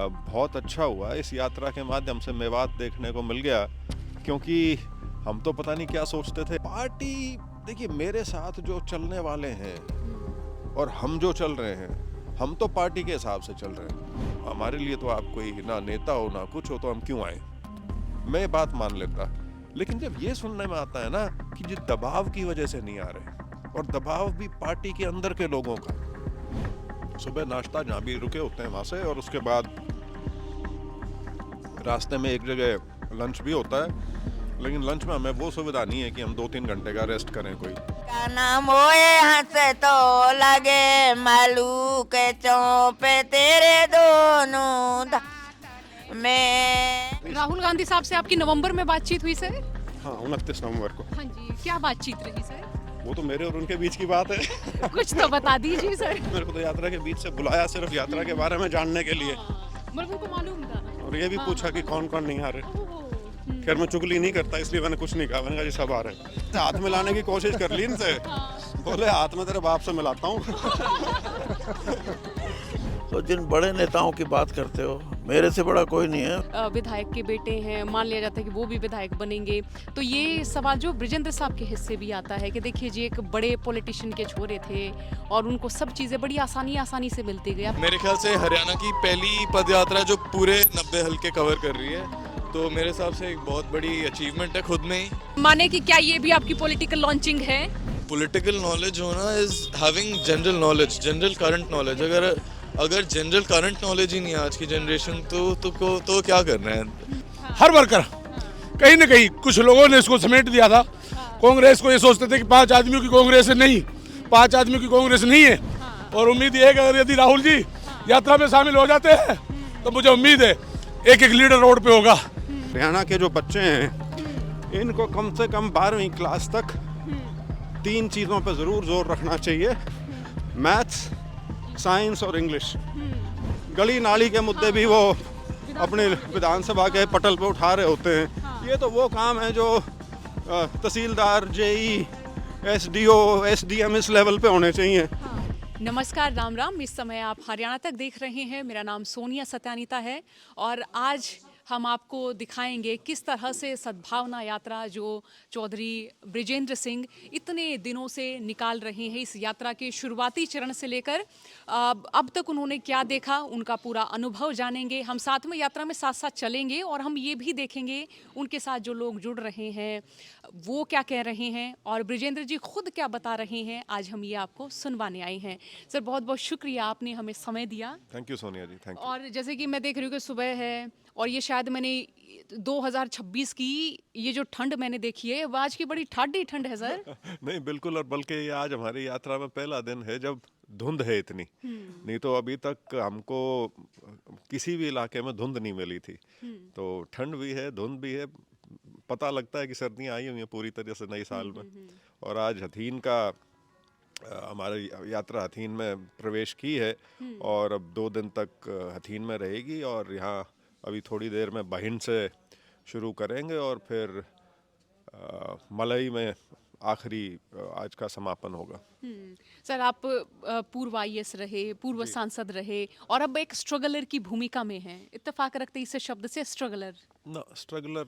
बहुत अच्छा हुआ इस यात्रा के माध्यम से मेवात देखने को मिल गया, क्योंकि हम तो पता नहीं क्या सोचते थे। पार्टी देखिए, मेरे साथ जो चलने वाले हैं और हम जो चल रहे हैं, हम तो पार्टी के हिसाब से चल रहे हैं। हमारे लिए तो आप कोई ना नेता हो ना कुछ हो, तो हम क्यों आए, मैं बात मान लेता। लेकिन जब ये सुनने में आता है ना कि जिस दबाव की वजह से नहीं आ रहे, और दबाव भी पार्टी के अंदर के लोगों का, सुबह नाश्ता जहाँ भी रुके होते हैं वहां से, और उसके बाद रास्ते में एक जगह लंच भी होता है, लेकिन लंच में हमें वो सुविधा नहीं है कि हम 2-3 घंटे का रेस्ट करें कोई। का नाम होए हंस तो लगे मालू के चौपे तेरे दोनों मैं। राहुल गांधी साहब से आपकी नवंबर में बातचीत हुई सर? हाँ, 29 नवंबर को। हाँ जी, क्या बातचीत रही सर? वो तो मेरे और उनके बीच की बात है। कुछ तो बता दीजिए सर। मेरे को तो यात्रा के बीच से बुलाया सिर्फ यात्रा के बारे में जानने के लिए, मेरे को मालूम था। और ये भी पूछा कि कौन कौन नहीं आ रहे। खैर, मैं चुगली नहीं करता, इसलिए मैंने कुछ नहीं कहा। मैंने कहा जी सब आ रहे हैं। हाथ मिलाने की कोशिश कर ली इनसे, बोले हाथ में तेरे बाप से मिलाता हूँ। तो जिन बड़े नेताओं की बात करते हो, मेरे से बड़ा कोई नहीं है। विधायक के बेटे हैं, मान लिया जाता है कि वो भी विधायक बनेंगे, तो ये सवाल जो ब्रिजेंद्र साहब के हिस्से भी आता है कि देखिए जी, एक बड़े पॉलिटिशियन के छोरे थे और उनको सब चीज़ें बड़ी आसानी से मिलती गई। मेरे ख्याल से हरियाणा की पहली पदयात्रा जो पूरे 90 हल्के कवर कर रही है, तो मेरे हिसाब से एक बहुत बड़ी अचीवमेंट है खुद में ही। माने कि क्या ये भी आपकी पॉलिटिकल लॉन्चिंग है? पॉलिटिकल नॉलेज होना is having general knowledge, general current knowledge. अगर जनरल करंट नॉलेज ही नहीं है आज की जनरेशन, तो क्या करना है। हर वर्कर कहीं ना कहीं, कुछ लोगों ने इसको समेट दिया था। कांग्रेस को ये सोचते थे कि 5 आदमियों की कांग्रेस नहीं, 5 आदमियों की कांग्रेस नहीं है। और उम्मीद ये है कि अगर यदि राहुल जी यात्रा में शामिल हो जाते हैं, तो मुझे उम्मीद है एक लीडर रोड पे होगा। हरियाणा के जो बच्चे हैं, इनको कम से कम 12वीं क्लास तक 3 चीज़ों पर ज़रूर जोर रखना चाहिए: मैथ्स, साइंस और इंग्लिश। गली नाली के मुद्दे भी वो अपने विधानसभा के पटल पे उठा रहे होते हैं। ये तो वो काम है जो तहसीलदार, जेई, एसडीओ, एसडीएम इस लेवल पे होने चाहिए। नमस्कार, राम राम। इस समय आप हरियाणा तक देख रहे हैं। मेरा नाम सोनिया सत्यानीता है और आज हम आपको दिखाएंगे किस तरह से सद्भावना यात्रा जो चौधरी बृजेंद्र सिंह इतने दिनों से निकाल रहे हैं, इस यात्रा के शुरुआती चरण से लेकर अब तक उन्होंने क्या देखा, उनका पूरा अनुभव जानेंगे। हम साथ में यात्रा में साथ साथ चलेंगे और हम ये भी देखेंगे उनके साथ जो लोग जुड़ रहे हैं वो क्या कह रहे हैं और बृजेंद्र जी खुद क्या बता रहे हैं। आज हम ये आपको सुनवाने आए हैं। सर, बहुत बहुत शुक्रिया, आपने हमें समय दिया। Thank you Sonia ji, thank you. और जैसे कि मैं देख रही हूँ कि सुबह है और ये शायद मैंने 2026 की ये जो ठंड मैंने देखी है, वो आज की बड़ी ठाडी ठंड है सर। नहीं, बिल्कुल, और बल्कि ये आज हमारी यात्रा में पहला दिन है जब धुंध है इतनी। नहीं तो अभी तक हमको किसी भी इलाके में धुंध नहीं मिली थी। तो ठंड भी है, धुंध भी है, पता लगता है कि सर्दियाँ आई हुई हैं पूरी तरह से नई साल में। और आज हथीन का हमारी यात्रा हथीन में प्रवेश की है और अब 2 दिन तक हथीन में रहेगी, और यहाँ अभी थोड़ी देर में बहिन से शुरू करेंगे और फिर मलई में आखिरी आज का समापन होगा। सर, आप पूर्व आईएएस रहे, पूर्व सांसद रहे और अब एक स्ट्रगलर की भूमिका में हैं। इत्तेफाक रखते इस शब्द से स्ट्रगलर? ना, स्ट्रगलर,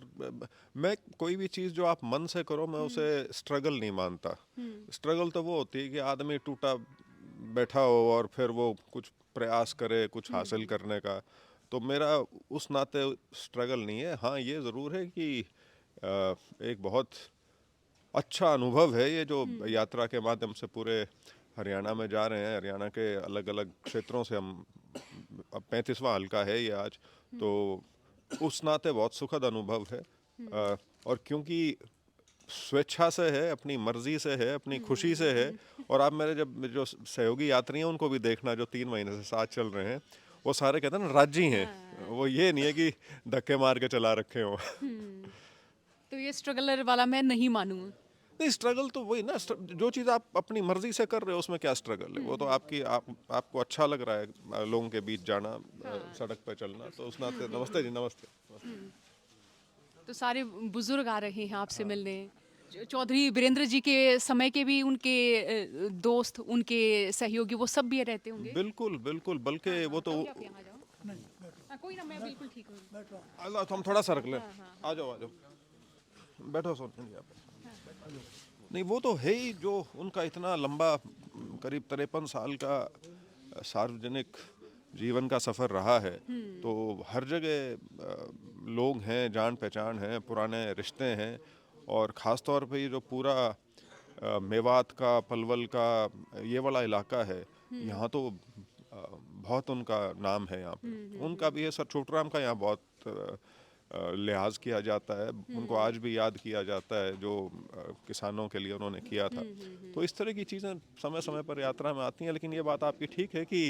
मैं कोई भी चीज़ जो आप मन से करो, मैं उसे स्ट्रगल नहीं मानता। स्ट्रगल तो वो होती है कि आदमी टूटा बैठा हो और फिर वो कुछ प्रयास करे कुछ हासिल करने का। तो मेरा उस नाते स्ट्रगल नहीं है। हाँ, ये ज़रूर है कि एक बहुत अच्छा अनुभव है ये जो यात्रा के माध्यम से पूरे हरियाणा में जा रहे हैं। हरियाणा के अलग अलग क्षेत्रों से हम, अब 35वां हल्का है ये आज, तो उस नाते बहुत सुखद अनुभव है। और क्योंकि स्वेच्छा से है, अपनी मर्जी से है, अपनी खुशी से है। और आप मेरे जो सहयोगी यात्री हैं उनको भी देखना, जो 3 महीने से साथ चल रहे हैं, वो सारे कहते हैं ना राजी हैं। वो ये नहीं है कि धक्के मार के चला रखे हो। तो ये स्ट्रगलर वाला मैं नहीं मानूं। नहीं, स्ट्रगल तो वही ना, जो चीज़ आप अपनी मर्जी से कर रहे हो उसमें क्या स्ट्रगल है। वो तो आपको अच्छा लग रहा है लोगों के बीच जाना, सड़क पे चलना, तो उस नाते। नमस्ते जी, नमस्ते। तो सारे बुजुर्ग आ रहे हैं आपसे मिलने। चौधरी वीरेंद्र जी के समय के भी उनके दोस्त, उनके सहयोगी, वो सब भी रहते होंगे। बिल्कुल बिल्कुल, बल्कि वो तो कोई ना, मैं बिल्कुल ठीक हूँ। अल्लाह तो हम थोड़ा सा रख लें। आ जाओ बैठो सोनिया जी आप। नहीं वो तो है ही, जो उनका इतना लंबा करीब 53 साल का सार्वजनिक जीवन का सफ़र रहा है, तो हर जगह लोग हैं, जान पहचान है, पुराने रिश्ते हैं। और ख़ास तौर पे ये जो पूरा मेवात का, पलवल का ये वाला इलाका है, यहाँ तो बहुत उनका नाम है यहाँ पे। उनका भी है, सर छोटूराम का यहाँ बहुत लिहाज किया जाता है। उनको आज भी याद किया जाता है, जो किसानों के लिए उन्होंने किया था। तो इस तरह की चीज़ें समय समय पर यात्रा में आती हैं। लेकिन ये बात आपकी ठीक है कि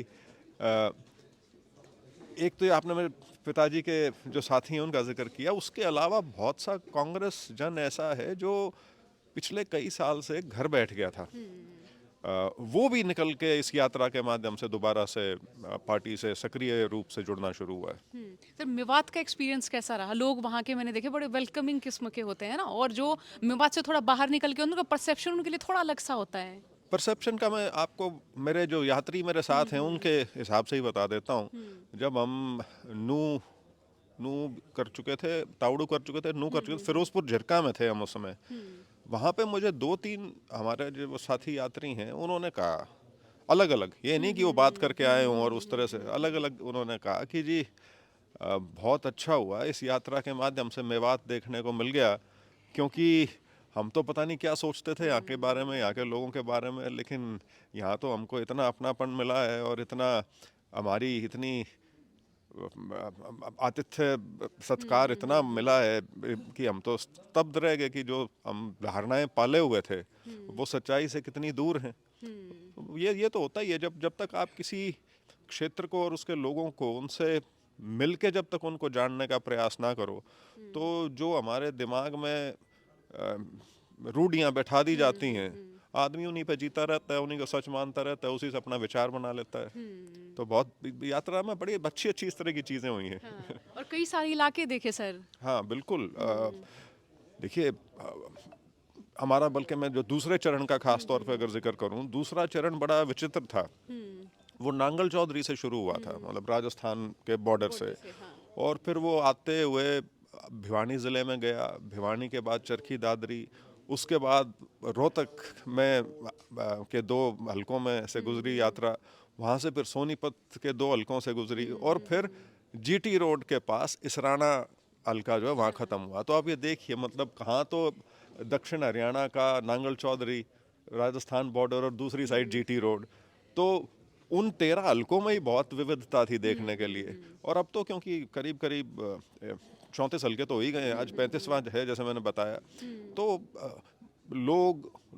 एक तो ये आपने मेरे पिताजी के जो साथी हैं उनका जिक्र किया, उसके अलावा बहुत सा कांग्रेस जन ऐसा है जो पिछले कई साल से घर बैठ गया था। वो भी निकल के इस यात्रा के माध्यम से दोबारा से पार्टी से सक्रिय रूप से जुड़ना शुरू हुआ है। सर मेवात का एक्सपीरियंस कैसा रहा? लोग वहाँ के मैंने देखे बड़े वेलकमिंग किस्म के होते हैं ना, और जो मेवात से थोड़ा बाहर निकल के उनका परसेप्शन उनके लिए थोड़ा अलग सा होता है। परसेप्शन का मैं आपको मेरे जो यात्री मेरे साथ हैं उनके हिसाब से ही बता देता हूँ। जब हम नू कर चुके थे, तावड़ू कर चुके थे, नू कर चुके थे, फिरोजपुर झिरका में थे हम उस समय। वहाँ पे मुझे 2-3 हमारे जो साथी यात्री हैं उन्होंने कहा अलग अलग, ये नहीं कि वो बात करके आए हों, और उस तरह से अलग अलग उन्होंने कहा कि जी बहुत अच्छा हुआ इस यात्रा के माध्यम से मेवात देखने को मिल गया, क्योंकि हम तो पता नहीं क्या सोचते थे यहाँ के बारे में, यहाँ के लोगों के बारे में, लेकिन यहाँ तो हमको इतना अपनापन मिला है और इतना हमारी इतनी आतिथ्य सत्कार इतना मिला है कि हम तो स्तब्ध रह गए कि जो हम धारणाएं पाले हुए थे वो सच्चाई से कितनी दूर हैं। ये तो होता ही है, जब तक आप किसी क्षेत्र को और उसके लोगों को उनसे मिलके जब तक उनको जानने का प्रयास ना करो, तो जो हमारे दिमाग में रूढ़ियाँ बैठा दी जाती हैं, आदमी उन्हीं पे जीता रहता है, उन्हीं को सच मानता रहता है, उसी से अपना विचार बना लेता है। तो बहुत यात्रा में बड़ी अच्छी इस तरह की चीज़ें हुई हैं। हाँ, और कई सारे इलाके देखे सर। हाँ बिल्कुल। देखिए हमारा, बल्कि मैं जो दूसरे चरण का खास तौर पे अगर जिक्र करूं, दूसरा चरण बड़ा विचित्र था। वो नांगल चौधरी से शुरू हुआ था, मतलब राजस्थान के बॉर्डर से। और फिर वो आते हुए भिवानी ज़िले में गया, भिवानी के बाद चरखी दादरी, उसके बाद रोहतक में के 2 हलकों में से गुजरी यात्रा, वहाँ से फिर सोनीपत के 2 हलकों से गुजरी, और फिर जीटी रोड के पास इसराना हल्का जो है वहाँ ख़त्म हुआ। तो आप ये देखिए, मतलब कहाँ तो दक्षिण हरियाणा का नांगल चौधरी, राजस्थान बॉर्डर, और दूसरी साइड जीटी रोड। तो उन 13 हलकों में ही बहुत विविधता थी देखने के लिए। और अब तो क्योंकि करीब करीब 34 हलके तो हो ही गए हैं, आज 35वां है जैसे मैंने बताया। तो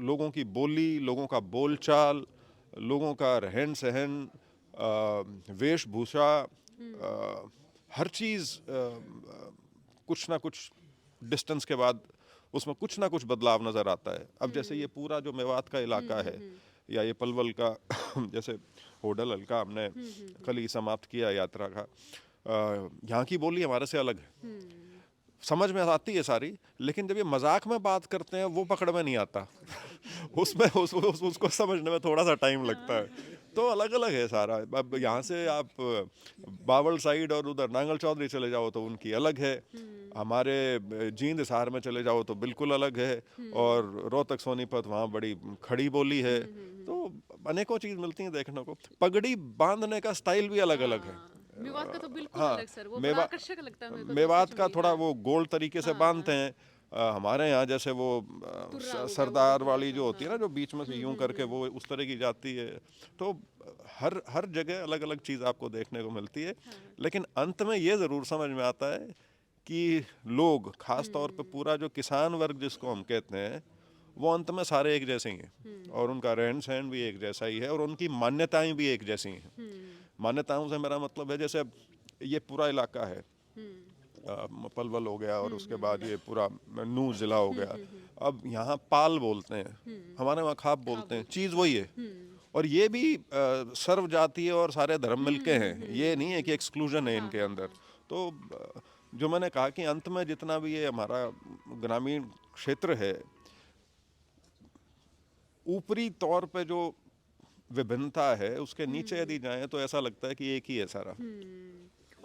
लोगों की बोली, लोगों का बोलचाल, लोगों का रहन सहन, वेशभूषा, हर चीज़ कुछ ना कुछ डिस्टेंस के बाद उसमें कुछ ना कुछ बदलाव नज़र आता है। अब जैसे ये पूरा जो मेवात का इलाका है, या ये पलवल का जैसे होडल हल्का हमने कल ही समाप्त किया यात्रा का, यहाँ की बोली हमारे से अलग है, समझ में आती है सारी, लेकिन जब ये मजाक में बात करते हैं वो पकड़ में नहीं आता। उसमें उसको समझने में थोड़ा सा टाइम लगता है। तो अलग अलग है सारा। अब यहाँ से आप बावल साइड और उधर नांगल चौधरी चले जाओ तो उनकी अलग है, हमारे जींद हिसार में चले जाओ तो बिल्कुल अलग है, और रोहतक सोनीपत वहाँ बड़ी खड़ी बोली है। तो अनेकों चीज़ मिलती हैं देखने को। पगड़ी बांधने का स्टाइल भी अलग अलग है। मेवात का तो बिल्कुल हाँ, अलग सर, वो बड़ा आकर्षक लगता है मेरे को तो मेवात सच का में। थोड़ा वो गोल तरीके से बांधते हैं। हमारे यहाँ जैसे वो सरदार वाली जो होती है ना, जो बीच में से यूं करके वो उस तरह की जाती है। तो हर जगह अलग अलग चीज़ आपको देखने को मिलती है। लेकिन अंत में ये ज़रूर समझ में आता है कि लोग, खास तौर पे पूरा जो किसान वर्ग जिसको हम कहते हैं, वो अंत में सारे एक जैसे ही हैं, और उनका रहन सहन भी एक जैसा ही है, और उनकी मान्यताएं भी एक जैसी हैं। मान्यताओं से मेरा मतलब है, जैसे ये पूरा इलाका है, पलवल हो गया, और उसके बाद ये पूरा नूह जिला हो गया। अब यहाँ पाल बोलते हैं, हमारे वहाँ खाप बोलते हैं, चीज़ वही है। और ये भी सर्व जातीय और सारे धर्म मिलके हैं, ये नहीं है कि एक्सक्लूजन है इनके अंदर। तो जो मैंने कहा कि अंत में जितना भी ये हमारा ग्रामीण क्षेत्र है, ऊपरी तौर पे जो विभिन्नता है उसके नीचे यदि जाएं तो ऐसा लगता है कि एक ही है सारा।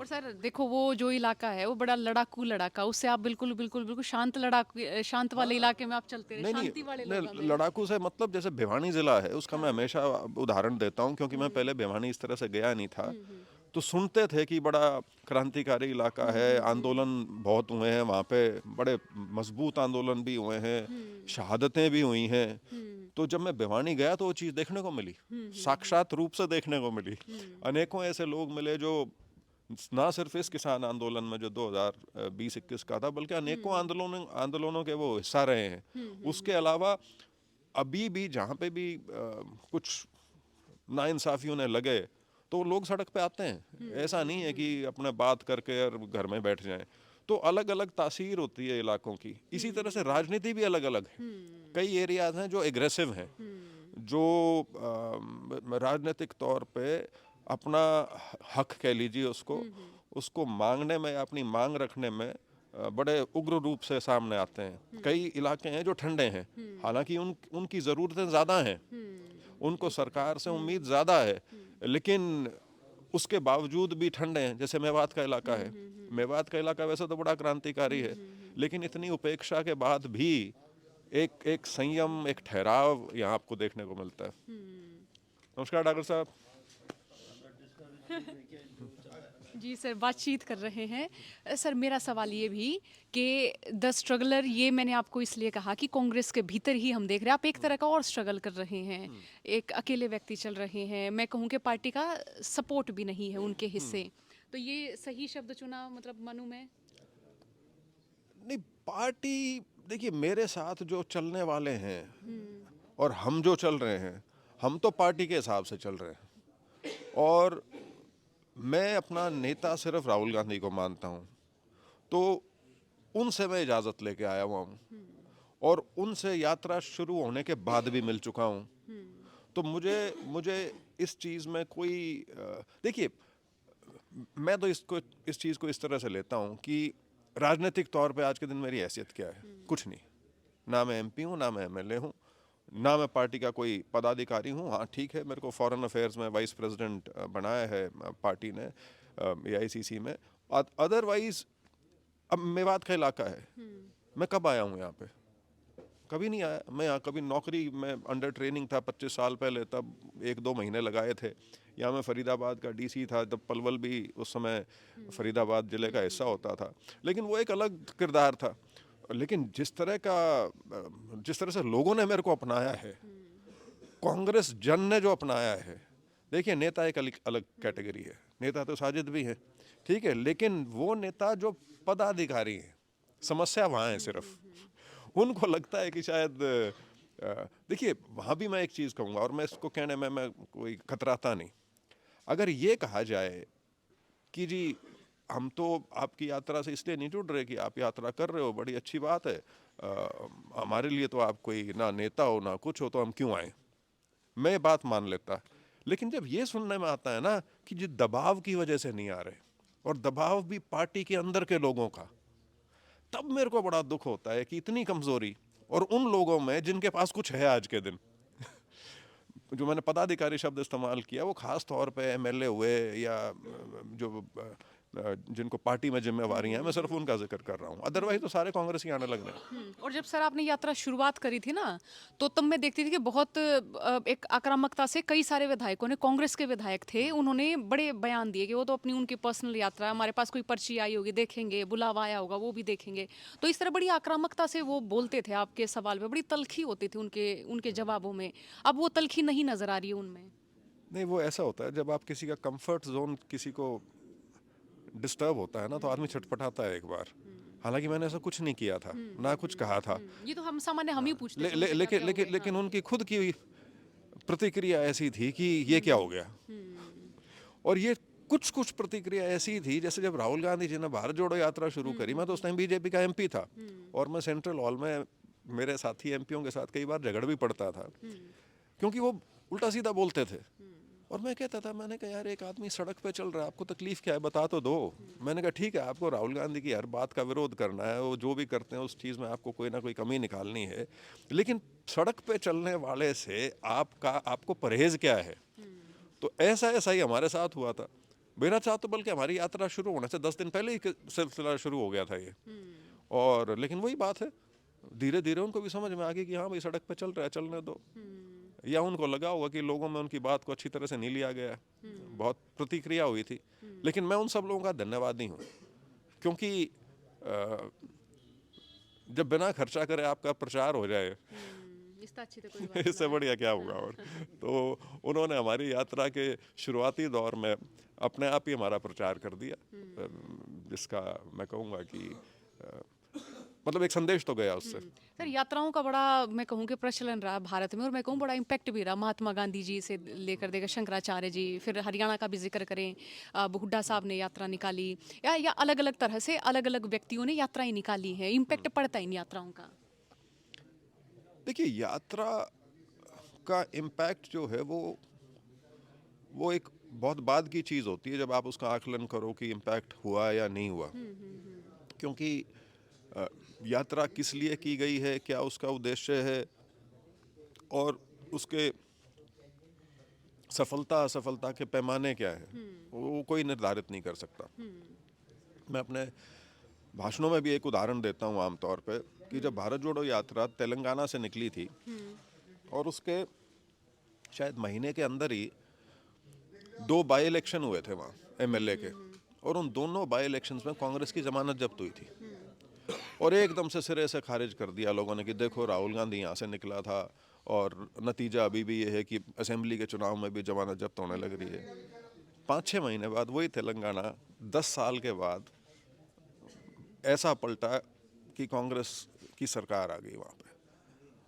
और सर देखो वो जो इलाका है वो बड़ा लड़ाकू लड़ाका, उससे आप बिल्कुल बिल्कुल बिल्कुल शांत लड़ाकू शांत वाले इलाके में आप चलते रहे, शांति वाले लोगों में। लड़ाकू से मतलब जैसे भिवानी जिला है उसका मैं हमेशा उदाहरण देता हूँ, क्योंकि मैं पहले भिवानी इस तरह से गया नहीं था। तो सुनते थे कि बड़ा क्रांतिकारी इलाका है, आंदोलन बहुत हुए हैं वहाँ पे, बड़े मजबूत आंदोलन भी हुए हैं, शहादतें भी हुई हैं। तो जब मैं भिवानी गया तो वो चीज़ देखने को मिली, साक्षात रूप से देखने को मिली। अनेकों ऐसे लोग मिले जो ना सिर्फ इस किसान आंदोलन में जो 2020-21 का था, बल्कि अनेकों आंदोलनों के वो हिस्सा रहे हैं। उसके अलावा अभी भी जहाँ पे भी कुछ नाइंसाफी उन्हें लगे तो लोग सड़क पे आते हैं। ऐसा नहीं है कि अपने बात करके और घर में बैठ जाएं। तो अलग अलग तासीर होती है इलाकों की। इसी तरह से राजनीति भी अलग अलग है। कई एरियाज हैं जो एग्रेसिव हैं, जो राजनीतिक तौर पे अपना हक कह लीजिए उसको मांगने में, अपनी मांग रखने में बड़े उग्र रूप से सामने आते हैं। कई इलाके हैं जो ठंडे हैं, हालांकि उनकी ज़रूरतें ज़्यादा हैं, उनको सरकार से उम्मीद ज़्यादा है, लेकिन उसके बावजूद भी ठंडे हैं। जैसे मेवात का इलाका है, मेवात का इलाका वैसे तो बड़ा क्रांतिकारी है, लेकिन इतनी उपेक्षा के बाद भी एक संयम, एक ठहराव यहाँ आपको देखने को मिलता है। नमस्कार डॉक्टर साहब। जी सर, बातचीत कर रहे हैं। सर मेरा सवाल ये भी कि द स्ट्रगलर, ये मैंने आपको इसलिए कहा कि कांग्रेस के भीतर ही हम देख रहे हैं आप एक तरह का और स्ट्रगल कर रहे हैं, एक अकेले व्यक्ति चल रहे हैं। मैं कहूँ कि पार्टी का सपोर्ट भी नहीं है उनके हिस्से, तो ये सही शब्द चुना मतलब मानूं मैं? नहीं, पार्टी देखिए मेरे साथ जो चलने वाले हैं और हम जो चल रहे हैं, हम तो पार्टी के हिसाब से चल रहे हैं। और मैं अपना नेता सिर्फ राहुल गांधी को मानता हूँ, तो उनसे मैं इजाज़त लेके आया हुआ हूँ और उनसे यात्रा शुरू होने के बाद भी मिल चुका हूँ। तो मुझे इस चीज़ में कोई देखिए, मैं तो इस चीज़ को इस तरह से लेता हूँ कि राजनीतिक तौर पे आज के दिन मेरी हैसियत क्या है? कुछ नहीं। ना मैं एमपी हूँ, ना मैं एमएलए हूँ, ना मैं पार्टी का कोई पदाधिकारी हूँ। हाँ ठीक है, मेरे को फॉरेन अफेयर्स में वाइस प्रेसिडेंट बनाया है पार्टी ने एआईसीसी में। अदरवाइज अब मेवात का इलाका है, मैं कब आया हूँ यहाँ पे? कभी नहीं आया। मैं यहाँ कभी नौकरी में अंडर ट्रेनिंग था 25 साल पहले, तब 1-2 महीने लगाए थे। यहाँ मैं फरीदाबाद का डीसी था, तब पलवल भी उस समय फरीदाबाद ज़िले का हिस्सा होता था, लेकिन वो एक अलग किरदार था। लेकिन जिस तरह से लोगों ने मेरे को अपनाया है, कांग्रेस जन ने जो अपनाया है, देखिए नेता एक अलग कैटेगरी है, नेता तो साजिद भी है, ठीक है, लेकिन वो नेता जो पदाधिकारी हैं, समस्या वहाँ है सिर्फ। उनको लगता है कि शायद देखिए वहाँ भी मैं एक चीज़ कहूँगा, और मैं इसको कहने में मैं कोई कतराता नहीं। अगर ये कहा जाए कि जी हम तो आपकी यात्रा से इसलिए नहीं जुड़ रहे कि आप यात्रा कर रहे हो, बड़ी अच्छी बात है, हमारे लिए तो आप कोई ना नेता हो ना कुछ हो, तो हम क्यों आए, मैं बात मान लेता। लेकिन जब ये सुनने में आता है ना कि जी दबाव की वजह से नहीं आ रहे, और दबाव भी पार्टी के अंदर के लोगों का, तब मेरे को बड़ा दुख होता है कि इतनी कमजोरी, और उन लोगों में जिनके पास कुछ है आज के दिन। जो मैंने पदाधिकारी शब्द इस्तेमाल किया वो खास तौर पे एमएलए हुए या जो जिनको पार्टी में जिम्मेवारियां हैं, मैं सिर्फ उनका जिक्र कर रहा हूँ, अदरवाइज तो सारे कांग्रेस ही आने लग रहे हैं। और जब सर आपने यात्रा शुरुआत करी थी ना, तो तब मैं देखती थी कि बहुत एक आक्रामकता से कई सारे विधायकों ने, कांग्रेस के विधायक थे, उन्होंने बड़े बयान दिए कि वो तो अपनी उनकी पर्सनल यात्रा, हमारे पास कोई पर्ची आई होगी देखेंगे, बुलावा आया होगा वो भी देखेंगे। तो इस तरह बड़ी आक्रामकता से वो बोलते थे आपके सवाल पे, बड़ी तलखी होती थी उनके जवाबों में। अब वो तलखी नहीं नजर आ रही है उनमें। नहीं, वो ऐसा होता है जब आप किसी का कंफर्ट जोन किसी को डिस्टर्ब होता है ना, तो आदमी छटपटाता है एक बार। हालांकि मैंने ऐसा कुछ नहीं किया था, ना कुछ कहा था। ये तो हम सामान्य हम ही पूछते थे लेकिन उनकी खुद की प्रतिक्रिया ऐसी थी कि ये क्या हो गया। और ये कुछ प्रतिक्रिया ऐसी थी, जैसे जब राहुल गांधी जी ने भारत जोड़ो यात्रा शुरू करी, मैं तो उस टाइम बीजेपी का एमपी था, और मैं सेंट्रल हॉल में मेरे साथी एमपीओं के साथ कई बार झगड़ भी पड़ता था, क्योंकि वो उल्टा सीधा बोलते थे। और मैं कहता था, मैंने कहा यार एक आदमी सड़क पे चल रहा है, आपको तकलीफ क्या है, बता तो दो। मैंने कहा ठीक है, आपको राहुल गांधी की हर बात का विरोध करना है, वो जो भी करते हैं उस चीज़ में आपको कोई ना कोई कमी निकालनी है, लेकिन सड़क पे चलने वाले से आपको परहेज क्या है। तो ऐसा ही हमारे साथ हुआ था। बिना चाह तो बल्कि हमारी यात्रा शुरू होने से 10 दिन पहले ही सिलसिला शुरू हो गया था ये। और लेकिन वही बात है, धीरे धीरे उनको भी समझ में आ गई कि हाँ भाई सड़क पे चल रहा है, चलने दो। या उनको लगा होगा कि लोगों में उनकी बात को अच्छी तरह से नहीं लिया गया, बहुत प्रतिक्रिया हुई थी। लेकिन मैं उन सब लोगों का धन्यवादी हूँ, क्योंकि जब बिना खर्चा करे आपका प्रचार हो जाए इससे अच्छी तो कोई बात इससे बढ़िया क्या होगा। और तो उन्होंने हमारी यात्रा के शुरुआती दौर में अपने आप ही हमारा प्रचार कर दिया, जिसका मैं कहूँगा कि मतलब एक संदेश तो गया उससे। सर, यात्राओं का बड़ा मैं कहूँ कि प्रचलन रहा भारत में, और मैं कहूँ बड़ा इम्पैक्ट भी रहा। महात्मा गांधी जी से लेकर देकर शंकराचार्य जी, फिर हरियाणा का भी जिक्र करें, हुड्डा साहब ने यात्रा निकाली, या अलग अलग तरह से अलग अलग व्यक्तियों ने यात्राएं निकाली हैं। इम्पैक्ट पड़ता है इन यात्राओं का? देखिए, यात्रा का इम्पैक्ट जो है वो एक बहुत बाद की चीज़ होती है, जब आप उसका आकलन करो कि इम्पैक्ट हुआ या नहीं हुआ। क्योंकि यात्रा किस लिए की गई है, क्या उसका उद्देश्य है, और उसके सफलता असफलता के पैमाने क्या है, वो कोई निर्धारित नहीं कर सकता। मैं अपने भाषणों में भी एक उदाहरण देता हूँ आमतौर पे, कि जब भारत जोड़ो यात्रा तेलंगाना से निकली थी और उसके शायद महीने के अंदर ही 2 बाई इलेक्शन हुए थे वहाँ एमएलए के, और उन दोनों बाई इलेक्शंस में कांग्रेस की जमानत जब्त हुई थी। और एकदम से सिरे से खारिज कर दिया लोगों ने कि देखो राहुल गांधी यहाँ से निकला था, और नतीजा अभी भी ये है कि असेंबली के चुनाव में भी जमानत जब्त होने लग रही है। 5-6 महीने बाद वही तेलंगाना 10 साल के बाद ऐसा पलटा कि कांग्रेस की सरकार आ गई वहाँ पे।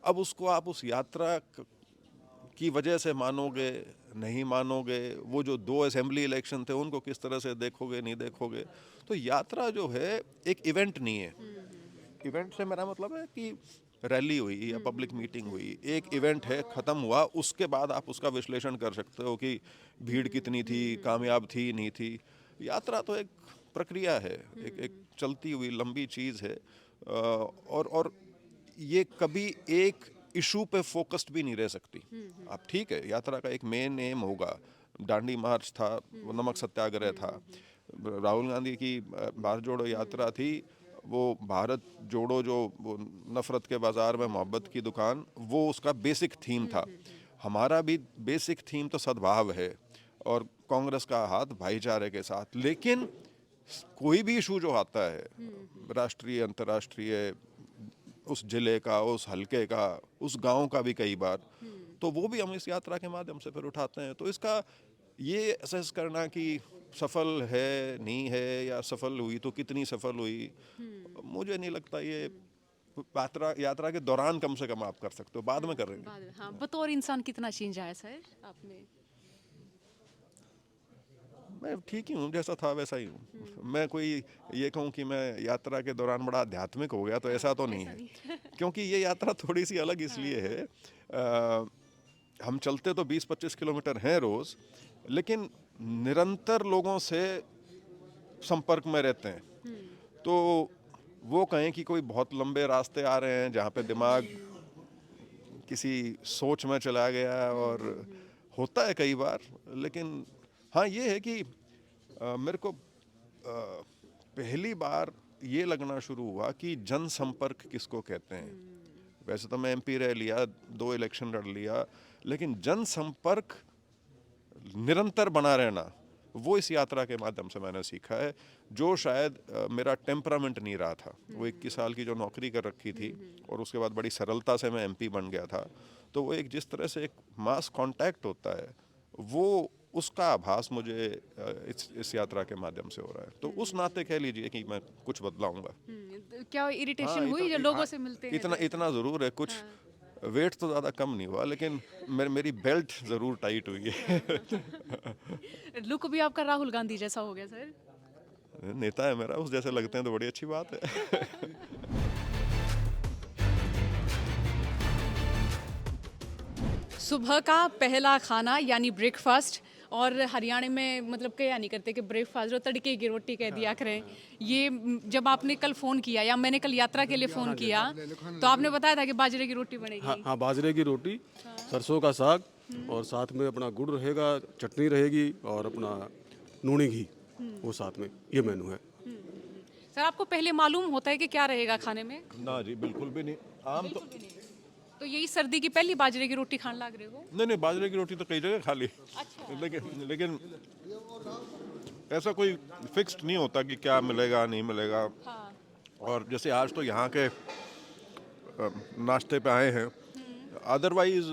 अब उसको आप उस यात्रा की वजह से मानोगे नहीं मानोगे, वो जो 2 असेंबली इलेक्शन थे उनको किस तरह से देखोगे नहीं देखोगे, तो यात्रा जो है एक इवेंट नहीं है। इवेंट से मेरा मतलब है कि रैली हुई या पब्लिक मीटिंग हुई, एक इवेंट है, ख़त्म हुआ, उसके बाद आप उसका विश्लेषण कर सकते हो कि भीड़ कितनी थी, कामयाब थी नहीं थी। यात्रा तो एक प्रक्रिया है, एक चलती हुई लंबी चीज़ है, और ये कभी एक इशू पे फोकस्ड भी नहीं रह सकती। आप ठीक है, यात्रा का एक मेन एम होगा, दांडी मार्च था, वो नमक सत्याग्रह था, राहुल गांधी की भारत जोड़ो यात्रा थी, वो भारत जोड़ो जो वो नफरत के बाजार में मोहब्बत की दुकान, वो उसका बेसिक थीम था। हमारा भी बेसिक थीम तो सद्भाव है, और कांग्रेस का हाथ भाईचारे के साथ। लेकिन कोई भी इशू जो आता है, राष्ट्रीय अंतर्राष्ट्रीय, उस जिले का, उस हलके का, उस गांव का भी कई बार, तो वो भी हम इस यात्रा के माध्यम से फिर उठाते हैं। तो इसका ये असेस करना कि सफल है नहीं है, या सफल हुई तो कितनी सफल हुई, मुझे नहीं लगता। ये यात्रा के दौरान कम से कम आप कर सकते हो, बाद में करेंगे। हाँ, बतौर इंसान कितना चेंज आया सर आपने? मैं ठीक ही हूँ, जैसा था वैसा ही हूँ। मैं कोई ये कहूँ कि मैं यात्रा के दौरान बड़ा आध्यात्मिक हो गया, तो ऐसा तो नहीं है। क्योंकि ये यात्रा थोड़ी सी अलग इसलिए है, हम चलते तो 20-25 किलोमीटर हैं रोज़, लेकिन निरंतर लोगों से संपर्क में रहते हैं। तो वो कहें कि कोई बहुत लंबे रास्ते आ रहे हैं जहाँ पे दिमाग किसी सोच में चला गया, और होता है कई बार। लेकिन हाँ, ये है कि मेरे को पहली बार ये लगना शुरू हुआ कि जनसंपर्क किसको कहते हैं। वैसे तो मैं एमपी रह लिया, 2 इलेक्शन लड़ लिया, लेकिन जनसंपर्क निरंतर बना रहना, वो इस यात्रा के माध्यम से मैंने सीखा है, जो शायद मेरा टेम्परामेंट नहीं रहा था। वो 21 साल की जो नौकरी कर रखी थी, और उसके बाद बड़ी सरलता से मैं एमपी बन गया था, तो वो एक जिस तरह से एक मास कांटेक्ट होता है, वो उसका आभास मुझे इस यात्रा के माध्यम से हो रहा है। तो उस नाते कह लीजिए कि मैं कुछ बदलाऊंगा। क्या इरिटेशन हुई जो लोगों से मिलते हैं? इतना ज़रूर है, कुछ वेट तो ज़्यादा कम नहीं हुआ, लेकिन मेरी बेल्ट ज़रूर टाइट हुई है। लुक भी आपका राहुल गांधी जैसा हो गया सर। नेता है मेरा, उस जैसे लगते हैं तो बड़ी अच्छी बात है। सुबह का पहला खाना यानी ब्रेकफास्ट, और हरियाणा में मतलब क्या नहीं करते कि ब्रेकफास्ट जो तड़के की रोटी कह दिया करें। ये जब आपने कल फ़ोन किया, या मैंने कल यात्रा के लिए फ़ोन किया, तो आपने बताया था कि बाजरे की रोटी बनेगी। हाँ, बाजरे की रोटी, सरसों का साग, और साथ में अपना गुड़ रहेगा, चटनी रहेगी, और अपना नूनी घी वो साथ में, ये मेनू है। सर आपको पहले मालूम होता है कि क्या रहेगा खाने में? ना जी, बिल्कुल भी नहीं। आम तो तो यही सर्दी की पहली बाजरे की रोटी खाने लग रहे हो? नहीं, बाजरे की रोटी तो कई जगह खा ली। अच्छा। लेकिन ऐसा कोई फिक्स्ड नहीं होता कि क्या मिलेगा नहीं मिलेगा। हाँ। और जैसे आज तो यहाँ के नाश्ते पे आए हैं, अदरवाइज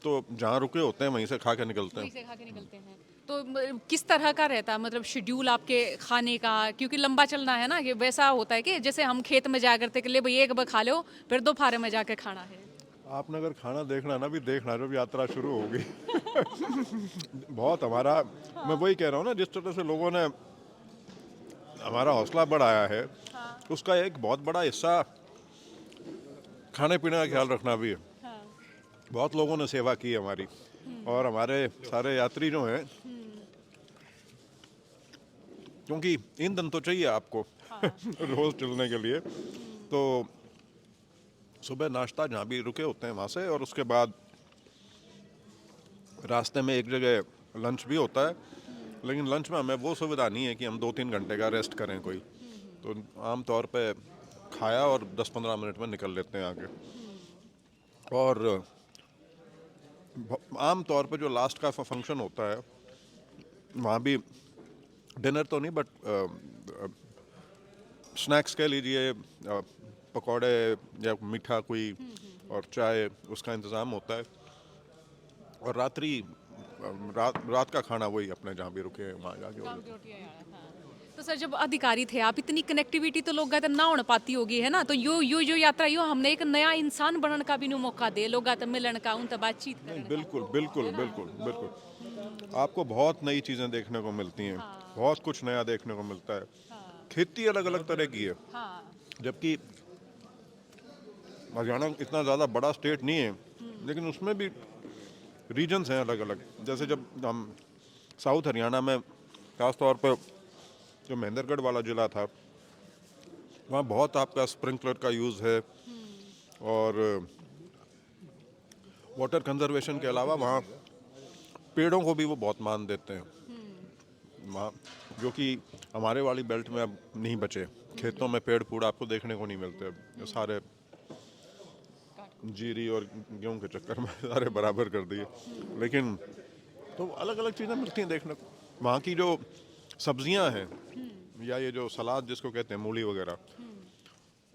तो जहाँ रुके होते हैं वहीं से खा के निकलते वहीं हैं। से खा के निकलते हैं। तो किस तरह का रहता है मतलब शेड्यूल आपके खाने का? क्योंकि लंबा चलना है ना, कि वैसा होता है कि जैसे हम खेत में जा करते कि ले भाई एक बार खा लो, फिर दोपहर में जाके खाना है। आपने अगर खाना देखना ना भी देखना जब यात्रा शुरू होगी। बहुत हमारा, मैं वही कह रहा हूँ ना, जिस तरह से लोगों ने हमारा हौसला बढ़ाया है, उसका एक बहुत बड़ा हिस्सा खाने पीने का ख्याल रखना भी है। बहुत लोगों ने सेवा की है हमारी, और हमारे सारे यात्री जो हैं, क्योंकि ईंधन तो चाहिए आपको रोज चलने के लिए, तो सुबह नाश्ता जहाँ भी रुके होते हैं वहाँ से, और उसके बाद रास्ते में एक जगह लंच भी होता है। लेकिन लंच में हमें वो सुविधा नहीं है कि हम 2-3 घंटे का रेस्ट करें कोई, तो आम तौर पे खाया और 10-15 मिनट में निकल लेते हैं आगे। और आम तौर पे जो लास्ट का फंक्शन होता है वहाँ भी डिनर तो नहीं, बट स्नैक्स कह लीजिए, पकौड़े या मीठा कोई और चाय, उसका इंतज़ाम होता है। और रात का खाना वही अपने जहाँ भी रुके वहाँ जाके हो जाता है। तो सर जब अधिकारी थे आप, इतनी कनेक्टिविटी तो लोग ना होने पाती होगी है ना, तो यो जो यात्रा यो हमने एक नया इंसान बनने का भी मौका दे, लोग मिलन का, उनसे बातचीत करने का। बिल्कुल बिल्कुल बिल्कुल बिल्कुल, आपको बहुत नई चीज़ें देखने को मिलती हैं। बहुत कुछ नया देखने को मिलता है। खेती अलग अलग तरह की है, जबकि हरियाणा इतना ज़्यादा बड़ा स्टेट नहीं है, लेकिन उसमें भी रीजन्स हैं अलग अलग। जैसे जब हम साउथ हरियाणा में, खास तौर पर जो महेंद्रगढ़ वाला ज़िला था, वहाँ बहुत आपका स्प्रिंकलर का यूज़ है, और वाटर कंजर्वेशन के अलावा वहाँ पेड़ों को भी वो बहुत मान देते हैं वहाँ, जो कि हमारे वाली बेल्ट में अब नहीं बचे। खेतों में पेड़ पूड़ आपको देखने को नहीं मिलते अब, सारे जीरी और गेहूं के चक्कर में सारे बराबर कर दिए। लेकिन तो अलग अलग चीज़ें मिलती हैं देखने को। वहाँ की जो सब्जियां हैं, या ये जो सलाद जिसको कहते हैं, मूली वगैरह,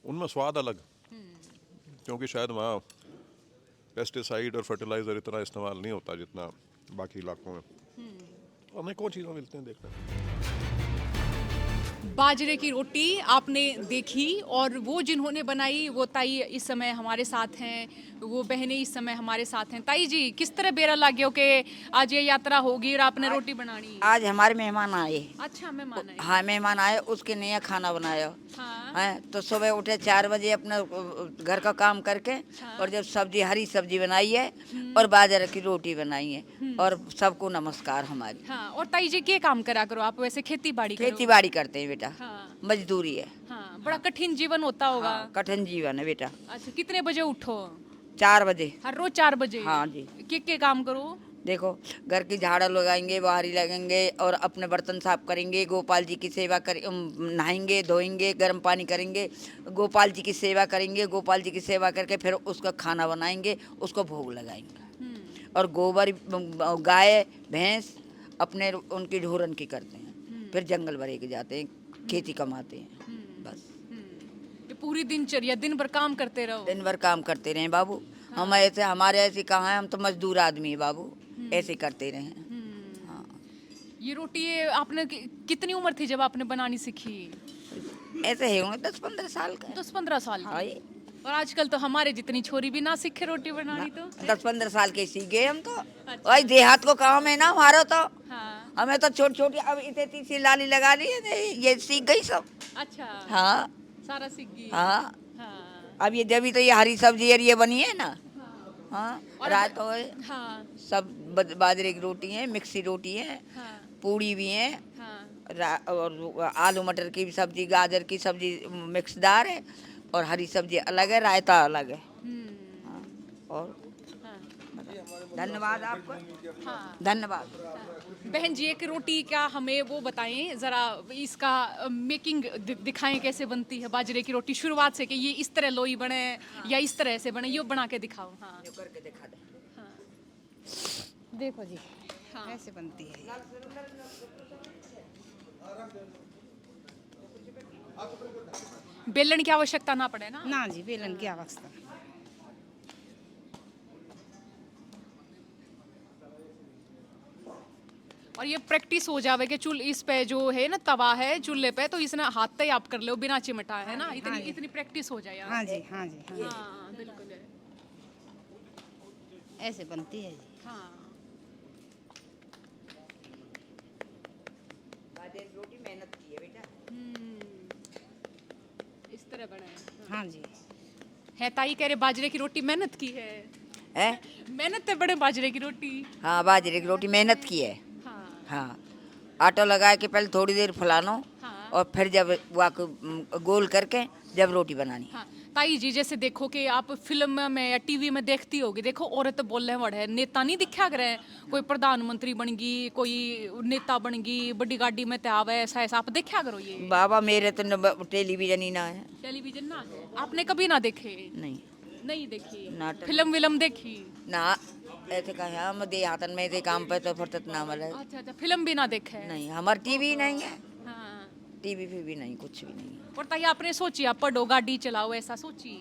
उनमें स्वाद अलग, क्योंकि शायद वहाँ पेस्टिसाइड और फर्टिलाइज़र इतना इस्तेमाल नहीं होता जितना बाकी इलाकों में। अनेकों चीज़ें मिलती हैं देखने को। बाजरे की रोटी आपने देखी, और वो जिन्होंने बनाई वो ताई इस समय हमारे साथ हैं, वो बहनें इस समय हमारे साथ हैं। ताई जी, किस तरह बेरा लग गया कि आज ये यात्रा होगी और आपने रोटी बनानी? आज हमारे मेहमान आए। अच्छा, मेहमान आए। हाँ, मेहमान आए, उसके लिए खाना बनाया है। तो सुबह उठे 4 बजे अपना घर का काम करके, और जब सब्जी, हरी सब्जी बनाई है और बाजरे की रोटी बनाई है, और सबको नमस्कार हमारी। हाँ, और ताई जी क्या काम करा करो आप? वैसे खेती बाड़ी करते हैं बेटा। हाँ। मजदूरी है। हाँ, बड़ा कठिन जीवन होता होगा। हाँ, कठिन जीवन है बेटा। अच्छा, कितने बजे उठो? 4 बजे। हर रोज 4 बजे? हाँ जी। क्या काम करो? देखो, घर की झाड़ू लगाएंगे, बाहरी लगेंगे, और अपने बर्तन साफ करेंगे, गोपाल जी की सेवा कर, नहाएंगे, धोएंगे, गर्म पानी करेंगे, गोपाल जी की सेवा करेंगे, गोपाल जी की सेवा करके फिर उसका खाना बनाएंगे, उसको भोग लगाएंगे। और गोबर, गाय भैंस अपने उनकी ढोरन की करते हैं, फिर जंगल भरे के जाते हैं, खेती कमाते हैं। बस ये पूरी दिनचर्या, दिन भर काम करते रहो? दिन भर काम करते रहे बाबू। हम ऐसे, हमारे ऐसे कहाँ है, हम तो मजदूर आदमी है बाबू, ऐसे करते रहे। हाँ। ये रोटी आपने कितनी उम्र थी जब आपने बनानी सीखी? ऐसे ही होंगे 10-15 साल का। 10-15 साल? हाँ। और आजकल तो हमारे जितनी छोरी भी ना सीखे रोटी बनानी। तो 10-15 साल के सीख गए हम तो। वही देहात को काम है ना हमारा तो। हाँ। हमें तो छोटी छोटी, अब इतनी सी लाली लगा ली है, ये सीख गई सब। अच्छा। हाँ, सारा सीख गई। हाँ। हाँ। अब ये जब भी तो ये हरी सब्जी और ये बनी है ना। हाँ, और रात को हाँ। सब बाजरे की रोटी है, मिक्सी रोटी है, हाँ। पूड़ी भी है, हाँ। और आलू मटर की भी सब्जी, गाजर की सब्जी मिक्सदार है, और हरी सब्जी अलग है, रायता अलग है। हाँ, और हाँ। धन्यवाद आपको। हाँ। धन्यवाद। बहन जी एक रोटी क्या हमें वो बताएं जरा, इसका मेकिंग दिखाएं कैसे बनती है बाजरे की रोटी शुरुआत से, कि ये इस तरह लोई बने या इस तरह से बने, ये बना के दिखाओ। हाँ जो करके दिखा दे। देखो जी, हाँ। ऐसे बनती है ये। बेलन की आवश्यकता ना पड़े ना। ना जी, बेलन की आवश्यकता। और ये प्रैक्टिस हो जावे कि चूल इस पे जो है ना तवा है चूल्हे पे, तो इसने हाथ पे आप कर लो बिना चिमटा, है ना, इतनी इतनी प्रैक्टिस हो जाए यार। हाँ जी, हाँ जी, हाँ। हाँ बिल्कुल है। ऐसे बनती है जी। हाँ बाजरे की रोटी मेहनत की है बेटा। इस तरह बना हाँ जी। है ताई कह रहे बाजरे की रोटी मेहनत की है। है? मेहनत है बड़े बाजरे की रोटी। हाँ, बाजरे की रोटी मेहनत की है। हाँ हाँ, आटा लगा के पहले थोड़ी देर फुलानो, हाँ। और फिर जब वो गोल करके जब रोटी बनानी। हाँ ताई जी, जैसे देखो कि आप फिल्म में या टीवी में देखती होगी, देखो औरत बोलने वाले है, नेता नहीं दिखा करे, कोई प्रधानमंत्री बन गई, कोई नेता बन गई, बड़ी गाड़ी में त्यावे, ऐसा ऐसा आप देखा करो। ये बाबा मेरे तो टेलीविजन ही ना है। टेलीविजन ना है, आपने कभी ना देखे? नहीं नहीं देखी नाटक। फिल्म विलम देखी? ना, ऐसे कहे हम देहातन में थे काम पे तो फुर्सत ना मिले। अच्छा अच्छा, फिल्म भी ना देखे? नहीं, हमारे टीवी नहीं है, हाँ। टीवी फिर भी नहीं, कुछ भी नहीं है। और ताई आपने सोची आप पढ़ो गाड़ी चलाओ, ऐसा सोची?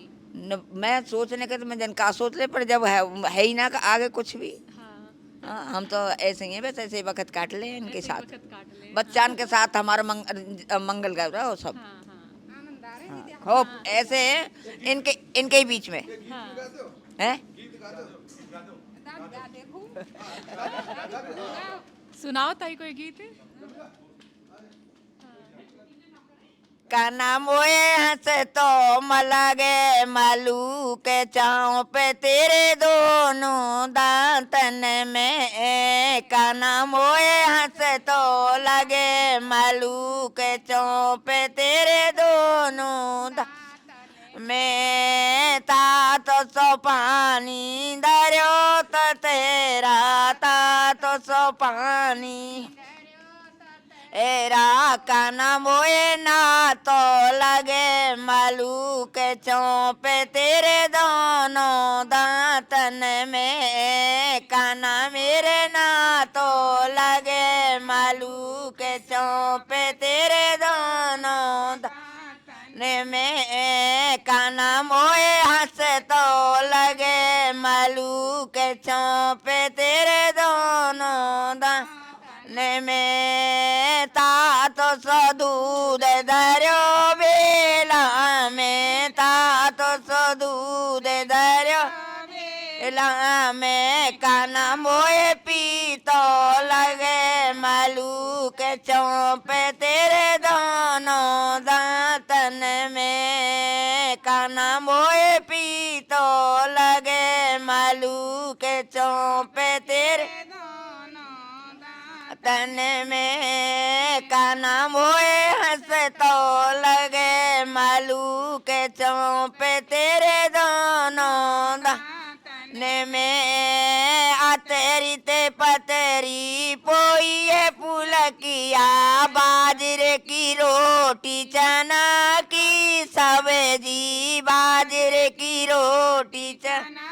मैं सोचने के तो मैं जन का सोच ले, पर जब है ही ना का आगे कुछ भी। हाँ हाँ, हम तो ऐसे ही हैं, बस ऐसे ही वक्त काट ले इनके ऐसे साथ, वक्त काट ले। बच्चान के साथ हमारा मंगल कर रहा हो सब। हाँ हाँ हाँ, खूब ऐसे हैं इनके ही बीच में हाँ। है। सुनाओ ताई कोई गीत। काना मोए हंस तो मलगे मालू के चाँव पे तेरे दोनों दांतन में। काना मोए हंस तो लगे मालू के चाँव पे तेरे दोनों में। ता तो सो पानी दरियो तो तेरा, ता तो सो पानी एरा। काना मोए ना तो लगे मालू के चौपे तेरे दोनों दांतन में। काना मेरे ना तो लगे मालू के चौपे तेरे दोनों दांतन में। काना मोए हंस तो लगे मालू के चौपे तेरे दोनों दांतन में। ता तो सो दूध धर्यो बेला में, ता तो सो दूध धर्यो बेला में। काना मोए पी तो लगे मालू के चौपे तेरे दोनों दांतन में। काना मोए पी तो लगे मालू के चौपे तेरे तन में। काना मोए हंस तो लगे मालू के चौपे तेरे दोनों दांतन में। आ तेरी ते पतरी पोई पुलकिया, बाजरे की रोटी चना की सब्जी, बाजरे की रोटी चना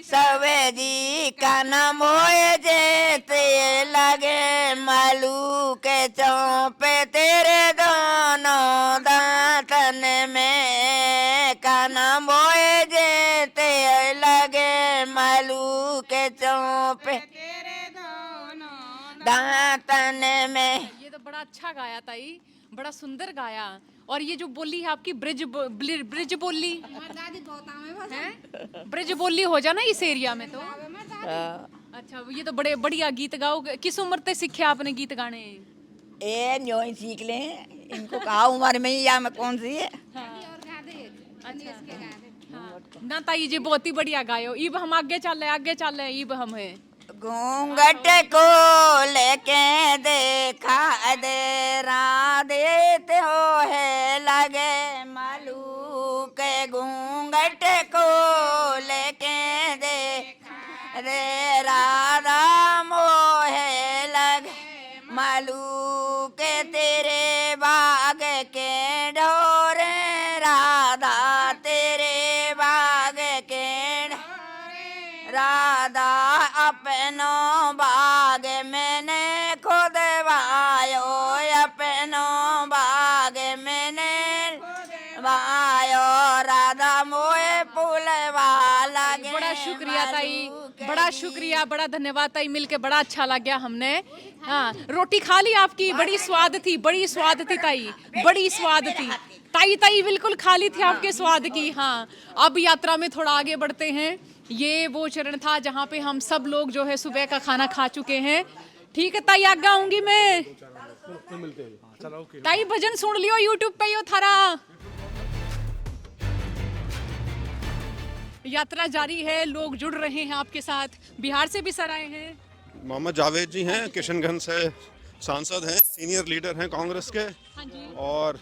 सब्जी। काना मोए जेते लगे मालू के चौपे तेरे दोनों दांतन में। काना मोए जेते लगे मालू के चौपे तेरे दोनों दांतन में। ये तो बड़ा अच्छा गाया ताई, बड़ा सुंदर गाया। और ये जो बोली है आपकी ब्रिज बोली है, ब्रिज बोली हो जाना इस एरिया में तो। अच्छा, ये तो बड़े बढ़िया गीत गाओ। किस उम्र तक सीखे आपने गीत गाने? ए न्यों ही सीख ले, इनको कहा उम्र में ही या मैं कौन सी है। ना ताई जी बहुत ही बढ़िया गायो। इब हम आगे चल रहे इब हम है। घूंघट को लेके देखा दे रा देते हो है लगे मालू के। घूंघट को लेके देखा दे राधा मोहे मालू के तेरे बाग के ढोरे राधा तेरे बाग के राधा अपनो बाग मैंने खुद वायो अपनो बाग मैंने वायो राधा मोए पुलवा लगे बड़ा शुक्रिया ताई, बड़ा शुक्रिया, बड़ा धन्यवाद ताई, मिलके बड़ा अच्छा लग गया हमने। हाँ, रोटी खा ली आपकी, बड़ी स्वाद थी, बड़ी स्वाद थी ताई, बड़ी स्वाद थी ताई, ताई बिल्कुल खा ली थी आपके स्वाद की। हाँ, अब यात्रा में थोड़ा आगे बढ़ते हैं। ये वो चरण था जहाँ पे हम सब लोग जो है सुबह का खाना खा चुके हैं। ठीक है ताई, आगे आऊंगी मैं। ताई भजन सुन लियो यूट्यूब पे यो थारा। यात्रा जारी है, लोग जुड़ रहे हैं आपके साथ। बिहार से भी सर आए हैं। मोहम्मद जावेद जी हैं, किशनगंज से सांसद हैं, सीनियर लीडर हैं कांग्रेस के, और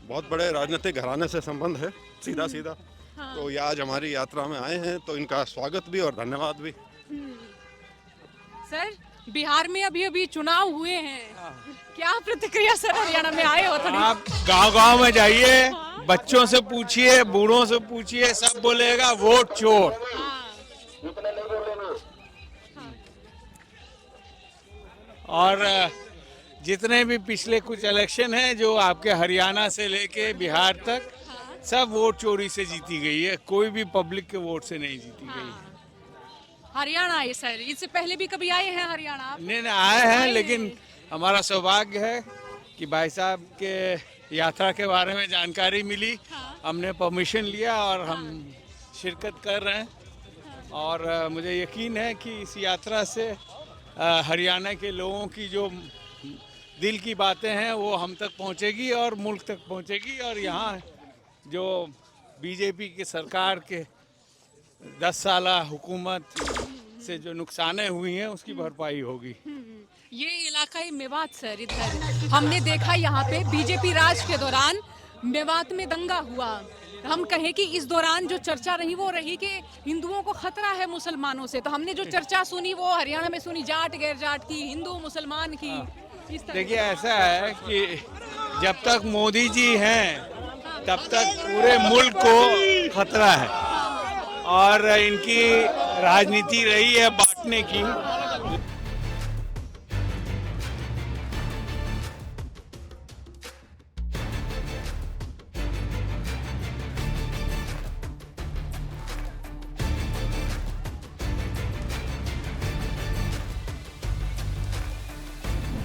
बहुत बड़े राजनीतिक घराने से संबंध है सीधा सीधा। तो ये आज हमारी यात्रा में आए हैं, तो इनका स्वागत भी और धन्यवाद भी। सर, बिहार में अभी अभी चुनाव हुए हैं, क्या प्रतिक्रिया सर? हरियाणा में आए हो थोड़ी? आप गांव-गांव में जाइए, बच्चों से पूछिए, बूढ़ों से पूछिए, सब बोलेगा वोट चोर। और जितने भी पिछले कुछ इलेक्शन हैं जो आपके हरियाणा से लेके बिहार तक, सब वोट चोरी से जीती गई है, कोई भी पब्लिक के वोट से नहीं जीती गई है। हरियाणा आए सर, इससे पहले भी कभी आए हैं हरियाणा आप? नहीं आए हैं, लेकिन हमारा सौभाग्य है कि भाई साहब के यात्रा के बारे में जानकारी मिली, हमने परमिशन लिया और हम शिरकत कर रहे हैं। और मुझे यकीन है कि इस यात्रा से हरियाणा के लोगों की जो दिल की बातें हैं वो हम तक पहुंचेगी और मुल्क तक पहुंचेगी, और यहाँ जो बीजेपी की सरकार के 10 साल हुकूमत से जो नुकसानें हुई हैं उसकी भरपाई होगी। ये इलाका मेवात सर, इधर हमने देखा यहाँ पे बीजेपी राज के दौरान मेवात में दंगा हुआ। हम कहें कि इस दौरान जो चर्चा रही वो रही कि हिंदुओं को खतरा है मुसलमानों से, तो हमने जो चर्चा सुनी वो हरियाणा में सुनी, जाट गैर जाट की, हिंदू मुसलमान की। देखिए ऐसा है कि जब तक मोदी जी हैं तब तक पूरे मुल्क को खतरा है, और इनकी राजनीति रही है बांटने की।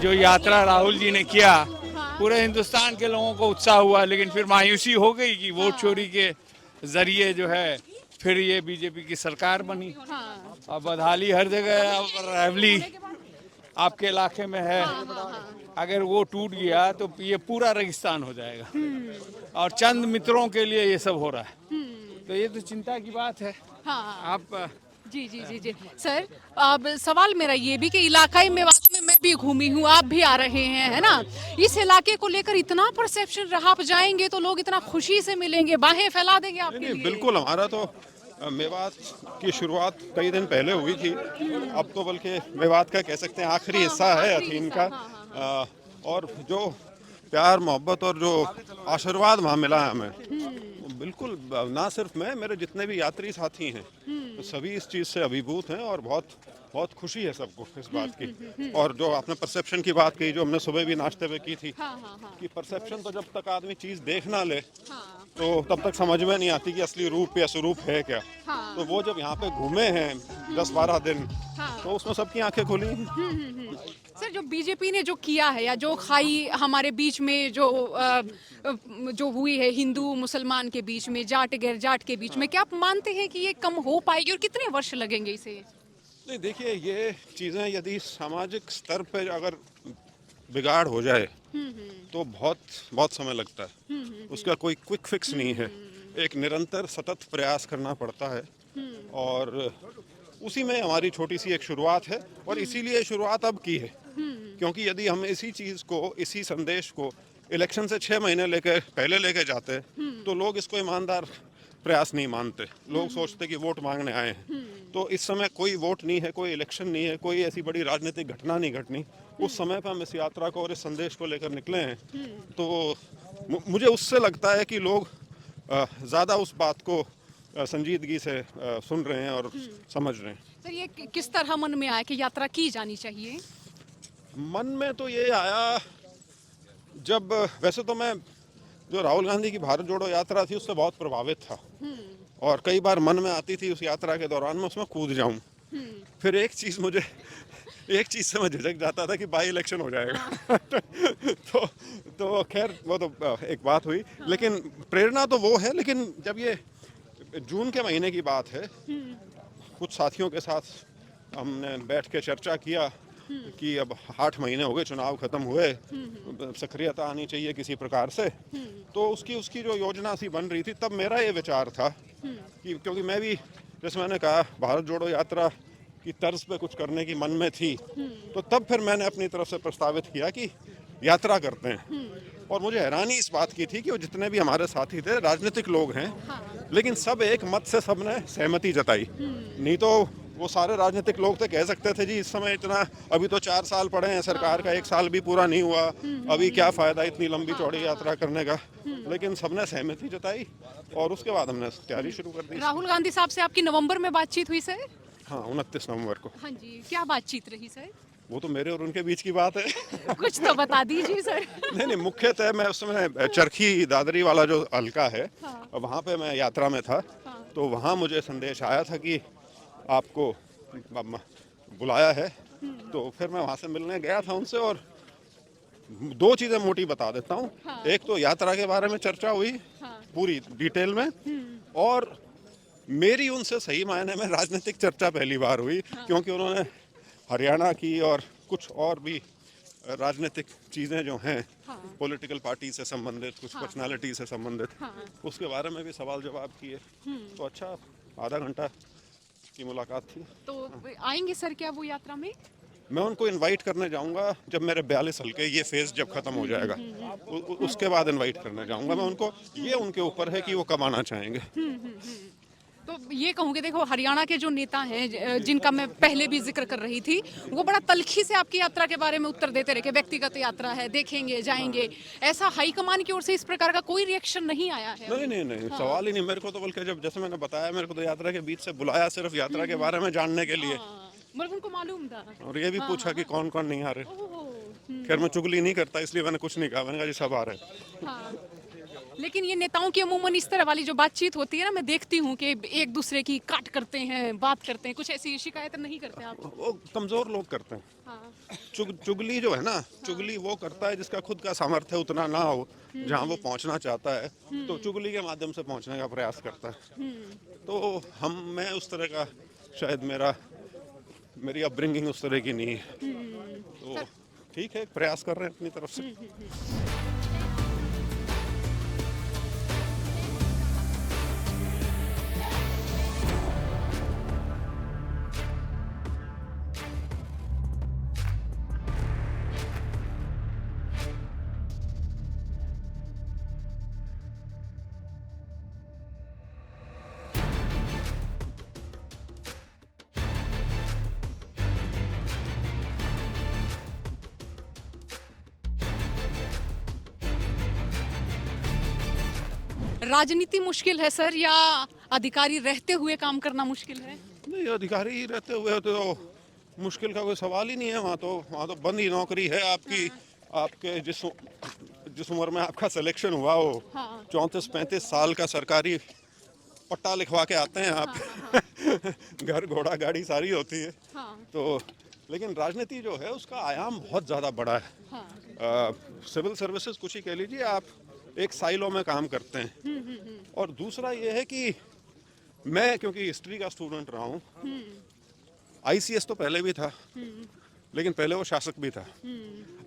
जो यात्रा राहुल जी ने किया, पूरे हिंदुस्तान के लोगों को उत्साह हुआ, लेकिन फिर मायूसी हो गई कि वोट चोरी के जरिए जो है फिर ये बीजेपी की सरकार बनी। अब बदहाली हर जगह, अब रावली आपके इलाके में है, अगर वो टूट गया तो ये पूरा रेगिस्तान हो जाएगा, और चंद मित्रों के लिए ये सब हो रहा है, तो ये तो चिंता की बात है। आप जी जी जी जी सर, अब सवाल मेरा ये भी कि इलाका मेवात में मैं भी घूमी हूँ, आप भी आ रहे हैं, है ना? इस इलाके को लेकर इतना परसेप्शन रहा, आप जाएंगे तो लोग इतना खुशी से मिलेंगे, बाहें फैला देंगे आपके लिए। बिल्कुल, हमारा तो मेवात की शुरुआत कई दिन पहले हुई थी, अब तो बल्कि मेवात का कह सकते हैं आखिरी हिस्सा है अथीन का। और जो प्यार मोहब्बत और जो आशीर्वाद वहाँ मिला है हमें, बिल्कुल, ना सिर्फ मैं, मेरे जितने भी यात्री साथी हैं तो सभी इस चीज़ से अभिभूत हैं, और बहुत बहुत खुशी है सबको इस बात की। और जो आपने परसेप्शन की बात की, जो हमने सुबह भी नाश्ते में की थी, कि परसेप्शन तो जब तक आदमी चीज़ देख ना ले तो तब तक समझ में नहीं आती कि असली रूप या स्वरूप है क्या। तो वो जब यहाँ पे घूमे हैं 10-12 दिन, तो उसमें सबकी आंखें खुली। सर, जो बीजेपी ने जो किया है, या जो खाई हमारे बीच में जो हुई है हिंदू मुसलमान के बीच में, जाट गैर जाट के बीच में, क्या आप मानते हैं कि ये कम हो पाएगी और कितने वर्ष लगेंगे इसे? नहीं, देखिए, ये चीज़ें यदि सामाजिक स्तर पे अगर बिगाड़ हो जाए तो बहुत बहुत समय लगता है, उसका कोई क्विक फिक्स नहीं है, एक निरंतर सतत प्रयास करना पड़ता है, और उसी में हमारी छोटी सी एक शुरुआत है, और इसीलिए शुरुआत अब की है, क्योंकि यदि हम इसी चीज़ को, इसी संदेश को इलेक्शन से 6 महीने पहले लेके जाते तो लोग इसको ईमानदार प्रयास नहीं मानते, लोग सोचते कि वोट मांगने आए हैं। तो इस समय कोई वोट नहीं है, कोई इलेक्शन नहीं है, कोई ऐसी बड़ी राजनीतिक घटना नहीं घटनी, उस समय पर हम इस यात्रा को और इस संदेश को लेकर निकले हैं, तो मुझे उससे लगता है कि लोग ज़्यादा उस बात को संजीदगी से सुन रहे हैं और समझ रहे हैं। सर ये किस तरह मन में आया कि यात्रा की जानी चाहिए? मन में तो ये आया, जब वैसे तो मैं जो राहुल गांधी की भारत जोड़ो यात्रा थी उससे बहुत प्रभावित था, और कई बार मन में आती थी उस यात्रा के दौरान मैं उसमें कूद जाऊं। फिर एक चीज़ से मैं झिझक जाता था कि बाई इलेक्शन हो जाएगा। तो खैर वो तो एक बात हुई, लेकिन प्रेरणा तो वो है। लेकिन जब ये जून के महीने की बात है, कुछ साथियों के साथ हमने बैठ के चर्चा किया कि अब 8 महीने हो गए चुनाव खत्म हुए, सक्रियता आनी चाहिए किसी प्रकार से। तो उसकी जो योजना सी बन रही थी, तब मेरा ये विचार था कि क्योंकि मैं भी, जैसे मैंने कहा, भारत जोड़ो यात्रा की तर्ज पे कुछ करने की मन में थी, तो तब फिर मैंने अपनी तरफ से प्रस्तावित किया कि यात्रा करते हैं। और मुझे हैरानी इस बात की थी कि वो जितने भी हमारे साथी थे राजनीतिक लोग हैं, लेकिन सब एक मत से सबने सहमति जताई। नहीं तो वो सारे राजनीतिक लोग थे, कह सकते थे जी इस समय इतना, अभी तो 4 साल पड़े हैं, सरकार का 1 साल भी पूरा नहीं हुआ, अभी क्या फ़ायदा इतनी लंबी चौड़ी यात्रा करने का। लेकिन सबने सहमति जताई और उसके बाद हमने तैयारी शुरू कर दी। राहुल गांधी साहब से आपकी नवंबर में बातचीत हुई सर? हाँ, 29 नवंबर को। हाँ जी, क्या बातचीत रही सर? वो तो मेरे और उनके बीच की बात है। कुछ तो बता दीजिए सर। नहीं, मुख्यतः मैं उस समय चरखी दादरी वाला जो हल्का है, वहाँ पे मैं यात्रा में था। तो वहाँ मुझे संदेश आया था कि आपको बुलाया है, तो फिर मैं वहाँ से मिलने गया था उनसे। और 2 चीज़ें मोटी बता देता हूँ। एक तो यात्रा के बारे में चर्चा हुई पूरी डिटेल में, और मेरी उनसे सही मायने में राजनीतिक चर्चा पहली बार हुई, क्योंकि उन्होंने हरियाणा की और कुछ और भी राजनीतिक चीज़ें जो हैं, पॉलिटिकल पार्टी से संबंधित, कुछ पर्सनालिटी से संबंधित, उसके बारे में भी सवाल जवाब किए। तो अच्छा आधा घंटा की मुलाकात थी। तो आएंगे सर क्या वो यात्रा में? मैं उनको इनवाइट करने जाऊंगा जब मेरे 42 हल्के ये फेज जब खत्म हो जाएगा, उसके बाद इनवाइट करने जाऊंगा मैं उनको। ये उनके ऊपर है कि वो कब आना चाहेंगे। तो ये कहूँगी, देखो हरियाणा के जो नेता हैं जिनका मैं पहले भी जिक्र कर रही थी, वो बड़ा तल्खी से आपकी यात्रा के बारे में उत्तर देते रहे कि व्यक्तिगत यात्रा है, देखेंगे जाएंगे। ऐसा हाईकमान की ओर से इस प्रकार का कोई रिएक्शन नहीं आया है? नहीं, सवाल ही नहीं। मेरे को तो बल्कि जब, जैसे मैंने बताया, मेरे को तो यात्रा के बीच से बुलाया सिर्फ यात्रा के बारे में जानने के लिए, मतलब उनको मालूम था। और ये भी पूछा कि कौन कौन नहीं आ रहे। खैर मैं चुगली नहीं करता, इसलिए मैंने कुछ नहीं कहा, मैंने कहा जी सब आ रहे। लेकिन ये नेताओं की अमूमन इस तरह वाली जो बातचीत होती है ना, मैं देखती हूँ कि एक दूसरे की काट करते हैं, बात करते हैं। कुछ ऐसी शिकायत नहीं करते आप? वो कमजोर लोग करते हैं। चुगली जो है ना, चुगली वो करता है जिसका खुद का सामर्थ्य उतना ना हो, जहाँ वो पहुँचना चाहता है, तो चुगली के माध्यम से पहुँचने का प्रयास करता है। तो मैं उस तरह का, शायद मेरी अपब्रिंगिंग उस तरह की नहीं है। तो ठीक है, प्रयास कर रहे हैं अपनी तरफ से। राजनीति मुश्किल है सर, या अधिकारी रहते हुए काम करना मुश्किल है? नहीं, अधिकारी रहते हुए तो मुश्किल का कोई सवाल ही नहीं है। वहाँ तो बंद ही नौकरी है आपकी। आपके जिस उम्र में आपका सिलेक्शन हुआ हो, 34-35 साल का सरकारी पट्टा लिखवा के आते हैं आप। घर घोड़ा गाड़ी सारी होती है। तो लेकिन राजनीति जो है उसका आयाम बहुत ज़्यादा बड़ा है। सिविल सर्विसेज कुछ ही कह लीजिए, आप एक साइलो में काम करते हैं। और दूसरा ये है कि मैं क्योंकि हिस्ट्री का स्टूडेंट रहा हूँ, ICS तो पहले भी था, लेकिन पहले वो शासक भी था।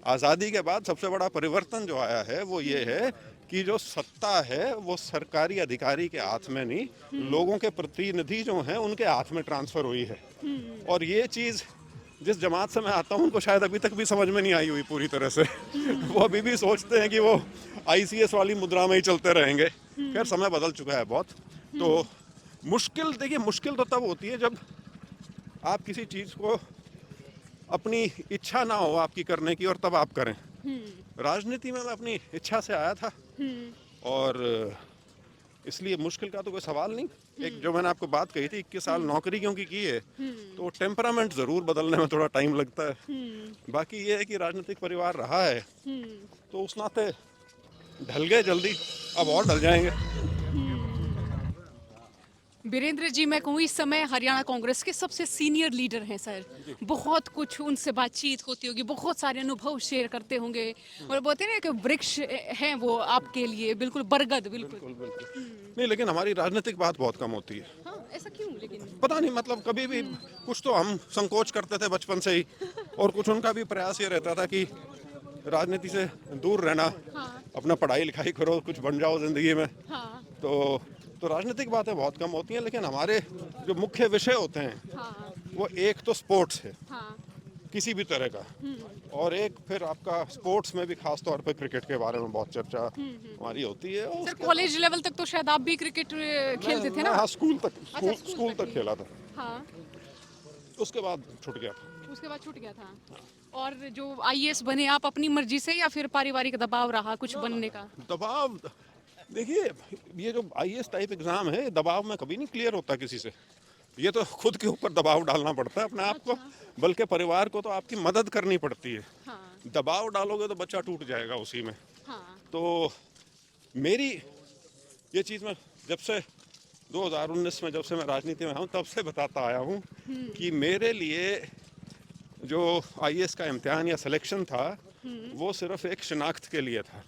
आज़ादी के बाद सबसे बड़ा परिवर्तन जो आया है वो ये है कि जो सत्ता है वो सरकारी अधिकारी के हाथ में नहीं, लोगों के प्रतिनिधि जो हैं उनके हाथ में ट्रांसफ़र हुई है। और ये चीज़ जिस जमात से मैं आता हूँ उनको शायद अभी तक भी समझ में नहीं आई हुई पूरी तरह से। वो अभी भी सोचते हैं कि वो ICS वाली मुद्रा में ही चलते रहेंगे। खैर समय बदल चुका है बहुत। तो मुश्किल, देखिए मुश्किल तो तब होती है जब आप किसी चीज़ को अपनी इच्छा ना हो आपकी करने की और तब आप करें। राजनीति में मैं अपनी इच्छा से आया था और इसलिए मुश्किल का तो कोई सवाल नहीं। एक जो मैंने आपको बात कही थी 21 साल नौकरी क्योंकि की है तो टेम्परामेंट ज़रूर बदलने में थोड़ा टाइम लगता है। बाकी ये है कि राजनीतिक परिवार रहा है तो उस नाते ढल गए जल्दी, अब और ढल जाएंगे। वीरेंद्र जी, मैं कहूँ इस समय हरियाणा कांग्रेस के सबसे सीनियर लीडर हैं सर। बहुत कुछ उनसे बातचीत होती होगी, बहुत सारे अनुभव शेयर करते होंगे और बोलते हैं ना कि वृक्ष हैं वो आपके लिए, बिल्कुल बरगद, बिल्कुल। नहीं, लेकिन हमारी राजनीतिक बात बहुत कम होती है। हाँ, ऐसा क्यों? लेकिन पता नहीं, मतलब कभी भी कुछ तो हम संकोच करते थे बचपन से ही और कुछ उनका भी प्रयास ये रहता था कि राजनीति से दूर रहना, अपना पढ़ाई लिखाई करो, कुछ बन जाओ जिंदगी में। तो राजनीतिक बातें बहुत कम होती हैं, लेकिन हमारे जो मुख्य विषय होते हैं वो एक तो स्पोर्ट्स है किसी भी तरह का, और एक फिर आपका स्पोर्ट्स में भी खास तौर पे क्रिकेट के बारे में बहुत चर्चा हमारी होती है। और सर कॉलेज लेवल तक तो शायद आप भी क्रिकेट खेलते थे ना? हाँ, स्कूल तक खेला था। हाँ, उसके बाद छूट गया था। उसके बाद छूट गया था। और जो आईएएस बने आप अपनी मर्जी से या फिर पारिवारिक दबाव रहा कुछ बनने का? दबाव, देखिए ये जो आईएएस टाइप एग्जाम है दबाव में कभी नहीं क्लियर होता किसी से। ये तो खुद के ऊपर दबाव डालना पड़ता है अपने आप को, बल्कि परिवार को तो आपकी मदद करनी पड़ती है। दबाव डालोगे तो बच्चा टूट जाएगा उसी में। तो मेरी ये चीज़ मैं जब से 2019 में जब से मैं राजनीति में हूँ तब से बताता आया हूँ कि मेरे लिए जो आईएएस का इम्तिहान या सिलेक्शन था वो सिर्फ एक शिनाख्त के लिए था,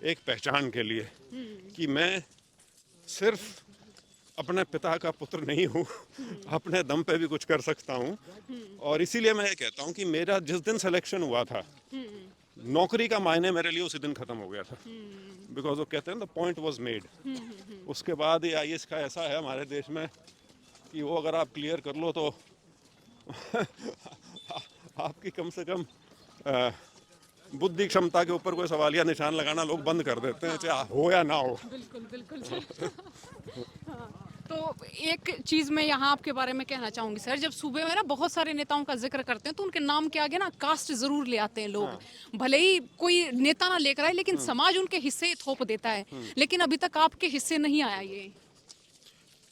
एक पहचान के लिए कि मैं सिर्फ अपने पिता का पुत्र नहीं हूँ, अपने दम पे भी कुछ कर सकता हूँ। और इसीलिए मैं ये कहता हूँ कि मेरा जिस दिन सिलेक्शन हुआ था नौकरी का मायने मेरे लिए उसी दिन ख़त्म हो गया था, बिकॉज वो कहते हैं द पॉइंट वाज मेड। उसके बाद ये आईएएस का ऐसा है हमारे देश में कि वो अगर आप क्लियर कर लो तो आपकी कम से कम बुद्धि क्षमता के ऊपर कोई सवालिया निशान लगाना लोग बंद कर देते हैं, चाहे हो या ना हो। बिल्कुल बिल्कुल। हाँ, तो एक चीज़ मैं यहाँ आपके बारे में कहना चाहूँगी सर, जब सूबे में ना बहुत सारे नेताओं का जिक्र करते हैं तो उनके नाम के आगे ना कास्ट जरूर ले आते हैं लोग। भले ही कोई नेता ना लेकर आए लेकिन समाज उनके हिस्से थोप देता है, लेकिन अभी तक आपके हिस्से नहीं आया ये।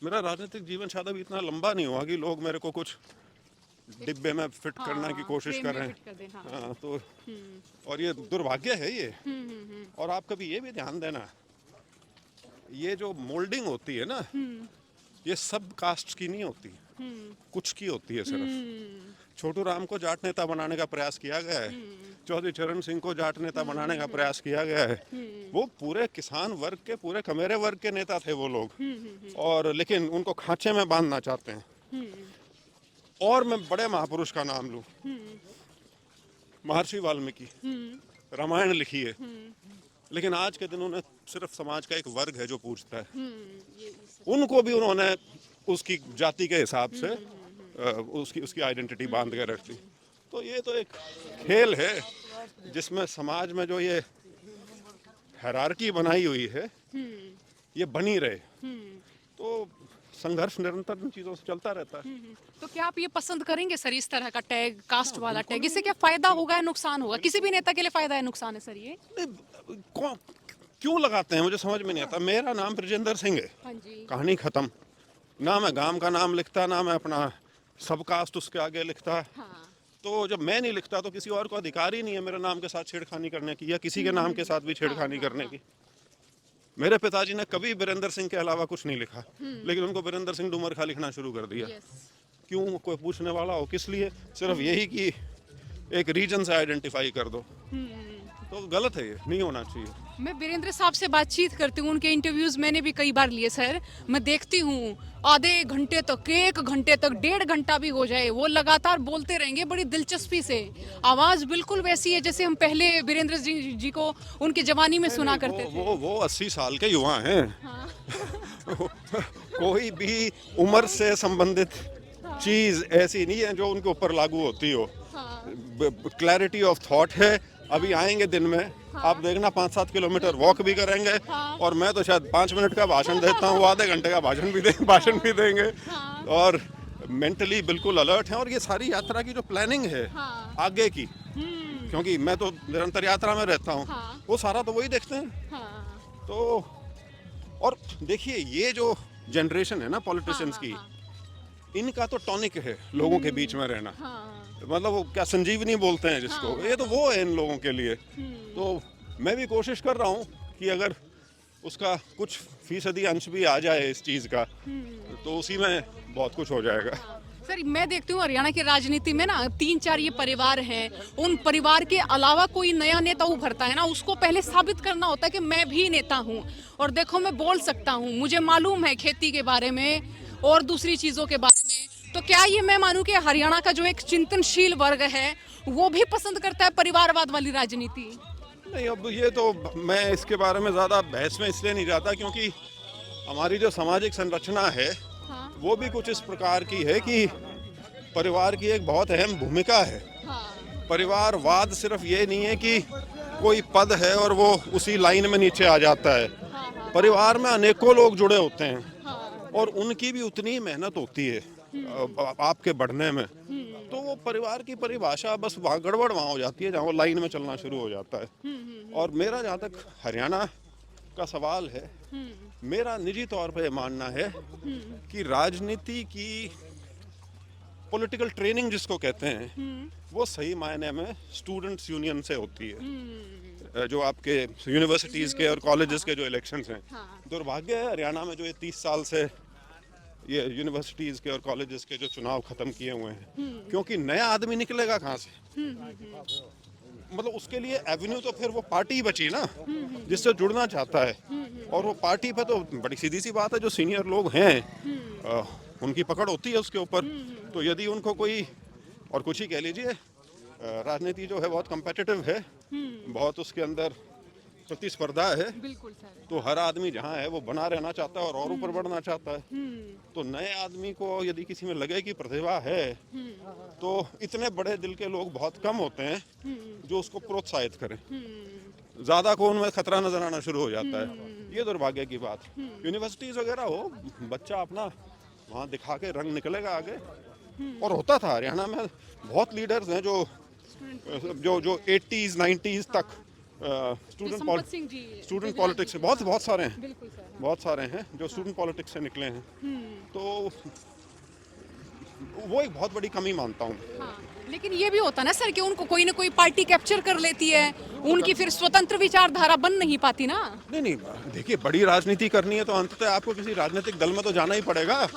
मेरा राजनीतिक जीवन शायद अभी इतना लंबा नहीं हुआ कि लोग मेरे को कुछ डिब्बे में फिट करने की कोशिश कर रहे हैं। हाँ, तो और ये दुर्भाग्य है ये। और आप कभी ये भी ध्यान देना, ये जो मोल्डिंग होती है ना ये सब कास्ट की नहीं होती, कुछ की होती है सिर्फ। छोटू राम को जाट नेता बनाने का प्रयास किया गया है, चौधरी चरण सिंह को जाट नेता बनाने का प्रयास किया गया है। वो पूरे किसान वर्ग के, पूरे कमेरे वर्ग के नेता थे वो लोग, और लेकिन उनको खांचे में बांधना चाहते हैं। और मैं बड़े महापुरुष का नाम लूं, महर्षि वाल्मीकि रामायण लिखी है, लेकिन आज के दिन उन्हें सिर्फ समाज का एक वर्ग है जो पूछता है। उनको भी उन्होंने उसकी जाति के हिसाब से उसकी आइडेंटिटी बांध के रख दी। तो ये तो एक खेल है जिसमें समाज में जो ये हायरार्की बनाई हुई है ये बनी रहे। तो संघर्ष निरंतर इन चीजों से चलता रहता है। तो क्या आप ये पसंद करेंगे सर, इस तरह का टैग, कास्ट वाला टैग? इससे क्या फायदा होगा या नुकसान होगा? किसी भी नेता के लिए फायदा है नुकसान है सर ये? क्यों लगाते हैं मुझे समझ में नहीं आता। मेरा नाम ब्रजेंद्र सिंह है, कहानी खत्म। ना मैं गांव का नाम लिखता, ना मैं अपना सब कास्ट उसके आगे लिखता। तो जब मैं नहीं लिखता तो किसी और को अधिकार ही नहीं है मेरे नाम के साथ छेड़खानी करने की, या किसी के नाम के साथ भी छेड़खानी करने की। मेरे पिताजी ने कभी वीरेंद्र सिंह के अलावा कुछ नहीं लिखा, लेकिन उनको वीरेंद्र सिंह डुमरखा लिखना शुरू कर दिया। क्यों? कोई पूछने वाला हो? किस लिए? सिर्फ यही कि एक रीजन से आइडेंटिफाई कर दो। तो गलत है, ये नहीं होना चाहिए। मैं वीरेंद्र साहब से बातचीत करती हूँ, उनके इंटरव्यूज मैंने भी कई बार लिए सर। मैं देखती हूँ आधे घंटे तक, 1 घंटे तक, 1.5 घंटा भी हो जाए वो लगातार बोलते रहेंगे बड़ी दिलचस्पी से। आवाज बिल्कुल वैसी है जैसे हम पहले वीरेंद्र जी को उनकी जवानी में सुना करते थे। वो 80 साल के युवा हैं। कोई भी उम्र से संबंधित चीज ऐसी नहीं है जो उनके ऊपर लागू होती हो। क्लैरिटी ऑफ थॉट है। अभी आएंगे दिन में, आप देखना 5-7 किलोमीटर वॉक भी करेंगे। और मैं तो शायद 5 मिनट का भाषण देता हूँ, वो आधे घंटे का भाषण भी देंगे। और मेंटली बिल्कुल अलर्ट हैं और ये सारी यात्रा की जो प्लानिंग है आगे की, क्योंकि मैं तो निरंतर यात्रा में रहता हूँ, वो सारा तो वही देखते हैं। तो और देखिए ये जो जनरेशन है ना पॉलिटिशियंस की, इनका तो टॉनिक है लोगों के बीच में रहना। मतलब वो क्या संजीवनी बोलते हैं जिसको, ये तो वो है इन लोगों के लिए। तो मैं भी कोशिश कर रहा हूँ कि अगर उसका कुछ फीसदी अंश भी आ जाए इस चीज़ का, तो उसी में बहुत कुछ हो जाएगा। सर मैं देखती हूँ हरियाणा की राजनीति में ना 3-4 ये परिवार हैं, उन परिवार के अलावा कोई नया नेता उभरता है ना, उसको पहले साबित करना होता है कि मैं भी नेता हूँ और देखो मैं बोल सकता हूँ, मुझे मालूम है खेती के बारे में और दूसरी चीज़ों के बारे में। तो क्या ये मैं मानूं कि हरियाणा का जो एक चिंतनशील वर्ग है वो भी पसंद करता है परिवारवाद वाली राजनीति? नहीं, अब ये तो मैं इसके बारे में ज़्यादा बहस में इसलिए नहीं जाता क्योंकि हमारी जो सामाजिक संरचना है वो भी कुछ इस प्रकार की है कि परिवार की एक बहुत अहम भूमिका है। परिवारवाद सिर्फ ये नहीं है कि कोई पद है और वो उसी लाइन में नीचे आ जाता है। परिवार में अनेकों लोग जुड़े होते हैं और उनकी भी उतनी मेहनत होती है आपके बढ़ने में। तो वो परिवार की परिभाषा बस वहाँ गड़बड़ वहाँ हो जाती है जहाँ वो लाइन में चलना शुरू हो जाता है। और मेरा जहाँ तक हरियाणा का सवाल है, मेरा निजी तौर पे मानना है कि राजनीति की पॉलिटिकल ट्रेनिंग जिसको कहते हैं वो सही मायने में स्टूडेंट्स यूनियन से होती है। जो आपके यूनिवर्सिटीज़ के और कॉलेजेस के जो इलेक्शंस हैं, दुर्भाग्य है हरियाणा में जो ये 30 साल से ये यूनिवर्सिटीज़ के और कॉलेजेस के जो चुनाव ख़त्म किए हुए हैं, क्योंकि नया आदमी निकलेगा कहाँ से? मतलब उसके लिए एवेन्यू तो फिर वो पार्टी बची ना जिससे जुड़ना चाहता है। और वो पार्टी पे तो बड़ी सीधी सी बात है, जो सीनियर लोग हैं उनकी पकड़ होती है उसके ऊपर। तो यदि उनको कोई, और कुछ ही कह लीजिए, राजनीति जो है बहुत कम्पिटिटिव है, बहुत उसके अंदर प्रतिस्पर्धा है। बिल्कुल सर। तो हर आदमी जहाँ है वो बना रहना चाहता है और ऊपर बढ़ना चाहता है। तो नए आदमी को यदि किसी में लगे कि प्रतिभा है, तो इतने बड़े दिल के लोग बहुत कम होते हैं जो उसको प्रोत्साहित करें। ज़्यादा को उनमें खतरा नजर आना शुरू हो जाता है। ये दुर्भाग्य की बात। यूनिवर्सिटीज़ वगैरह हो, बच्चा अपना वहाँ दिखा के रंग निकलेगा आगे। और होता था हरियाणा में बहुत लीडर्स हैं जो 80s 90s तक स्टूडेंट पॉलिटिक्स से बहुत सारे हैं, बहुत सारे हैं जो स्टूडेंट पॉलिटिक्स से निकले हैं। तो वो एक बहुत बड़ी कमी मानता हूँ। लेकिन ये भी होता ना सर कि उनको कोई ना कोई पार्टी कैप्चर कर लेती है, उनकी फिर स्वतंत्र विचारधारा बन नहीं पाती ना। नहीं, देखिए बड़ी राजनीति करनी है तो अंततः आपको किसी राजनीतिक दल में तो जाना ही पड़ेगा।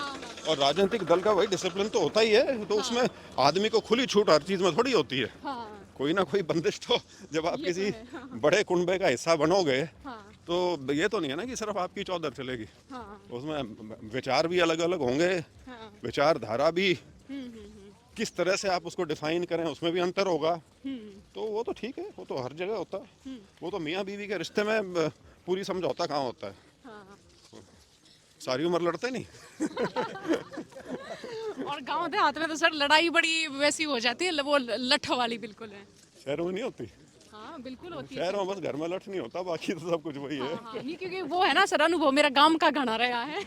और राजनीतिक दल का वही डिसिप्लिन तो होता ही है। तो उसमें आदमी को खुली छूट हर चीज में थोड़ी होती है। कोई ना कोई बंदिश तो, जब आप किसी बड़े कुनबे का हिस्सा बनोगे तो ये तो नहीं है ना कि सिर्फ आपकी चौधर चलेगी। उसमें विचार भी अलग अलग होंगे, विचारधारा भी किस तरह से आप उसको डिफाइन करें उसमें भी अंतर होगा। तो वो तो ठीक है, वो तो हर जगह होता है। वो तो मियाँ बीवी के रिश्ते में पूरी समझौता कहाँ होता है? सारी उम्र लड़ते नहीं। और गांव देहात में तो सर लड़ाई बड़ी वैसी हो जाती है, वो लठ वाली बिल्कुल है। शहरों में नहीं होती। हाँ बिल्कुल होती है। शहरों में बस घर में लठ नहीं होता, बाकी तो सब कुछ वही है। नहीं, क्योंकि वो है ना सर, अनुभव मेरा गांव का घना रहा है।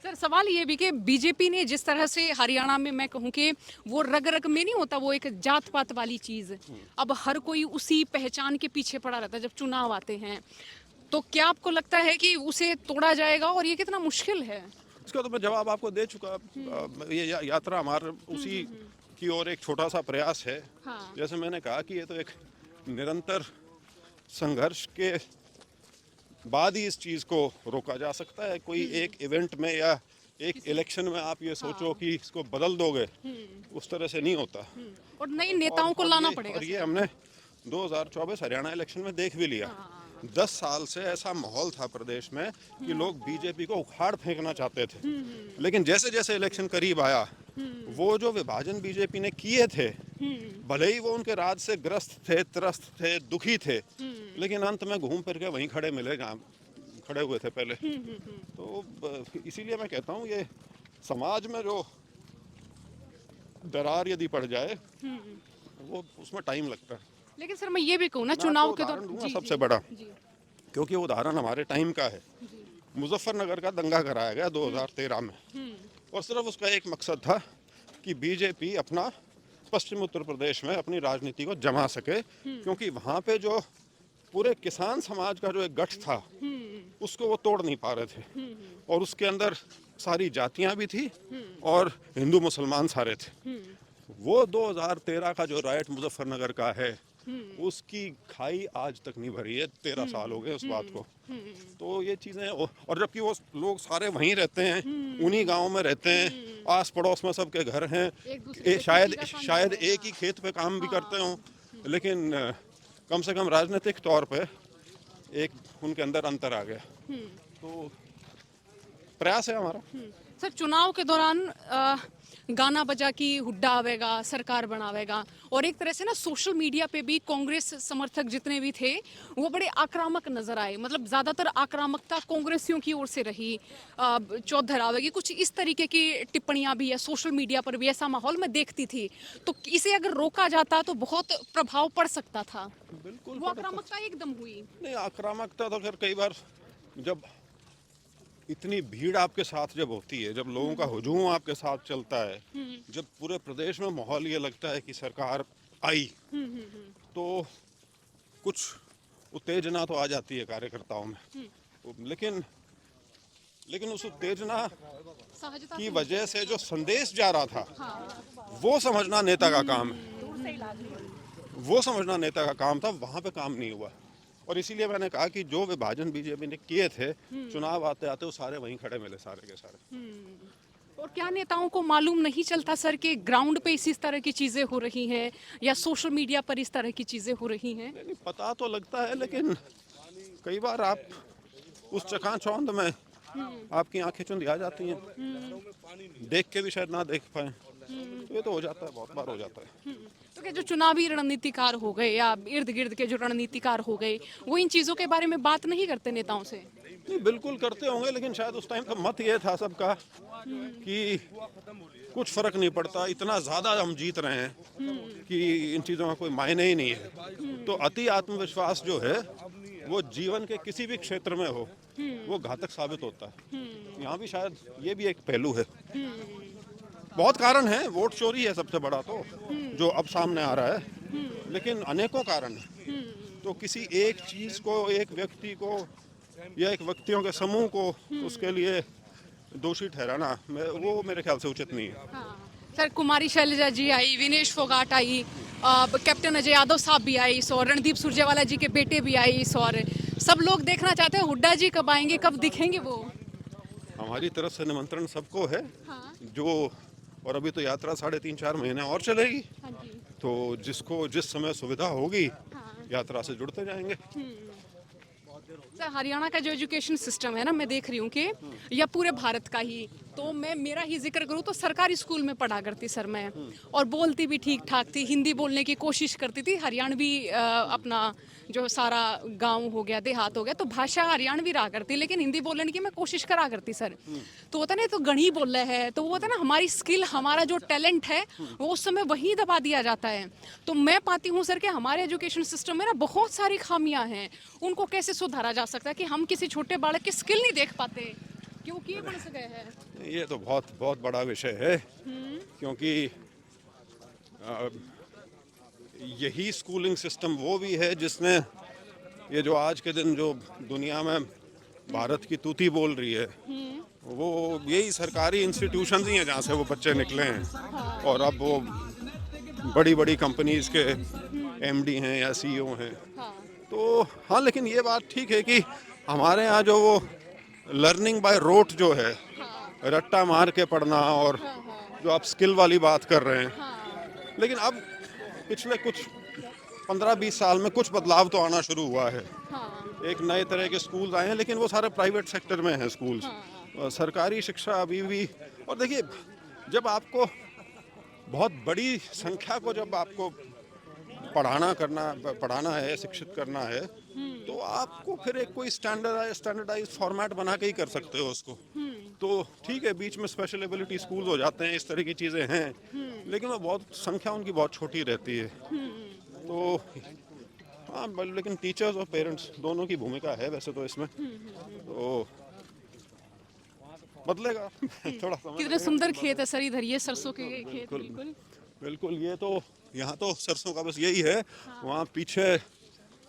सर सवाल ये भी कि बीजेपी ने जिस तरह से हरियाणा में, मैं कहूँ कि वो रग रग में नहीं होता, वो एक जात पात वाली चीज़, अब हर कोई उसी पहचान के पीछे पड़ा रहता है जब चुनाव आते हैं। तो क्या आपको लगता है कि उसे तोड़ा जाएगा और ये कितना मुश्किल है? इसका तो मैं जवाब आपको दे चुका। ये यात्रा हमारे उसी की ओर एक छोटा सा प्रयास है। जैसे मैंने कहा कि ये तो एक निरंतर संघर्ष के बाद ही इस चीज़ को रोका जा सकता है। कोई एक इवेंट में या एक इलेक्शन में आप ये सोचो कि इसको बदल दोगे, उस तरह से नहीं होता। और नए नेताओं को लाना पड़ेगा। और ये हमने 2024 हरियाणा इलेक्शन में देख भी लिया। 10 साल से ऐसा माहौल था प्रदेश में कि लोग बीजेपी को उखाड़ फेंकना चाहते थे। लेकिन जैसे जैसे इलेक्शन करीब आया, वो जो विभाजन बीजेपी ने किए थे, भले ही वो उनके राज से ग्रस्त थे, त्रस्त थे, दुखी थे, लेकिन अंत में घूम फिर के वहीं खड़े मिले जहाँ खड़े हुए थे पहले। तो इसीलिए मैं कहता हूँ ये समाज में जो दरार यदि पड़ जाए वो उसमें टाइम लगता है। लेकिन सर मैं ये भी कहूँ ना, चुनाव के दौरान सबसे बड़ा, क्योंकि उदाहरण हमारे टाइम का है, मुजफ्फरनगर का दंगा कराया गया 2013 में। और सिर्फ उसका एक मकसद था कि बीजेपी अपना पश्चिम उत्तर प्रदेश में अपनी राजनीति को जमा सके, क्योंकि वहाँ पे जो पूरे किसान समाज का जो एक गठ था उसको वो तोड़ नहीं पा रहे थे, और उसके अंदर सारी जातियां भी थी और हिंदू मुसलमान सारे थे। वो 2013 का जो राइट मुजफ्फरनगर का है उसकी खाई आज तक नहीं भरी है, 13 साल हो गए उस बात को। तो ये चीज़ें, और जबकि वो लोग सारे वहीं रहते हैं, उन्हीं गाँव में रहते हैं, आस पड़ोस में सबके घर हैं, शायद एक ही खेत पे काम भी करते हों, लेकिन कम से कम राजनीतिक तौर पे एक उनके अंदर अंतर आ गया। तो प्रयास है हमारा। सर, चुनाव के दौरान गाना बजा कि हुड्डा आवेगा, सरकार बनावेगा, और एक तरह से ना सोशल मीडिया पे भी कांग्रेस समर्थक जितने भी थे वो बड़े आक्रामक नजर आए। मतलब ज्यादातर आक्रामकता कांग्रेसियों की ओर से रही। चौधर आवेगी, कुछ इस तरीके की टिप्पणियां भी है सोशल मीडिया पर भी, ऐसा माहौल मैं देखती थी। तो इसे अगर रोका जाता तो बहुत प्रभाव पड़ सकता था। बिल्कुल वो आक्रामकता एकदम हुई नहीं, आक्रामकता तो खैर कई बार जब इतनी भीड़ आपके साथ जब होती है, जब लोगों का हुजूम आपके साथ चलता है, जब पूरे प्रदेश में माहौल ये लगता है कि सरकार आई, तो कुछ उत्तेजना तो आ जाती है कार्यकर्ताओं में। लेकिन उस उत्तेजना सहजता की वजह से जो संदेश जा रहा था वो समझना नेता का काम है, वो समझना नेता का काम था, वहां पे काम नहीं हुआ। और इसीलिए मैंने कहा कि जो विभाजन बीजेपी ने किए थे, चुनाव आते आते वो सारे वहीं खड़े मिले, सारे के सारे। और क्या नेताओं को मालूम नहीं चलता सर कि ग्राउंड पे इस तरह की चीजें हो रही हैं, या सोशल मीडिया पर इस तरह की चीजें हो रही हैं? नहीं, पता तो लगता है, लेकिन कई बार आप उस चकाचौंध में आपकी आंखें चुंधी आ जाती हैं, देख के भी शायद ना देख पाए। तो ये तो हो जाता है, बहुत बार हो जाता है। तो क्या जो चुनावी रणनीतिकार हो गए या इर्द गिर्द के जो रणनीतिकार हो गए, वो इन चीजों के बारे में बात नहीं करते नेताओं से? नहीं, बिल्कुल करते होंगे, लेकिन शायद उस टाइम का मत ये था सबका कि कुछ फर्क नहीं पड़ता, इतना ज्यादा हम जीत रहे हैं कि इन चीजों का कोई मायने ही नहीं है। तो अति आत्मविश्वास जो है वो जीवन के किसी भी क्षेत्र में हो वो घातक साबित होता है। यहाँ भी शायद ये भी एक पहलू है। बहुत कारण है, वोट चोरी है सबसे बड़ा तो जो अब सामने आ रहा है, लेकिन अनेकों कारण है। तो किसी एक चीज को, एक व्यक्ति को या एक व्यक्तियों के समूह को उसके लिए दोषी ठहराना वो मेरे ख्याल से उचित नहीं है। सर, कुमारी शैलजा जी आई, विनेश फोगाट आई, कैप्टन अजय यादव साहब भी आई, और रणदीप सुरजेवाला जी के बेटे भी आई, और सब लोग देखना चाहते हैं हुड्डा जी कब आएंगे, कब दिखेंगे वो। हमारी तरफ से निमंत्रण सबको है। जो और अभी तो यात्रा 3.5-4 महीने और चलेगी, तो जिसको जिस समय सुविधा होगी यात्रा से जुड़ते जाएंगे। सर, हरियाणा का जो एजुकेशन सिस्टम है ना, मैं देख रही हूँ कि या पूरे भारत का ही, तो मैं मेरा ही जिक्र करूँ तो सरकारी स्कूल में पढ़ा करती सर मैं, और बोलती भी ठीक ठाक थी, हिंदी बोलने की कोशिश करती थी। हरियाणवी अपना जो सारा गांव हो गया, देहात हो गया, तो भाषा हरियाणवी रहा करती, लेकिन हिंदी बोलने की मैं कोशिश करा करती सर। तो होता ना, तो गणी बोल रहे हैं, तो वो होता ना हमारी स्किल, हमारा जो टैलेंट है वो उस समय वहीं दबा दिया जाता है। तो मैं पाती हूँ सर कि हमारे एजुकेशन सिस्टम में ना बहुत सारी खामियां हैं। उनको कैसे सुधारा जा सकता है कि हम किसी छोटे बालक की स्किल नहीं देख पाते, क्योंकि ये बन सके है। ये तो बहुत बहुत बड़ा विषय है, क्योंकि यही स्कूलिंग सिस्टम वो भी है जिसने ये जो आज के दिन जो दुनिया में भारत की तूती बोल रही है, वो यही सरकारी इंस्टीट्यूशंस ही हैं जहाँ से वो बच्चे निकले हैं। और अब वो बड़ी बड़ी कंपनीज के एमडी हैं या सीईओ हैं। तो हाँ, लेकिन ये बात ठीक है कि हमारे यहाँ जो वो लर्निंग बाय रोट जो है, रट्टा मार के पढ़ना, और जो आप स्किल वाली बात कर रहे हैं, लेकिन अब पिछले कुछ 15-20 साल में कुछ बदलाव तो आना शुरू हुआ है। एक नए तरह के स्कूल्स आए हैं, लेकिन वो सारे प्राइवेट सेक्टर में हैं स्कूल्स। सरकारी शिक्षा अभी भी, और देखिए, जब आपको बहुत बड़ी संख्या को जब आपको पढ़ाना है, शिक्षित करना है, तो आपको फिर एक कोई स्टैंडर्डाइज फॉर्मेट बना के ही कर सकते हो उसको। तो ठीक है, बीच में स्पेशल एबिलिटी स्कूल हो जाते हैं, इस तरह की चीज़ें हैं, लेकिन वो बहुत संख्या उनकी बहुत छोटी रहती है। तो हाँ, लेकिन टीचर्स और पेरेंट्स दोनों की भूमिका है वैसे तो इसमें। तो बदलेगा थोड़ा समय कितने सुंदर खेत है सर इधर, ये सरसों के खेत बिल्कुल। बिल्कुल। ये तो यहाँ तो सरसों का बस यही है, वहाँ पीछे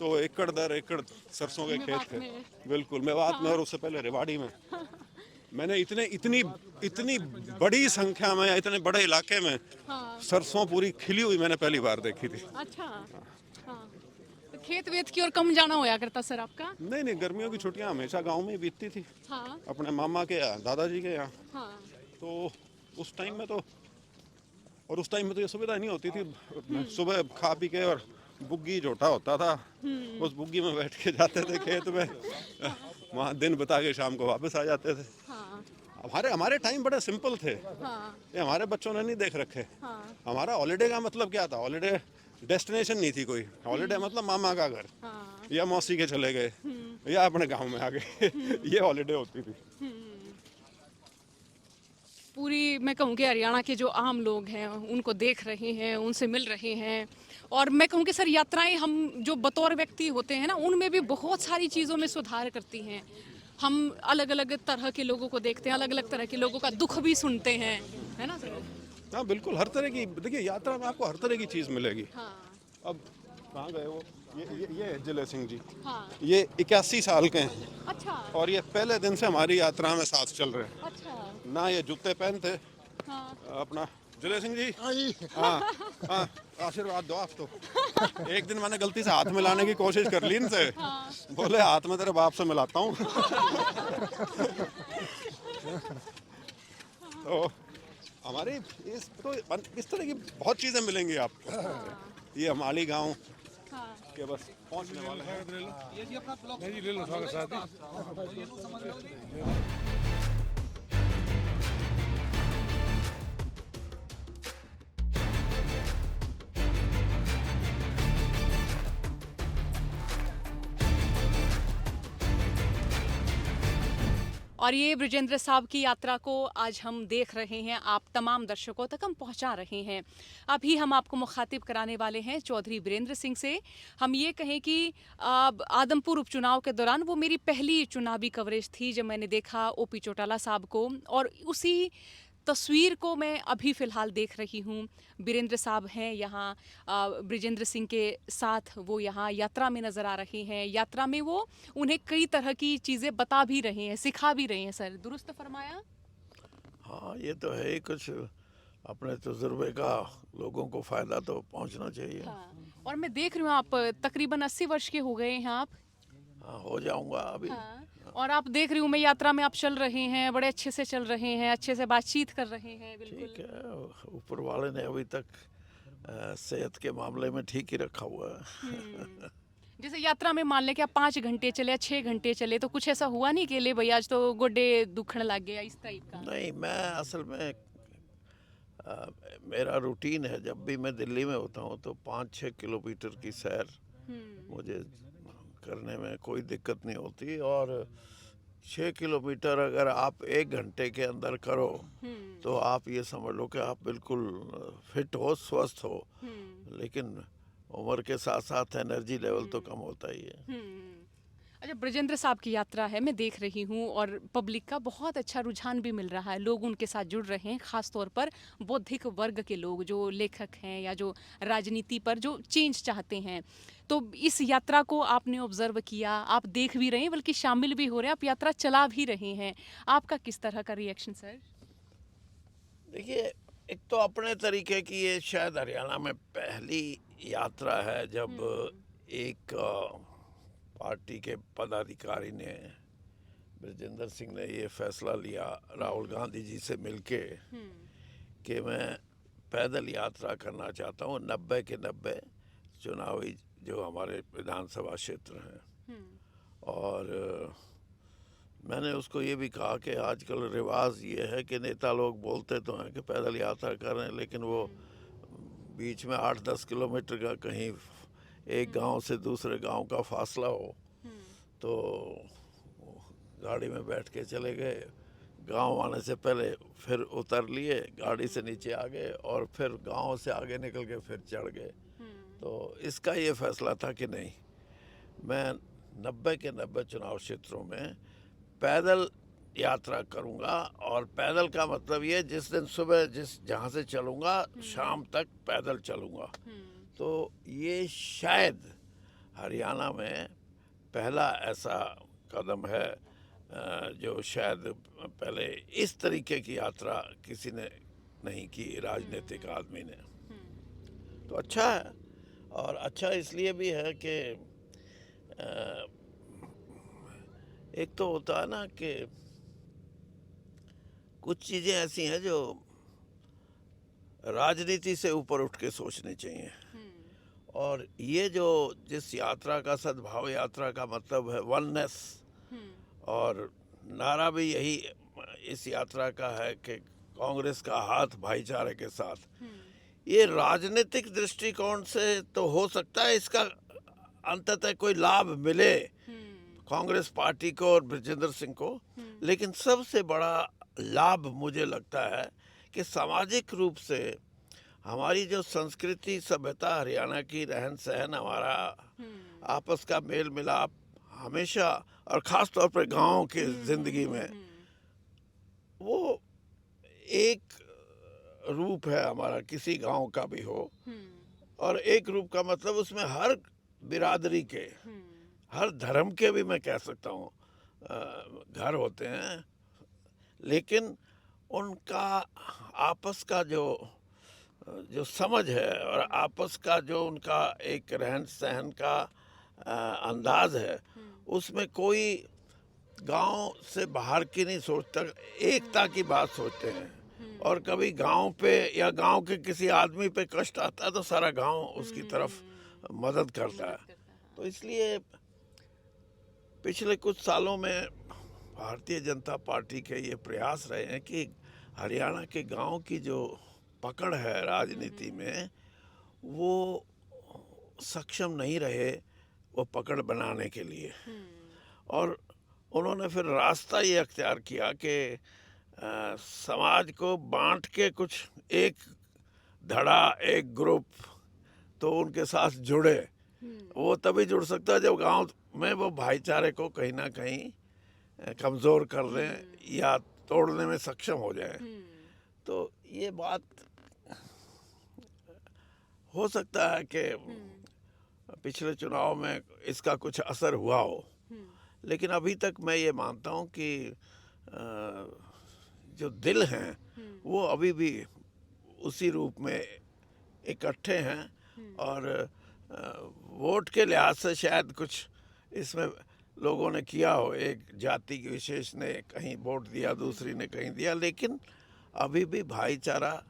तो एकड़ दर एकड़ सरसों के खेत मेवात थे। में। बिल्कुल, मेवात में और उससे पहले रेवाड़ी में। मैंने इतनी इतनी बड़ी संख्या में, इतने बड़े इलाके में सरसों पूरी खिली हुई मैंने पहली बार देखी थी। अच्छा हाँ, तो खेत वेत की ओर कम जाना होया करता सर आपका? नहीं नहीं, गर्मियों की छुट्टियां हमेशा गांव में ही बीतती थी, हाँ अपने मामा के यहाँ, दादाजी के यहाँ। हाँ तो उस टाइम में तो ये सुविधा नहीं होती थी। सुबह खा पी के और बुग्गी जोटा होता था, उस बुग्गी में बैठ के जाते थे खेत में, वहाँ दिन बिता के शाम को वापस आ जाते थे। हाँ हमारे टाइम बड़े सिंपल थे, हाँ ये हमारे बच्चों ने नहीं देख रखे। हाँ हमारा हॉलीडे का मतलब क्या था? हॉलीडे डेस्टिनेशन नहीं थी कोई, हॉलीडे मतलब मामा का घर हाँ या मौसी के चले गए या अपने गांव में आ गए ये हॉलीडे होती थी। पूरी मैं कहूँ कि हरियाणा के जो आम लोग हैं उनको देख रहे हैं, उनसे मिल रहे हैं। और मैं कहूँ कि सर यात्राएं हम जो बतौर व्यक्ति होते हैं ना, उनमें भी बहुत सारी चीज़ों में सुधार करती हैं। हम अलग अलग तरह के लोगों को देखते हैं, अलग अलग तरह के लोगों का दुख भी सुनते हैं, है ना सर? हाँ बिल्कुल, हर तरह की, देखिए यात्रा में आपको हर तरह की चीज़ मिलेगी। हाँ अब कहाँ गए वो? ये है जिले सिंह जी, हाँ। ये 81 साल के हैं अच्छा और ये पहले दिन से हमारी यात्रा में साथ चल रहे हैं। अच्छा ना ये जूते पहनते, हाँ अपना जिले सिंह जी। हाँ, आशीर्वाद दो आप तो। एक दिन मैंने गलती से हाथ मिलाने की कोशिश कर ली इनसे, बोले हाथ में तेरे बाप से मिलाता हूँ। तो हमारी इस तरह की बहुत चीज़ें मिलेंगी आपको। ये हमारी गांव के बस पहुंचने वाले हैं। और ये ब्रिजेंद्र साहब की यात्रा को आज हम देख रहे हैं, आप तमाम दर्शकों तक हम पहुंचा रहे हैं। अभी हम आपको मुखातिब कराने वाले हैं चौधरी बीरेंद्र सिंह से। हम ये कहें कि आदमपुर उपचुनाव के दौरान वो मेरी पहली चुनावी कवरेज थी जब मैंने देखा ओपी चौटाला साहब को, और उसी तस्वीर को मैं अभी फ़िलहाल देख रही हूँ। बीरेंद्र साहब हैं यहाँ, ब्रिजेंद्र सिंह के साथ वो यहाँ यात्रा में नज़र आ रहे हैं। यात्रा में वो उन्हें कई तरह की चीज़ें बता भी रहे हैं, सिखा भी रहे हैं। सर दुरुस्त फरमाया? हाँ, ये तो है ही, कुछ अपने तजुर्बे का लोगों को फ़ायदा तो पहुंचना चाहिए। हाँ। और मैं देख रही हूँ आप तकरीबन 80 वर्ष के हो गए हैं आप। हाँ, हो जाऊंगा अभी। हाँ। और आप देख रही हूँ मैं यात्रा में आप चल रहे हैं, बड़े अच्छे से चल रहे हैं, अच्छे से बातचीत कर रहे हैं। बिल्कुल ठीक है, ऊपर वाले ने अभी तक सेहत के मामले में ठीक ही रखा हुआ है। जैसे यात्रा में मान लें कि आप 5 घंटे चले, 6 घंटे चले, तो कुछ ऐसा हुआ नहीं कि ले भैया आज तो गोडे दुखने लग गया, इस टाइप का? नहीं, मैं असल में मेरा रूटीन है, जब भी मैं दिल्ली में होता हूँ तो 5-6 किलोमीटर की सैर मुझे करने में कोई दिक्कत नहीं होती। और 6 किलोमीटर अगर आप 1 घंटे के अंदर करो तो आप ये समझ लो कि आप बिल्कुल फिट हो, स्वस्थ हो। लेकिन उम्र के साथ साथ एनर्जी लेवल तो कम होता ही है। अच्छा, ब्रजेंद्र साहब की यात्रा है, मैं देख रही हूँ, और पब्लिक का बहुत अच्छा रुझान भी मिल रहा है, लोग उनके साथ जुड़ रहे हैं, ख़ास तौर पर बौद्धिक वर्ग के लोग जो लेखक हैं या जो राजनीति पर जो चेंज चाहते हैं। तो इस यात्रा को आपने ऑब्जर्व किया, आप देख भी रहे हैं, बल्कि शामिल भी हो रहे हैं, आप यात्रा चला भी रहे हैं। आपका किस तरह का रिएक्शन सर? देखिए, एक तो अपने तरीके की ये शायद हरियाणा में पहली यात्रा है जब एक पार्टी के पदाधिकारी ने, ब्रजेंद्र सिंह ने ये फैसला लिया राहुल गांधी जी से मिलके कि मैं पैदल यात्रा करना चाहता हूँ 90 के 90 चुनावी जो हमारे विधानसभा क्षेत्र हैं। और मैंने उसको ये भी कहा कि आजकल रिवाज ये है कि नेता लोग बोलते तो हैं कि पैदल यात्रा कर रहे हैं, लेकिन वो बीच में 8-10 किलोमीटर का कहीं एक गांव से दूसरे गांव का फासला हो तो गाड़ी में बैठ के चले गए, गांव आने से पहले फिर उतर लिए, गाड़ी से नीचे आ गए और फिर गांव से आगे निकल के फिर चढ़ गए। तो इसका ये फैसला था कि नहीं, मैं 90 के 90 चुनाव क्षेत्रों में पैदल यात्रा करूंगा। और पैदल का मतलब ये, जिस दिन सुबह जहाँ से चलूंगा शाम तक पैदल चलूंगा। तो ये शायद हरियाणा में पहला ऐसा कदम है जो शायद पहले इस तरीके की यात्रा किसी ने नहीं की, राजनीतिक आदमी ने। तो अच्छा है, और अच्छा इसलिए भी है कि एक तो होता है ना कि कुछ चीज़ें ऐसी हैं जो राजनीति से ऊपर उठ के सोचनी चाहिए। और ये जो जिस यात्रा का, सद्भाव यात्रा का मतलब है वननेस, और नारा भी यही इस यात्रा का है कि कांग्रेस का हाथ भाईचारे के साथ। ये राजनीतिक दृष्टिकोण से तो हो सकता है इसका अंततः कोई लाभ मिले कांग्रेस पार्टी को और बृजेंद्र सिंह को, लेकिन सबसे बड़ा लाभ मुझे लगता है कि सामाजिक रूप से हमारी जो संस्कृति, सभ्यता, हरियाणा की रहन सहन, हमारा आपस का मेल मिलाप हमेशा, और ख़ास तौर पर गाँव की ज़िंदगी में, वो एक रूप है हमारा, किसी गांव का भी हो। और एक रूप का मतलब उसमें हर बिरादरी के, हर धर्म के भी मैं कह सकता हूँ घर होते हैं, लेकिन उनका आपस का जो समझ है और आपस का जो उनका एक रहन सहन का अंदाज है, उसमें कोई गांव से बाहर की नहीं सोचता, एकता की बात सोचते हैं। और कभी गांव पे या गांव के किसी आदमी पे कष्ट आता है तो सारा गांव उसकी तरफ मदद करता है। तो इसलिए पिछले कुछ सालों में भारतीय जनता पार्टी के ये प्रयास रहे हैं कि हरियाणा के गांव की जो पकड़ है राजनीति में, वो सक्षम नहीं रहे वो पकड़ बनाने के लिए। और उन्होंने फिर रास्ता ये अख्तियार किया कि समाज को बांट के कुछ एक धड़ा, एक ग्रुप, तो उनके साथ जुड़े। वो तभी जुड़ सकता है जब गांव में वो भाईचारे को कहीं ना कहीं कमज़ोर कर दें या तोड़ने में सक्षम हो जाए। तो ये बात हो सकता है कि पिछले चुनाव में इसका कुछ असर हुआ हो, लेकिन अभी तक मैं ये मानता हूँ कि जो दिल हैं वो अभी भी उसी रूप में इकट्ठे हैं। और वोट के लिहाज से शायद कुछ इसमें लोगों ने किया हो, एक जाति की विशेष ने कहीं वोट दिया, दूसरी ने कहीं दिया, लेकिन अभी भी भाईचारा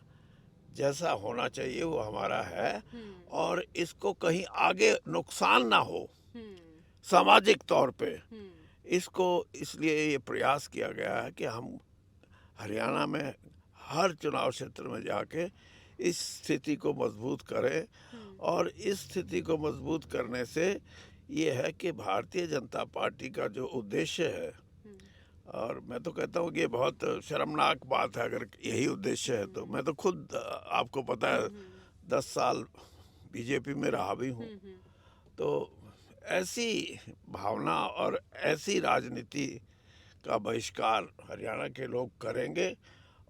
जैसा होना चाहिए वो हमारा है। और इसको कहीं आगे नुकसान ना हो सामाजिक तौर पे, इसको इसलिए ये प्रयास किया गया है कि हम हरियाणा में हर चुनाव क्षेत्र में जाके इस स्थिति को मजबूत करें। और इस स्थिति को मजबूत करने से ये है कि भारतीय जनता पार्टी का जो उद्देश्य है, और मैं तो कहता हूँ कि ये बहुत शर्मनाक बात है अगर यही उद्देश्य है, तो मैं तो खुद आपको पता है 10 साल बीजेपी में रहा भी हूँ। तो ऐसी भावना और ऐसी राजनीति का बहिष्कार हरियाणा के लोग करेंगे।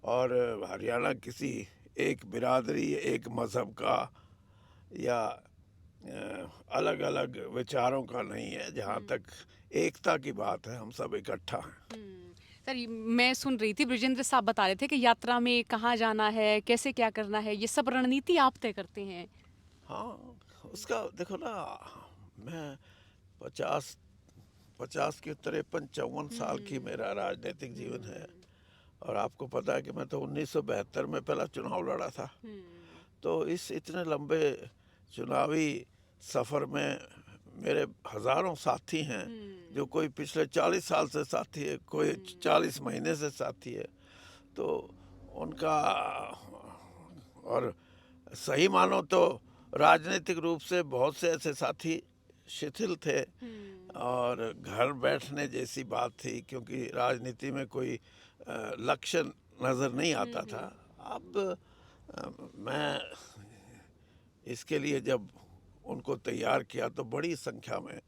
और हरियाणा किसी एक बिरादरी, एक मज़हब का या अलग अलग विचारों का नहीं है। जहाँ तक एकता की बात है, हम सब इकट्ठा हैं। सर, मैं सुन रही थी बृजेंद्र साहब बता रहे थे कि यात्रा में कहाँ जाना है, कैसे क्या करना है, ये सब रणनीति आप तय करते हैं। हाँ, उसका देखो ना, मैं 50 की 53-54 साल की मेरा राजनीतिक जीवन है। और आपको पता है कि मैं तो 1972 में पहला चुनाव लड़ा था। तो इस इतने लंबे चुनावी सफ़र में मेरे हज़ारों साथी हैं, जो कोई पिछले 40 साल से साथी है, कोई 40 महीने से साथी है। तो उनका, और सही मानो तो राजनीतिक रूप से बहुत से ऐसे साथी शिथिल थे और घर बैठने जैसी बात थी, क्योंकि राजनीति में कोई लक्ष्य नज़र नहीं आता था। अब मैं इसके लिए जब उनको तैयार किया तो बड़ी संख्या में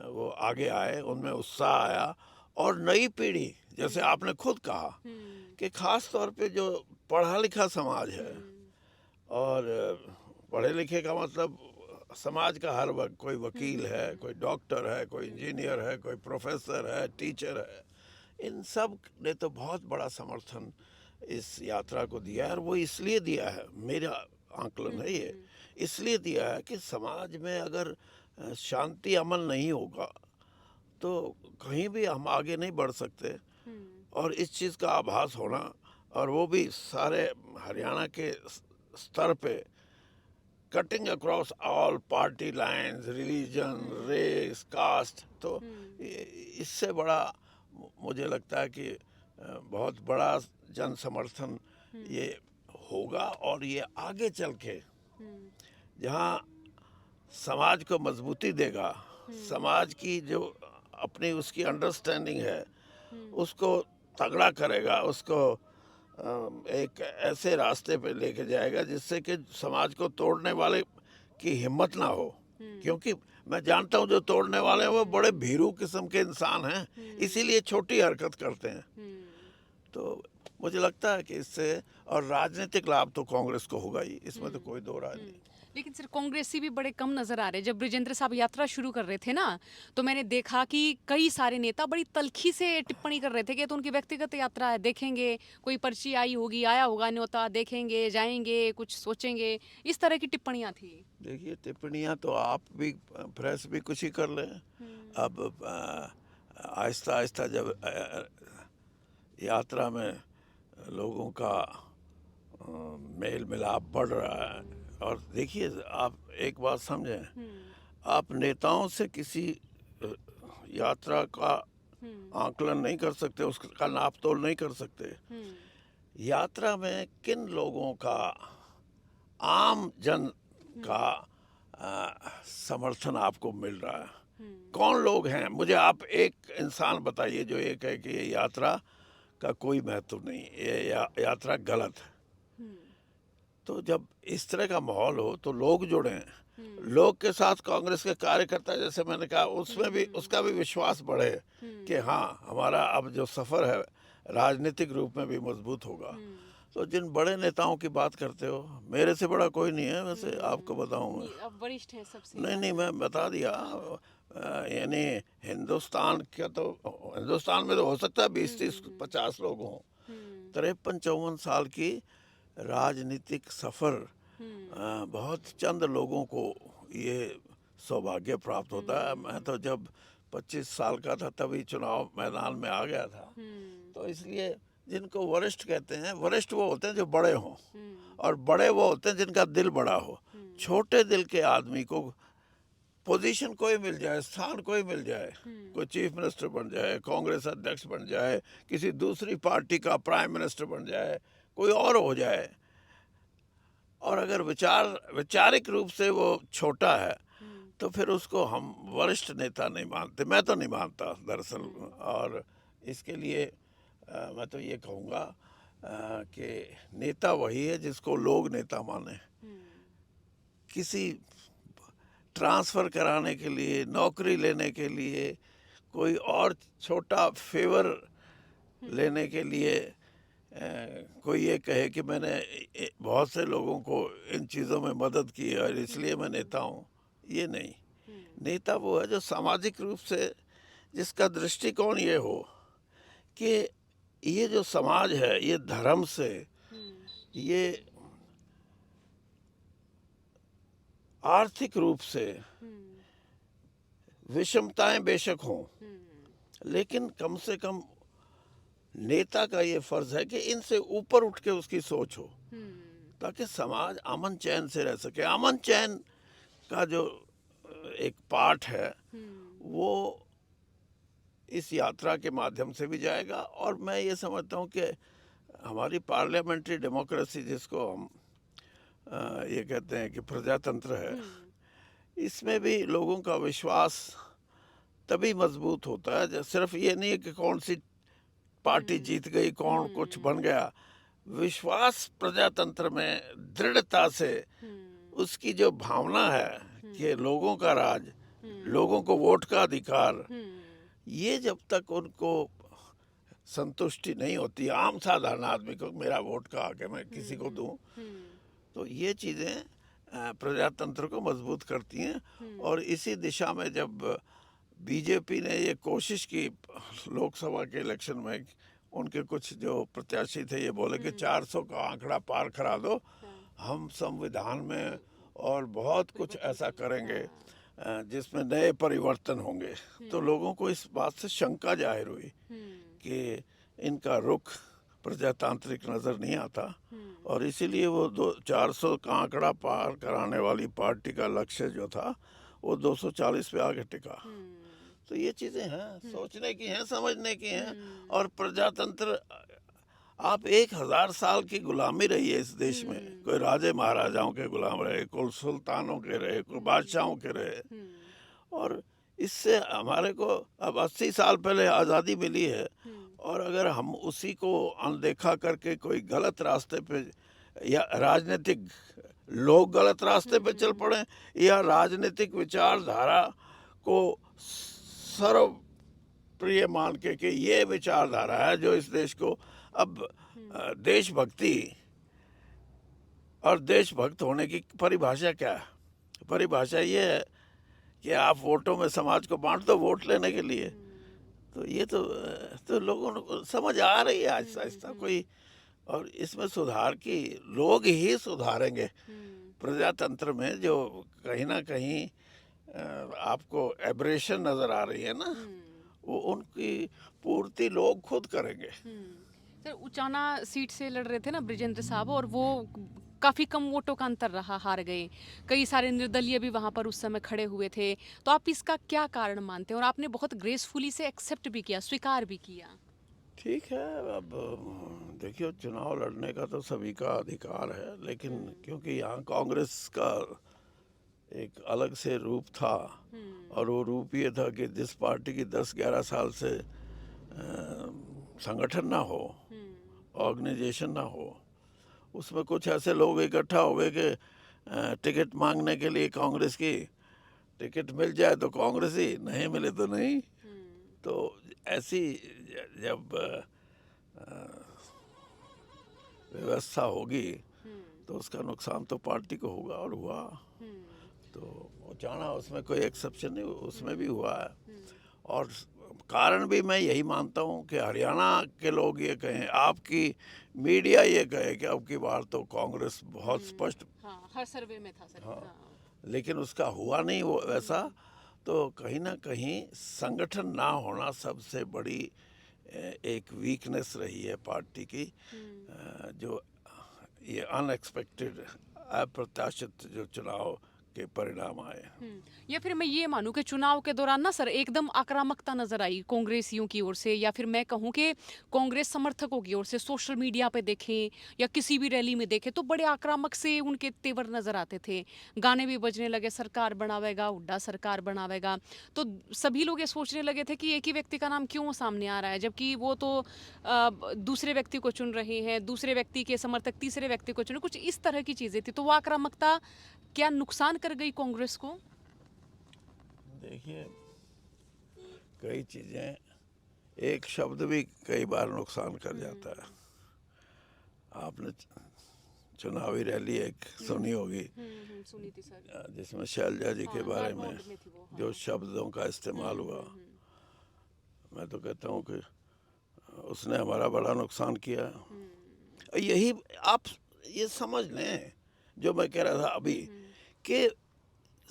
वो आगे आए, उनमें उत्साह आया। और नई पीढ़ी, जैसे आपने खुद कहा कि खास तौर पे जो पढ़ा लिखा समाज है, और पढ़े लिखे का मतलब समाज का हर वर्ग, कोई वकील है, कोई डॉक्टर है, कोई इंजीनियर है, कोई प्रोफेसर है, टीचर है, इन सब ने तो बहुत बड़ा समर्थन इस यात्रा को दिया है। और वो इसलिए दिया है, मेरा आंकलन है ये, इसलिए दिया है कि समाज में अगर शांति अमन नहीं होगा तो कहीं भी हम आगे नहीं बढ़ सकते। और इस चीज़ का आभास होना, और वो भी सारे हरियाणा के स्तर पे, cutting across all party lines, religion, race, caste, तो इससे बड़ा मुझे लगता है कि बहुत बड़ा जन समर्थन ये होगा। और ये आगे चल के जहाँ समाज को मजबूती देगा, समाज की जो अपनी उसकी अंडरस्टैंडिंग है उसको तगड़ा करेगा, उसको एक ऐसे रास्ते पे लेके जाएगा जिससे कि समाज को तोड़ने वाले की हिम्मत ना हो। क्योंकि मैं जानता हूँ जो तोड़ने वाले हैं वो बड़े भीरू किस्म के इंसान हैं, इसीलिए छोटी हरकत करते हैं। तो मुझे लगता है कि इससे, और राजनीतिक लाभ तो कांग्रेस को होगा ही, इसमें तो कोई दो राय नहीं। लेकिन सर कांग्रेसी भी बड़े कम नजर आ रहे हैं। जब ब्रिजेंद्र साहब यात्रा शुरू कर रहे थे ना, तो मैंने देखा कि कई सारे नेता बड़ी तल्खी से टिप्पणी कर रहे थे कि तो उनकी व्यक्तिगत यात्रा है, देखेंगे कोई पर्ची आई होगी, आया होगा न्योता, देखेंगे, जाएंगे, कुछ सोचेंगे, इस तरह की टिप्पणियां थी। देखिए, टिप्पणियां तो आप भी, प्रेस भी कुछ ही कर लें। अब आहिस्ता आहिस्ता जब यात्रा में लोगों का मेल मिलाप बढ़ रहा है, और देखिए आप एक बात समझें, आप नेताओं से किसी यात्रा का आकलन नहीं कर सकते, उसका नाप तोल नहीं कर सकते। यात्रा में किन लोगों का, आम जन का समर्थन आपको मिल रहा है, कौन लोग हैं? मुझे आप एक इंसान बताइए जो ये कहे कि ये यात्रा का कोई महत्व नहीं, ये यात्रा गलत है। तो जब इस तरह का माहौल हो तो लोग जुड़े हैं, लोग के साथ कांग्रेस के कार्यकर्ता, जैसे मैंने कहा, उसमें भी उसका भी विश्वास बढ़े कि हाँ, हमारा अब जो सफ़र है राजनीतिक रूप में भी मजबूत होगा। तो जिन बड़े नेताओं की बात करते हो, मेरे से बड़ा कोई नहीं है, वैसे आपको बताऊं मैं, अब वरिष्ठ है सबसे। नहीं, मैं बता दिया। यानी हिंदुस्तान का तो, हिंदुस्तान में तो हो सकता है 20, 30, 50 लोग हों। 53-54 साल की राजनीतिक सफ़र, बहुत चंद लोगों को ये सौभाग्य प्राप्त होता है। मैं तो जब 25 साल का था तभी चुनाव मैदान में आ गया था। तो इसलिए जिनको वरिष्ठ कहते हैं, वरिष्ठ वो होते हैं जो बड़े हों, और बड़े वो होते हैं जिनका दिल बड़ा हो। छोटे दिल के आदमी को पोजीशन कोई मिल जाए, स्थान कोई मिल जाए, कोई चीफ मिनिस्टर बन जाए, कांग्रेस अध्यक्ष बन जाए, किसी दूसरी पार्टी का प्राइम मिनिस्टर बन जाए, कोई और हो जाए, और अगर वैचारिक रूप से वो छोटा है तो फिर उसको हम वरिष्ठ नेता नहीं मानते। मैं तो नहीं मानता दरअसल। और इसके लिए मैं तो ये कहूँगा कि नेता वही है जिसको लोग नेता माने। किसी ट्रांसफ़र कराने के लिए, नौकरी लेने के लिए, कोई और छोटा फेवर लेने के लिए कोई ये कहे कि मैंने बहुत से लोगों को इन चीज़ों में मदद की है और इसलिए मैं नेता हूँ, ये नहीं। नेता वो है जो सामाजिक रूप से, जिसका दृष्टिकोण ये हो कि ये जो समाज है, ये धर्म से, ये आर्थिक रूप से विषमताएं बेशक हों, लेकिन कम से कम नेता का ये फर्ज है कि इनसे ऊपर उठ के उसकी सोच हो, ताकि समाज अमन चैन से रह सके। अमन चैन का जो एक पार्ट है वो इस यात्रा के माध्यम से भी जाएगा। और मैं ये समझता हूँ कि हमारी पार्लियामेंट्री डेमोक्रेसी, जिसको हम ये कहते हैं कि प्रजातंत्र है, इसमें भी लोगों का विश्वास तभी मजबूत होता है। सिर्फ ये नहीं है कि कौन सी पार्टी जीत गई, कौन कुछ बन गया। विश्वास प्रजातंत्र में दृढ़ता से, उसकी जो भावना है कि लोगों का राज, लोगों को वोट का अधिकार, ये जब तक उनको संतुष्टि नहीं होती आम साधारण आदमी को, मेरा वोट का आके मैं किसी को दूं, तो ये चीज़ें प्रजातंत्र को मजबूत करती हैं। और इसी दिशा में जब बीजेपी ने ये कोशिश की लोकसभा के इलेक्शन में, उनके कुछ जो प्रत्याशी थे ये बोले कि 400 का आंकड़ा पार करा दो, हम संविधान में और बहुत कुछ ऐसा करेंगे जिसमें नए परिवर्तन होंगे। तो लोगों को इस बात से शंका जाहिर हुई कि इनका रुख प्रजातांत्रिक नज़र नहीं आता, और इसीलिए वो 400 का आंकड़ा पार कराने वाली पार्टी का लक्ष्य जो था वो 240 पे आगे टिका। तो ये चीज़ें हैं, सोचने की हैं, समझने की हैं। और प्रजातंत्र, आप 1000 साल की गुलामी रही है इस देश में, कोई राजे महाराजाओं के गुलाम रहे, कोई सुल्तानों के रहे, कोई बादशाहों के रहे, और इससे हमारे को अब 80 साल पहले आज़ादी मिली है, और अगर हम उसी को अनदेखा करके कोई गलत रास्ते पे, या राजनीतिक लोग गलत रास्ते पे चल पड़े, या राजनीतिक विचारधारा को सर्वप्रिय मान के कि ये विचारधारा है जो इस देश को, अब देशभक्ति और देशभक्त होने की परिभाषा क्या है? परिभाषा ये है कि आप वोटों में समाज को बांट दो वोट लेने के लिए। तो ये तो लोगों को समझ आ रही है आहिस्ता आहिस्ता कोई, और इसमें सुधार की लोग ही सुधारेंगे। प्रजातंत्र में जो कहीं ना कहीं आपको एब्रेशन नज़र आ रही है ना, वो उनकी पूर्ति लोग खुद करेंगे। सर, उचाना सीट से लड़ रहे थे ना ब्रिजेंद्र साहब, और वो काफ़ी कम वोटों का अंतर रहा, हार गए। कई सारे निर्दलीय भी वहाँ पर उस समय खड़े हुए थे। तो आप इसका क्या कारण मानते हैं? और आपने बहुत ग्रेसफुली से एक्सेप्ट भी किया, स्वीकार भी किया। ठीक है, अब देखिए, चुनाव लड़ने का तो सभी का अधिकार है, लेकिन क्योंकि यहाँ कांग्रेस का एक अलग से रूप था, और वो रूप ये था कि जिस पार्टी की 10-11 साल से संगठन ना हो, ऑर्गेनाइजेशन ना हो, उसमें कुछ ऐसे लोग इकट्ठा हो गए कि टिकट मांगने के लिए कांग्रेस की, टिकट मिल जाए तो कांग्रेस ही, नहीं मिले तो नहीं। तो ऐसी जब व्यवस्था होगी तो उसका नुकसान तो पार्टी को होगा, और हुआ। तो उचाना उसमें कोई एक्सेप्शन नहीं, उसमें भी हुआ है। और कारण भी मैं यही मानता हूँ कि हरियाणा के लोग ये कहें, आपकी मीडिया ये कहे कि अब की बार तो कांग्रेस बहुत स्पष्ट, हर सर्वे में था सर। लेकिन उसका हुआ नहीं वो वैसा। तो कहीं ना कहीं संगठन ना होना सबसे बड़ी एक वीकनेस रही है पार्टी की, जो ये अनएक्सपेक्टेड, अप्रत्याशित जो चुनाव के परिणाम आए। या फिर मैं ये मानूं कि चुनाव के दौरान ना सर एकदम आक्रामकता नजर आई कांग्रेसियों की ओर से, या फिर मैं कहूं कि कांग्रेस समर्थकों की ओर से। सोशल मीडिया पे देखें या किसी भी रैली में देखें तो बड़े आक्रामक से उनके तेवर नजर आते थे। गाने भी बजने लगे, सरकार बनावेगा, हुड्डा सरकार बनावेगा। तो सभी लोग ये सोचने लगे थे कि एक ही व्यक्ति का नाम क्यों सामने आ रहा है, जबकि वो तो दूसरे व्यक्ति को चुन रहे हैं, दूसरे व्यक्ति के समर्थक तीसरे व्यक्ति को चुन, कुछ इस तरह की चीजें थी। तो वो आक्रामकता क्या नुकसान कर गई कांग्रेस को? देखिए, कई चीज़ें, एक शब्द भी कई बार नुकसान कर जाता है। आपने चुनावी रैली एक सुनी होगी, सुनी थी सर, जिसमें शैलजा जी के बारे में जो शब्दों का इस्तेमाल हुआ, मैं तो कहता हूँ कि उसने हमारा बड़ा नुकसान किया। यही आप ये समझ लें जो मैं कह रहा था अभी, कि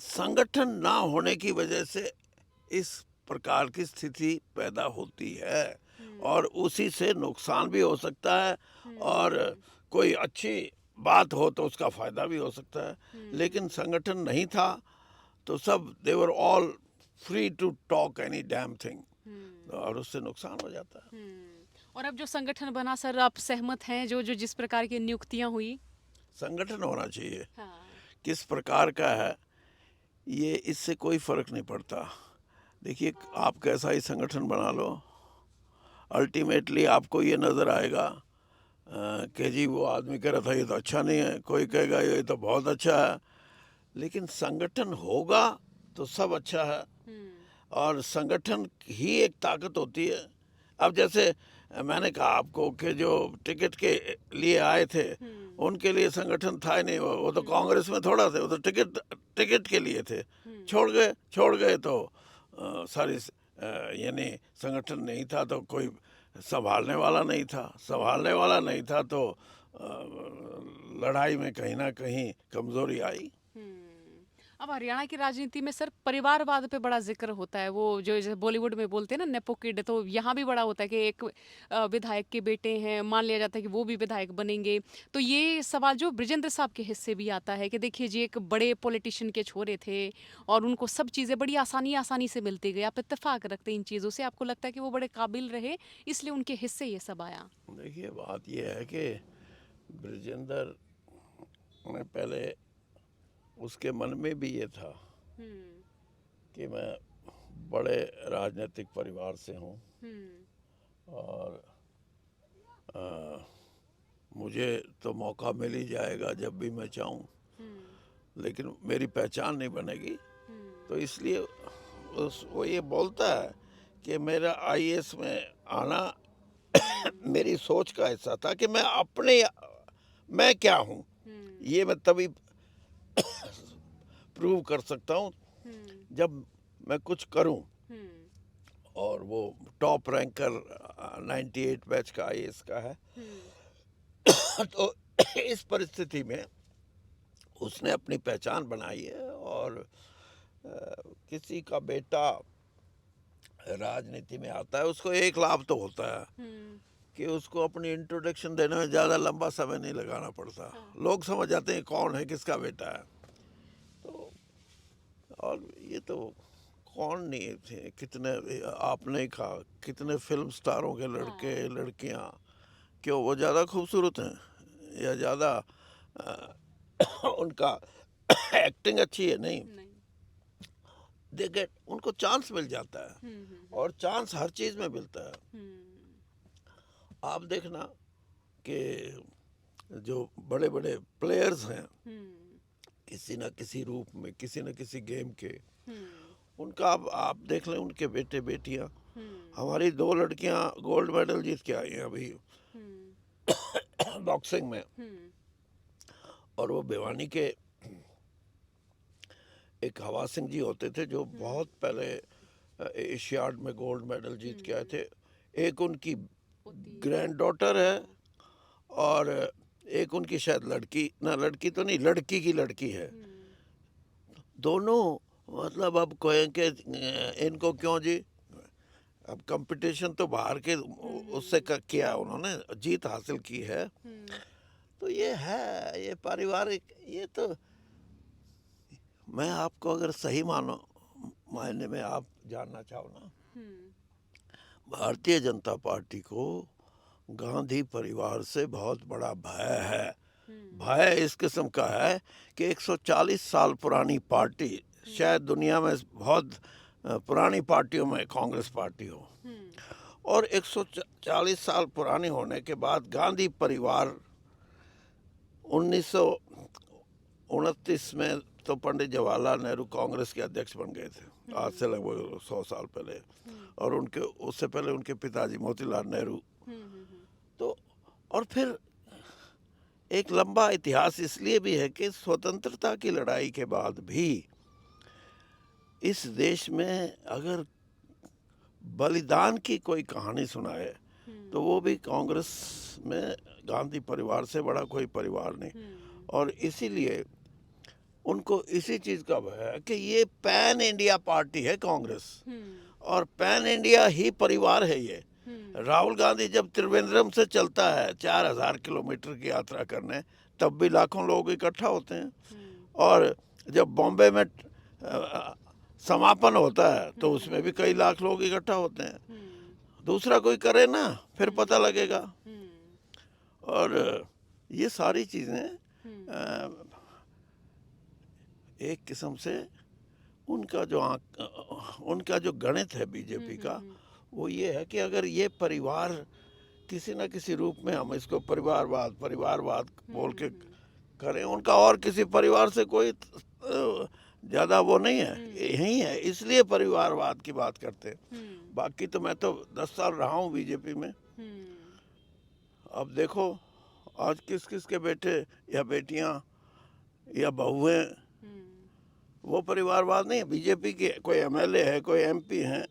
संगठन ना होने की वजह से इस प्रकार की स्थिति पैदा होती है, और उसी से नुकसान भी हो सकता है, और कोई अच्छी बात हो तो उसका फायदा भी हो सकता है। लेकिन संगठन नहीं था तो सब, they were all free to talk any damn thing, और उससे नुकसान हो जाता है। और अब जो संगठन बना सर, आप सहमत हैं जो जिस प्रकार की नियुक्तियां हुई? संगठन होना चाहिए, किस प्रकार का है ये, इससे कोई फर्क नहीं पड़ता। देखिए, आप कैसा ही संगठन बना लो, अल्टीमेटली आपको ये नज़र आएगा कि जी वो आदमी कह रहा था ये तो अच्छा नहीं है, कोई कहेगा ये तो बहुत अच्छा है। लेकिन संगठन होगा तो सब अच्छा है। और संगठन ही एक ताकत होती है। अब जैसे मैंने कहा आपको कि जो टिकट के लिए आए थे उनके लिए संगठन था ही नहीं, वो तो कांग्रेस में थोड़ा थे, वो तो टिकट के लिए थे। छोड़ गए तो सारी यानी संगठन नहीं था तो कोई संभालने वाला नहीं था तो लड़ाई में कहीं ना कहीं कमजोरी आई। अब हरियाणा की राजनीति में सर परिवारवाद पे बड़ा जिक्र होता है, वो जो जैसे बॉलीवुड में बोलते हैं ना नेपो किड, तो यहाँ भी बड़ा होता है कि एक विधायक के बेटे हैं, मान लिया जाता है कि वो भी विधायक बनेंगे। तो ये सवाल जो ब्रिजेंद्र साहब के हिस्से भी आता है कि देखिए जी एक बड़े पॉलिटिशियन के छोरे थे और उनको सब चीज़ें बड़ी आसानी से मिलती गई। आप इत्तेफाक रखते हैं इन चीज़ों से? आपको लगता है कि वो बड़े काबिल रहे इसलिए उनके हिस्से ये सब आया? देखिए बात यह है कि ब्रिजेंद्र ने पहले उसके मन में भी ये था कि मैं बड़े राजनीतिक परिवार से हूँ और मुझे तो मौका मिल ही जाएगा जब भी मैं चाहूँ, लेकिन मेरी पहचान नहीं बनेगी। तो इसलिए वो ये बोलता है कि मेरा आईएएस में आना मेरी सोच का हिस्सा था कि मैं क्या हूँ ये मैं तभी प्रूव कर सकता हूँ जब मैं कुछ करूँ। और वो टॉप रैंकर 98 बैच का आईएएस का है। तो इस परिस्थिति में उसने अपनी पहचान बनाई है और किसी का बेटा राजनीति में आता है उसको एक लाभ तो होता है कि उसको अपनी इंट्रोडक्शन देने में ज़्यादा लंबा समय नहीं लगाना पड़ता। लोग समझ जाते हैं कौन है, किसका बेटा है। तो और ये तो कौन नहीं थे, कितने आपने कहा कितने फिल्म स्टारों के लड़के लड़कियां, क्यों वो ज़्यादा खूबसूरत हैं या ज़्यादा उनका एक्टिंग अच्छी है? नहीं, उनको चांस मिल जाता है और चांस हर चीज़ में मिलता है। आप देखना कि जो बड़े बड़े प्लेयर्स हैं किसी न किसी रूप में, किसी न किसी गेम के, उनका आप देख लें उनके बेटे बेटियां। हमारी 2 लड़कियां गोल्ड मेडल जीत के आई हैं अभी बॉक्सिंग में, और वो भिवानी के एक हवा सिंह जी होते थे जो बहुत पहले एशियाड में गोल्ड मेडल जीत के आए थे। एक उनकी ग्रैंड डॉटर है और एक उनकी शायद लड़की तो नहीं, लड़की की लड़की है। दोनों मतलब अब कहें कि इनको क्यों जी, अब कंपटीशन तो बाहर के उससे किया, उन्होंने जीत हासिल की है। तो ये है, ये पारिवारिक, ये तो मैं आपको अगर सही मायने में आप जानना चाहो ना, भारतीय जनता पार्टी को गांधी परिवार से बहुत बड़ा भय है। भय इस किस्म का है कि 140 साल पुरानी पार्टी, शायद दुनिया में बहुत पुरानी पार्टियों में कांग्रेस पार्टी हो, और 140 साल पुरानी होने के बाद गांधी परिवार 1929 में तो पंडित जवाहरलाल नेहरू कांग्रेस के अध्यक्ष बन गए थे, आज से लगभग 100 साल पहले, और उनके उससे पहले उनके पिताजी मोतीलाल नेहरू। तो और फिर एक लंबा इतिहास इसलिए भी है कि स्वतंत्रता की लड़ाई के बाद भी इस देश में अगर बलिदान की कोई कहानी सुनाए तो वो भी कांग्रेस में गांधी परिवार से बड़ा कोई परिवार नहीं। और इसीलिए उनको इसी चीज़ का भय है कि ये पैन इंडिया पार्टी है कांग्रेस, और पैन इंडिया ही परिवार है ये। राहुल गांधी जब त्रिवेंद्रम से चलता है 4000 किलोमीटर की यात्रा करने, तब भी लाखों लोग इकट्ठा होते हैं, और जब बॉम्बे में समापन होता है तो उसमें भी कई लाख लोग इकट्ठा होते हैं। दूसरा कोई करे ना, फिर पता लगेगा। और ये सारी चीज़ें एक किस्म से उनका जो गणित है बीजेपी का, वो ये है कि अगर ये परिवार किसी न किसी रूप में, हम इसको परिवारवाद बोल के करें, उनका और किसी परिवार से कोई ज़्यादा वो नहीं है, यही है, इसलिए परिवारवाद की बात करते हैं। बाकी तो मैं तो 10 साल रहा हूँ बीजेपी में। अब देखो आज किस किस के बेटे या बेटियां या बहुएं, वो परिवारवाद नहीं है। बीजेपी के कोई एमएलए है, कोई एमपी हैं,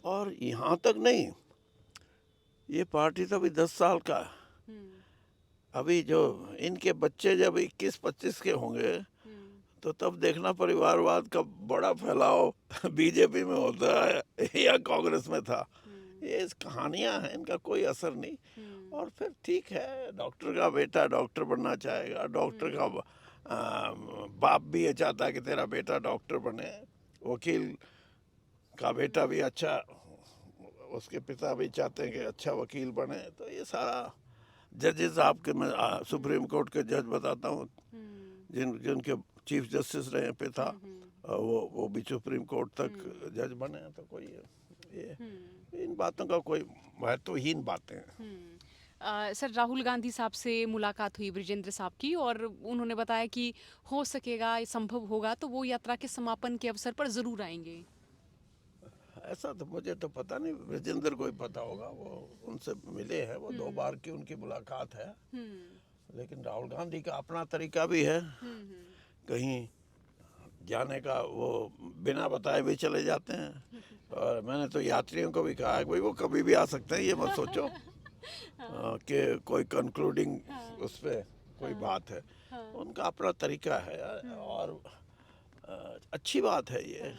और यहाँ तक नहीं, ये पार्टी तो अभी 10 साल का है। अभी जो इनके बच्चे जब 21-25 के होंगे तो तब देखना परिवारवाद का बड़ा फैलाव बीजेपी में होता है या कांग्रेस में था। ये कहानियां हैं, इनका कोई असर नहीं। और फिर ठीक है, डॉक्टर का बेटा डॉक्टर बनना चाहेगा, डॉक्टर का बाप भी ये चाहता है कि तेरा बेटा डॉक्टर बने, वकील का बेटा भी अच्छा, उसके पिता भी चाहते हैं कि अच्छा वकील बने। तो ये सारा जजेस, आपके मैं सुप्रीम कोर्ट के जज बताता हूँ जिनके चीफ जस्टिस रहे पिता, वो भी सुप्रीम कोर्ट तक जज बने। तो कोई ये इन बातों का कोई महत्वहीन बातें हैं। सर, राहुल गांधी साहब से मुलाकात हुई ब्रिजेंद्र साहब की, और उन्होंने बताया कि हो सकेगा, संभव होगा तो वो यात्रा के समापन के अवसर पर ज़रूर आएंगे। ऐसा तो मुझे तो पता नहीं, ब्रिजेंद्र को ही पता होगा, वो उनसे मिले हैं, वो 2 बार की उनकी मुलाकात है। लेकिन राहुल गांधी का अपना तरीका भी है, कहीं जाने का वो बिना बताए भी चले जाते हैं। और मैंने तो यात्रियों को भी कहा है भाई वो कभी भी आ सकते हैं, ये मत सोचो कि कोई कंक्लूडिंग उस पर कोई बात है। उनका अपना तरीका है और अच्छी बात है ये।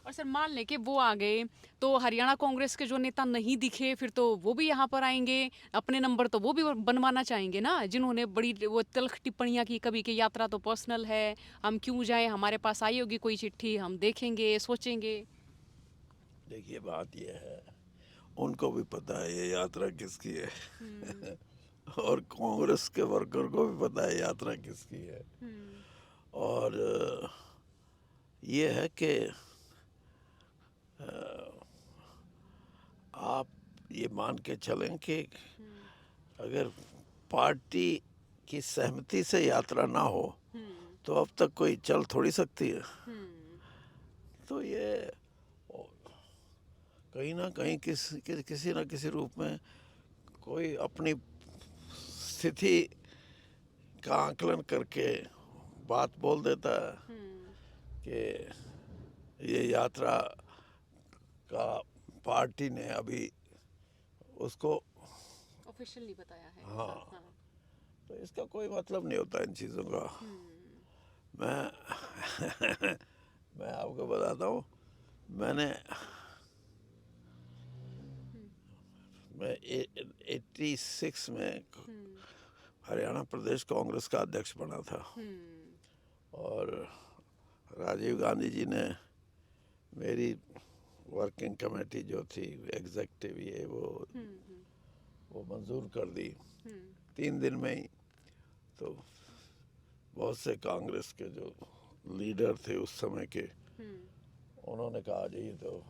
और सर, मान लें कि वो आ गए तो हरियाणा कांग्रेस के जो नेता नहीं दिखे, फिर तो वो भी यहाँ पर आएंगे, अपने नंबर तो वो भी बनवाना चाहेंगे ना, जिन्होंने बड़ी वो तल्ख टिप्पणियाँ की कभी कि यात्रा तो पर्सनल है, हम क्यों जाएं, हमारे पास आई होगी कोई चिट्ठी, हम देखेंगे, सोचेंगे। देखिए बात ये है, उनको भी पता है ये यात्रा किसकी है और कांग्रेस के वर्कर को भी पता है यात्रा किसकी है। और ये है कि आप ये मान के चलें कि अगर पार्टी की सहमति से यात्रा ना हो तो अब तक कोई चल थोड़ी सकती है। तो ये कहीं ना कहीं किसी ना किसी रूप में कोई अपनी स्थिति का आकलन करके बात बोल देता है कि ये यात्रा का पार्टी ने अभी उसको ऑफिशियल नहीं बताया है। हाँ, तो इसका कोई मतलब नहीं होता इन चीज़ों का। मैं आपको बताता हूँ, मैं 86 में हरियाणा प्रदेश कांग्रेस का अध्यक्ष बना था और राजीव गांधी जी ने मेरी वर्किंग कमेटी जो थी एग्जेक्टिव, ये वो मंजूर कर दी 3 दिन में ही। तो बहुत से कांग्रेस के जो लीडर थे उस समय के, उन्होंने कहा जी तो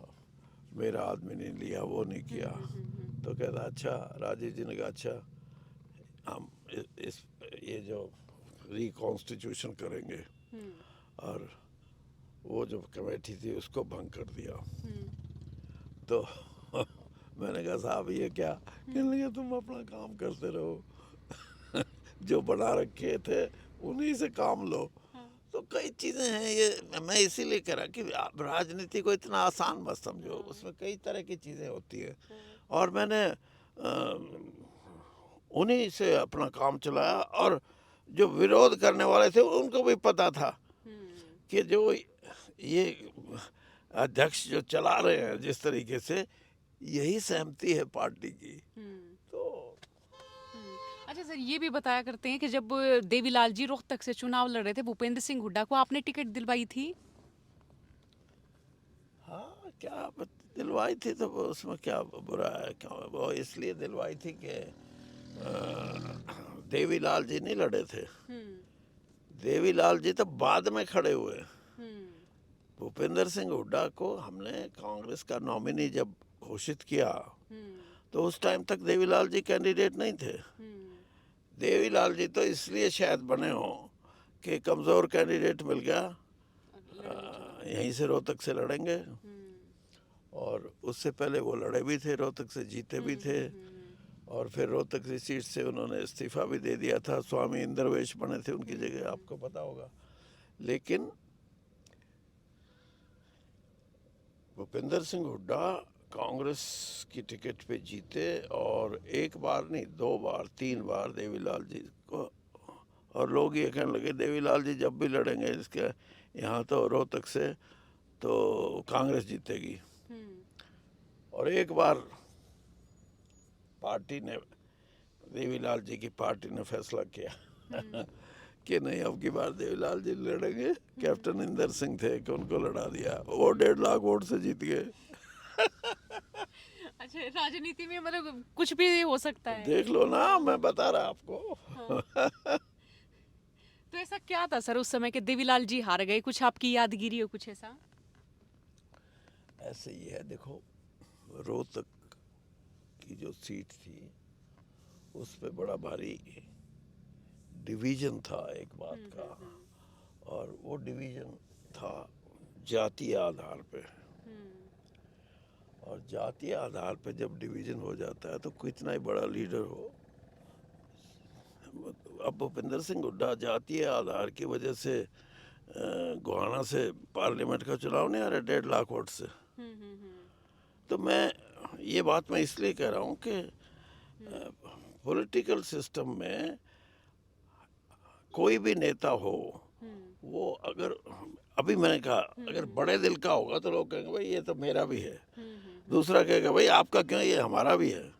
मेरा आदमी नहीं लिया, वो नहीं किया। तो कहता अच्छा, राजीव जी ने कहा अच्छा हम ये जो रिकॉन्स्टिट्यूशन करेंगे, और वो जो कमेटी थी उसको भंग कर दिया। तो मैंने कहा साहब ये क्या? कहने लगे तुम अपना काम करते रहो जो बना रखे थे उन्हीं से काम लो। तो कई चीज़ें हैं ये, मैं इसीलिए कह रहा कि आप राजनीति को इतना आसान मत समझो, उसमें कई तरह की चीज़ें होती है। और मैंने उन्हीं से अपना काम चलाया, और जो विरोध करने वाले थे उनको भी पता था कि जो ये अध्यक्ष जो चला रहे हैं जिस तरीके से, यही सहमति है पार्टी की। तो अच्छा सर, ये भी बताया करते हैं कि जब देवीलाल जी रोहतक से चुनाव लड़ रहे थे, भूपेंद्र सिंह हुड्डा को आपने टिकट दिलवाई थी? हाँ, क्या दिलवाई थी तो उसमें क्या बुरा है? क्यों? वो इसलिए दिलवाई थी कि देवीलाल जी नहीं लड़े थे। देवीलाल जी तो बाद में खड़े हुए। भूपेंद्र सिंह हुड्डा को हमने कांग्रेस का नॉमिनी जब घोषित किया तो उस टाइम तक देवीलाल जी कैंडिडेट नहीं थे। देवीलाल जी तो इसलिए शायद बने हों कि कमज़ोर कैंडिडेट मिल गया यहीं से रोहतक से लड़ेंगे, और उससे पहले वो लड़े भी थे, रोहतक से जीते भी थे, और फिर रोहतक की सीट से उन्होंने इस्तीफा भी दे दिया था। स्वामी इंद्रवेश बने थे उनकी जगह, आपको पता होगा। लेकिन भूपेंद्र सिंह हुड्डा कांग्रेस की टिकट पे जीते, और एक बार नहीं, 2 बार 3 बार देवीलाल जी को, और लोग ये कहने लगे देवीलाल जी जब भी लड़ेंगे इसके यहाँ तो रोहतक से तो कांग्रेस जीतेगी। और एक बार पार्टी ने, देवीलाल जी की पार्टी ने फैसला किया कि नहीं, अब की बार देवीलाल जी लड़ेंगे। कैप्टन इंदर सिंह थे कि उनको लड़ा दिया, वो 1.5 लाख वोट से जीत गए। अच्छा, राजनीति में मतलब कुछ भी हो सकता है। देख लो ना, मैं बता रहा आपको। तो ऐसा क्या था सर उस समय के देवीलाल जी हार गए? कुछ आपकी यादगिरी हो कुछ ऐसा? ऐसे ही है, देखो रोहतक की जो सीट थी उस पे बड़ा भारी डिवीजन था एक बात का, और वो डिवीजन था जातीय आधार पे। और जातीय आधार पे जब डिवीजन हो जाता है तो कितना ही बड़ा लीडर हो, अब भूपेंद्र सिंह हुड्डा जातीय आधार की वजह से गोहाना से पार्लियामेंट का चुनाव नहीं आ रहा 1.5 लाख वोट से। तो ये बात मैं इसलिए कह रहा हूँ कि पॉलिटिकल सिस्टम में कोई भी नेता हो, वो अगर, अभी मैंने कहा, अगर बड़े दिल का होगा तो लोग कहेंगे भाई ये तो मेरा भी है, दूसरा कहेगा भाई आपका क्यों, ये हमारा भी है।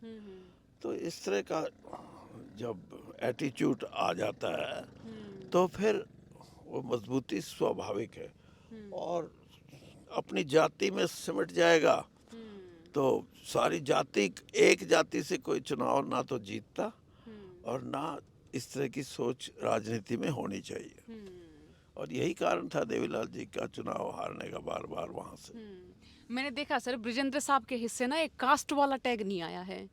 तो इस तरह का जब एटीट्यूड आ जाता है तो फिर वो मजबूती स्वाभाविक है, और अपनी जाति में सिमट जाएगा तो सारी जाति, एक जाति से कोई चुनाव ना तो जीतता और ना इस तरह की सोच राजनीति में होनी चाहिए। और यही कारण था देवीलाल जी का चुनाव हारने का बार बार वहाँ से। मैंने देखा सर ब्रिजेंद्र साहब के हिस्से ना एक कास्ट वाला टैग नहीं आया है,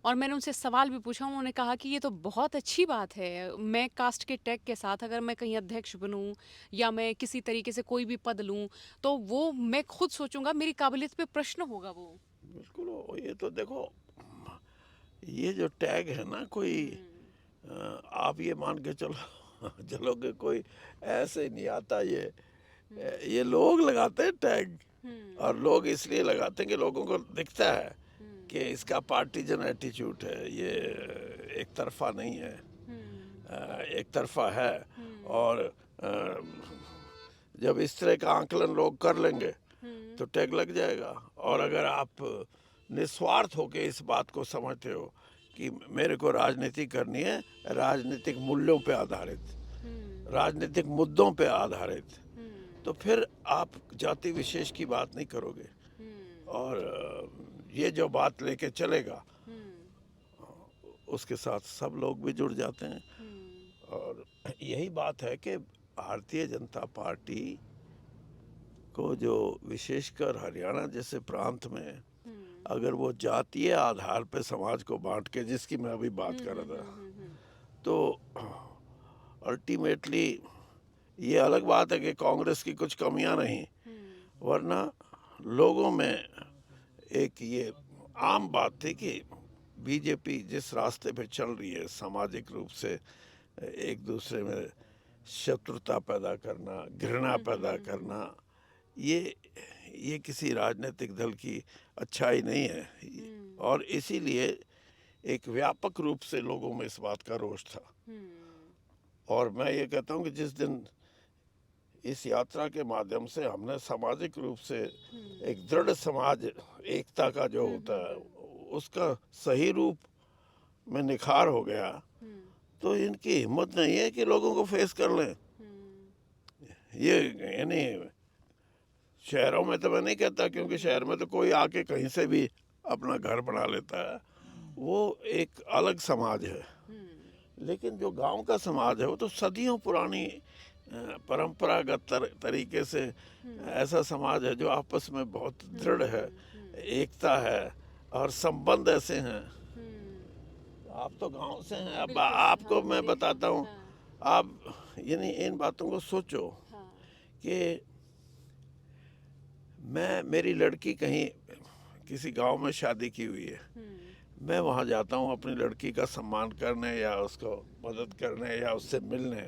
और मैंने उनसे सवाल भी पूछा, उन्होंने कहा कि ये तो बहुत अच्छी बात है, मैं कास्ट के टैग के साथ अगर मैं कहीं अध्यक्ष बनूं या मैं किसी तरीके से कोई भी पद लूं तो वो मैं खुद सोचूंगा, मेरी काबिलियत पे प्रश्न होगा। वो बिल्कुल हो, ये तो देखो, ये जो टैग है ना, कोई आप ये मान के चलोगे कोई ऐसे नहीं आता, ये लोग लगाते हैं टैग, और लोग इसलिए लगाते हैं कि लोगों को दिखता है कि इसका पार्टीजन एटीट्यूड है, ये एक तरफा नहीं है, एक तरफा है। और जब इस तरह का आंकलन लोग कर लेंगे तो टैग लग जाएगा। और अगर आप निस्वार्थ होकर इस बात को समझते हो कि मेरे को राजनीति करनी है राजनीतिक मूल्यों पे आधारित, राजनीतिक मुद्दों पे आधारित, तो फिर आप जाति विशेष की बात नहीं करोगे, और ये जो बात लेके चलेगा उसके साथ सब लोग भी जुड़ जाते हैं। और यही बात है कि भारतीय जनता पार्टी को जो विशेषकर हरियाणा जैसे प्रांत में अगर वो जातीय आधार पे समाज को बांट के, जिसकी मैं अभी बात कर रहा था, तो अल्टीमेटली ये अलग बात है कि कांग्रेस की कुछ कमियां नहीं, वरना लोगों में एक ये आम बात थी कि बीजेपी जिस रास्ते पे चल रही है, सामाजिक रूप से एक दूसरे में शत्रुता पैदा करना, घृणा पैदा करना, ये किसी राजनीतिक दल की अच्छाई नहीं है। और इसीलिए एक व्यापक रूप से लोगों में इस बात का रोष था। और मैं ये कहता हूँ कि जिस दिन इस यात्रा के माध्यम से हमने सामाजिक रूप से एक दृढ़ समाज एकता का जो होता है उसका सही रूप में निखार हो गया, तो इनकी हिम्मत नहीं है कि लोगों को फेस कर लें। ये यानी शहरों में तो मैं नहीं कहता, क्योंकि शहर में तो कोई आके कहीं से भी अपना घर बना लेता है, वो एक अलग समाज है। लेकिन जो गांव का समाज है वो तो सदियों पुरानी परंपरागत तरीके से ऐसा समाज है जो आपस में बहुत दृढ़ है, एकता है और संबंध ऐसे हैं। आप तो गांव से हैं, अब आपको मैं बताता हूँ, आप यानी इन बातों को सोचो कि मेरी लड़की कहीं किसी गांव में शादी की हुई है, मैं वहाँ जाता हूँ अपनी लड़की का सम्मान करने या उसको मदद करने या उससे मिलने,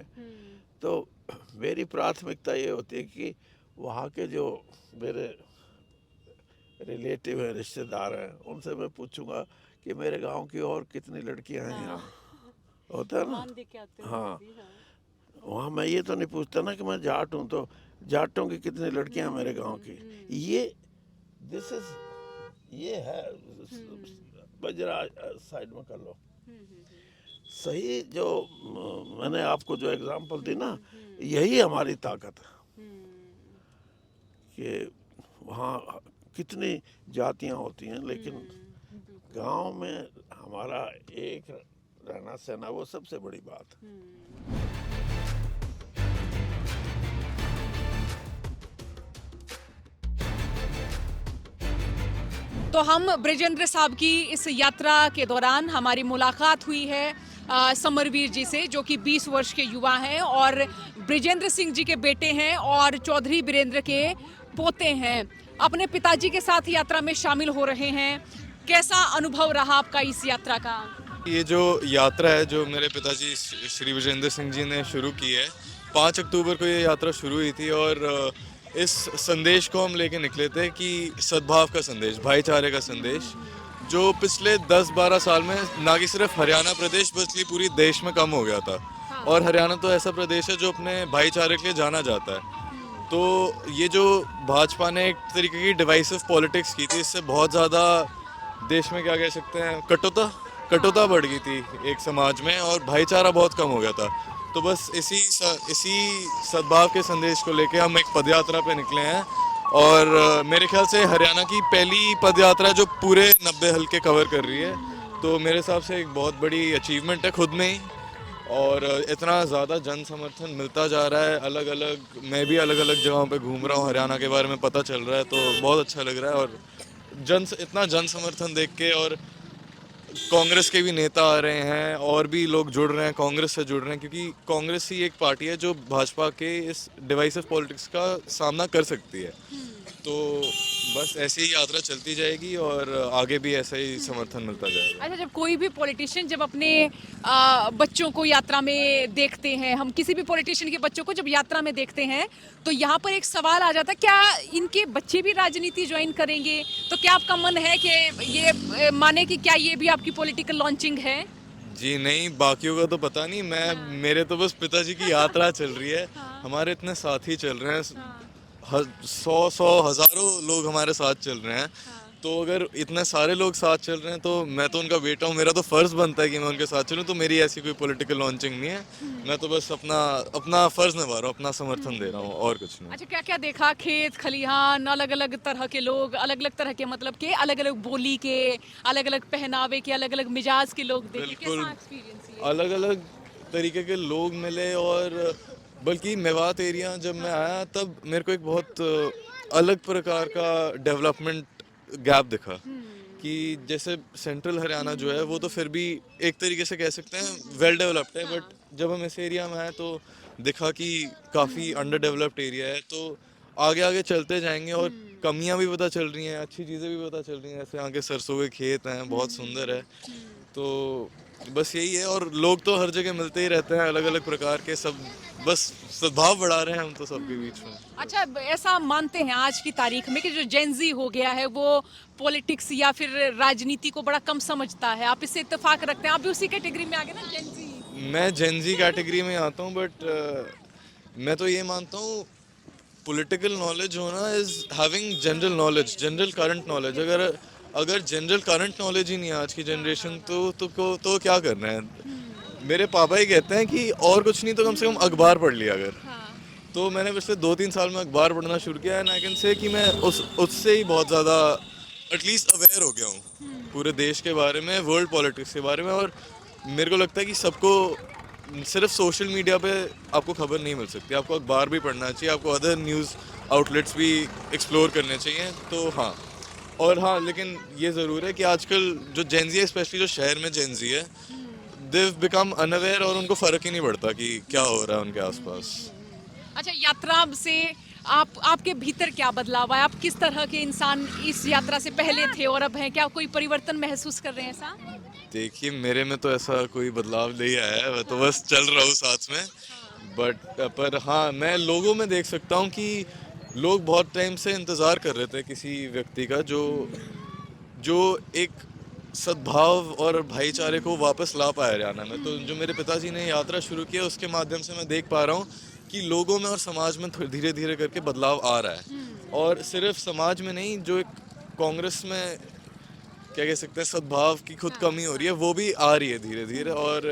तो मेरी प्राथमिकता ये होती है कि वहाँ के जो मेरे रिलेटिव हैं, रिश्तेदार हैं, उनसे मैं पूछूंगा कि मेरे गांव की और कितनी लड़कियां हैं यहाँ, होता है ना। हाँ, वहाँ मैं ये तो नहीं पूछता ना कि मैं जाट हूँ तो जाटों की कितनी लड़कियां हैं मेरे गांव की। ये है बजरा साइड में कर लो। सही जो मैंने आपको जो एग्जांपल दी ना, यही हमारी ताकत है कि वहाँ कितनी जातियाँ होती हैं, लेकिन गांव में हमारा एक रहना सहना वो सबसे बड़ी बात है। तो हम ब्रिजेंद्र साहब की इस यात्रा के दौरान हमारी मुलाकात हुई है समरवीर जी से, जो कि 20 वर्ष के युवा हैं और ब्रिजेंद्र सिंह जी के बेटे हैं और चौधरी बीरेंद्र के पोते हैं। अपने पिताजी के साथ यात्रा में शामिल हो रहे हैं। कैसा अनुभव रहा आपका इस यात्रा का? ये जो यात्रा है जो मेरे पिताजी श्री विजेंद्र सिंह जी ने शुरू की है, 5 अक्टूबर को ये यात्रा शुरू हुई थी और इस संदेश को हम लेके निकले थे कि सद्भाव का संदेश, भाईचारे का संदेश, जो पिछले 10-12 साल में ना कि सिर्फ हरियाणा प्रदेश बल्कि पूरी देश में कम हो गया था। और हरियाणा तो ऐसा प्रदेश है जो अपने भाईचारे के लिए जाना जाता है। तो ये जो भाजपा ने एक तरीके की डिवाइसिव पॉलिटिक्स की थी, इससे बहुत ज़्यादा देश में क्या कह सकते हैं कटुता बढ़ गई थी एक समाज में और भाईचारा बहुत कम हो गया था। तो बस इसी सद्भाव के संदेश को लेके हम एक पदयात्रा पे निकले हैं और मेरे ख्याल से हरियाणा की पहली पदयात्रा जो पूरे 90 हल्के कवर कर रही है, तो मेरे हिसाब से एक बहुत बड़ी अचीवमेंट है खुद में ही। और इतना ज़्यादा जन समर्थन मिलता जा रहा है, मैं भी अलग अलग जगहों पे घूम रहा हूँ, हरियाणा के बारे में पता चल रहा है, तो बहुत अच्छा लग रहा है। और इतना जन समर्थन देख के, और कांग्रेस के भी नेता आ रहे हैं और भी लोग जुड़ रहे हैं, कांग्रेस से जुड़ रहे हैं, क्योंकि कांग्रेस ही एक पार्टी है जो भाजपा के इस डिवाइसिव पॉलिटिक्स का सामना कर सकती है। तो बस ऐसी ही यात्रा चलती जाएगी और आगे भी ऐसा ही समर्थन मिलता जाएगा। अच्छा, जब कोई भी पॉलिटिशियन जब अपने बच्चों को यात्रा में देखते हैं, हम किसी भी पॉलिटिशियन के बच्चों को जब यात्रा में देखते हैं, तो यहाँ पर एक सवाल आ जाता है, क्या इनके बच्चे भी राजनीति ज्वाइन करेंगे? तो क्या आपका मन है कि ये माने कि क्या ये भी आपकी पॉलिटिकल लॉन्चिंग है? जी नहीं, बाकियों का तो पता नहीं, मेरे तो बस पिताजी की यात्रा चल रही है। हमारे इतने साथी चल रहे हैं, 100 हज़ारों लोग हमारे साथ चल रहे हैं। तो अगर इतने सारे लोग साथ चल रहे हैं तो मैं तो उनका बेटा हूँ, मेरा तो फ़र्ज़ बनता है कि मैं उनके साथ चलूँ। तो मेरी ऐसी कोई पॉलिटिकल लॉन्चिंग नहीं है, मैं तो बस अपना फ़र्ज़ निभा रहा हूँ, अपना समर्थन दे रहा हूँ, और कुछ नहीं। अच्छा, क्या क्या देखा? खेत खलिहान, अलग अलग तरह के लोग, अलग अलग तरह के मतलब के अलग अलग बोली के, अलग अलग पहनावे के, अलग अलग मिजाज के लोग देखे। कैसा एक्सपीरियंस है? अलग अलग तरीके के लोग मिले, और बल्कि मेवात एरिया जब मैं आया तब मेरे को एक बहुत अलग प्रकार का डेवलपमेंट गैप दिखा कि जैसे सेंट्रल हरियाणा जो है वो तो फिर भी एक तरीके से कह सकते हैं वेल डेवलप्ड है, बट जब हम इस एरिया में आए तो दिखा कि काफ़ी अंडर डेवलप्ड एरिया है। तो आगे आगे चलते जाएंगे और कमियां भी पता चल रही हैं, अच्छी चीज़ें भी पता चल रही हैं, जैसे यहाँ के सरसों के खेत हैं, बहुत सुंदर है। तो बस यही है, और लोग तो हर जगह मिलते ही रहते हैं, अलग अलग प्रकार के, सब बस सद्भाव बढ़ा रहे हैं हम तो सबके बीच में। अच्छा, ऐसा मानते हैं आज की तारीख में कि जो जेनजी हो गया है वो पॉलिटिक्स या फिर राजनीति को बड़ा कम समझता है? आप इससे इत्तेफाक रखते हैं? आप भी उसी कैटेगरी में आ गए ना, जेनजी? मैं जेनजी कैटेगरी में आता हूँ, बट मैं तो ये मानता हूँ पॉलिटिकल नॉलेज होना is having general knowledge, general current knowledge. अगर जनरल करंट नॉलेज ही नहीं है आज की जनरेशन तो क्या करना है? मेरे पापा ही कहते हैं कि और कुछ नहीं तो कम से कम अखबार पढ़ लिया अगर। तो मैंने पिछले 2-3 साल में अखबार पढ़ना शुरू किया, एंड आई कैन से कि मैं उससे ही बहुत ज़्यादा एटलीस्ट अवेयर हो गया हूँ पूरे देश के बारे में, वर्ल्ड पॉलिटिक्स के बारे में। और मेरे को लगता है कि सबको सिर्फ सोशल मीडिया पे आपको खबर नहीं मिल सकती, आपको अखबार भी पढ़ना चाहिए, आपको अदर न्यूज़ आउटलेट्स भी एक्सप्लोर करने चाहिए। तो हाँ, और हाँ, लेकिन ये ज़रूर है कि आजकल जो जेनजी है, स्पेशली जो शहर में जेनजी है, they've become unaware और उनको फ़र्क ही नहीं पड़ता कि क्या हो रहा है उनके आसपास। अच्छा, यात्रा से आपके भीतर क्या बदलाव आया? आप किस तरह के इंसान इस यात्रा से पहले थे और अब हैं? क्या कोई परिवर्तन महसूस कर रहे हैं ऐसा? देखिए, मेरे में तो ऐसा कोई बदलाव नहीं आया है, मैं तो बस चल रहा हूँ साथ में। पर हाँ, मैं लोगों में देख सकता हूँ कि लोग बहुत टाइम से इंतज़ार कर रहे थे किसी व्यक्ति का जो एक सद्भाव और भाईचारे को वापस ला पाए हरियाणा में। तो जो मेरे पिताजी ने यात्रा शुरू की है, उसके माध्यम से मैं देख पा रहा हूँ कि लोगों में और समाज में धीरे धीरे करके बदलाव आ रहा है। और सिर्फ समाज में नहीं, जो एक कांग्रेस में क्या कह सकते हैं सद्भाव की खुद कमी हो रही है, वो भी आ रही है धीरे धीरे। और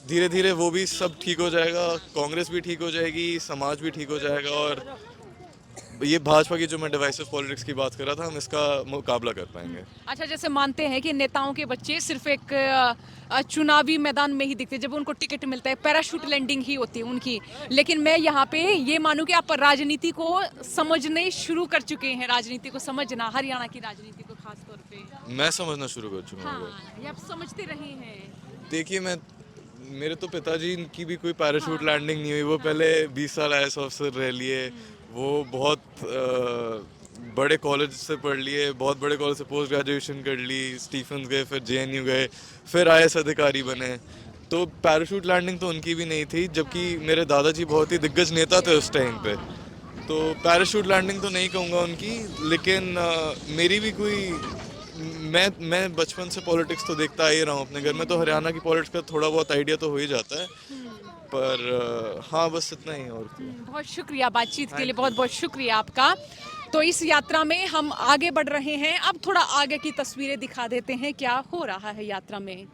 धीरे धीरे वो भी सब ठीक हो जाएगा, कांग्रेस भी ठीक हो जाएगी, समाज भी ठीक हो जाएगा। और ये भाजपा की जो मैं डिवाइसिव पॉलिटिक्स की बात कर रहा था, हम इसका मुकाबला कर पाएंगे। अच्छा, जैसे मानते हैं कि नेताओं के बच्चे सिर्फ एक चुनावी मैदान में ही दिखते, जब उनको टिकट मिलता है पैराशूट लैंडिंग ही होती है उनकी। लेकिन मैं यहाँ पे ये मानूं कि आप राजनीति को समझने शुरू कर चुके हैं, राजनीति को समझना, हरियाणा की राजनीति को खास तौर पे। मैं समझना शुरू कर चुका हूँ। हाँ, ये आप समझते रहे हैं। देखिए, मेरे तो पिताजी की भी कोई पैराशूट लैंडिंग नहीं हुई। वो पहले 20 साल IAS ऑफिसर रह लिए, वो बहुत बड़े कॉलेज से पढ़ लिए, बहुत बड़े कॉलेज से पोस्ट ग्रेजुएशन कर ली, स्टीफेंस गए, फिर JNU गए, फिर IAS अधिकारी बने। तो पैराशूट लैंडिंग तो उनकी भी नहीं थी, जबकि मेरे दादाजी बहुत ही दिग्गज नेता थे उस टाइम पे। तो पैराशूट लैंडिंग तो नहीं कहूँगा उनकी, लेकिन मेरी भी कोई मैं बचपन से पॉलिटिक्स तो देखता ही रहा हूँ अपने घर में, तो हरियाणा की पॉलिटिक्स का थोड़ा बहुत आइडिया तो हो ही जाता है। पर हाँ, बस इतना ही। और बहुत शुक्रिया बातचीत के लिए, बहुत बहुत शुक्रिया आपका। तो इस यात्रा में हम आगे बढ़ रहे हैं। अब थोड़ा आगे की तस्वीरें दिखा देते हैं क्या हो रहा है यात्रा में।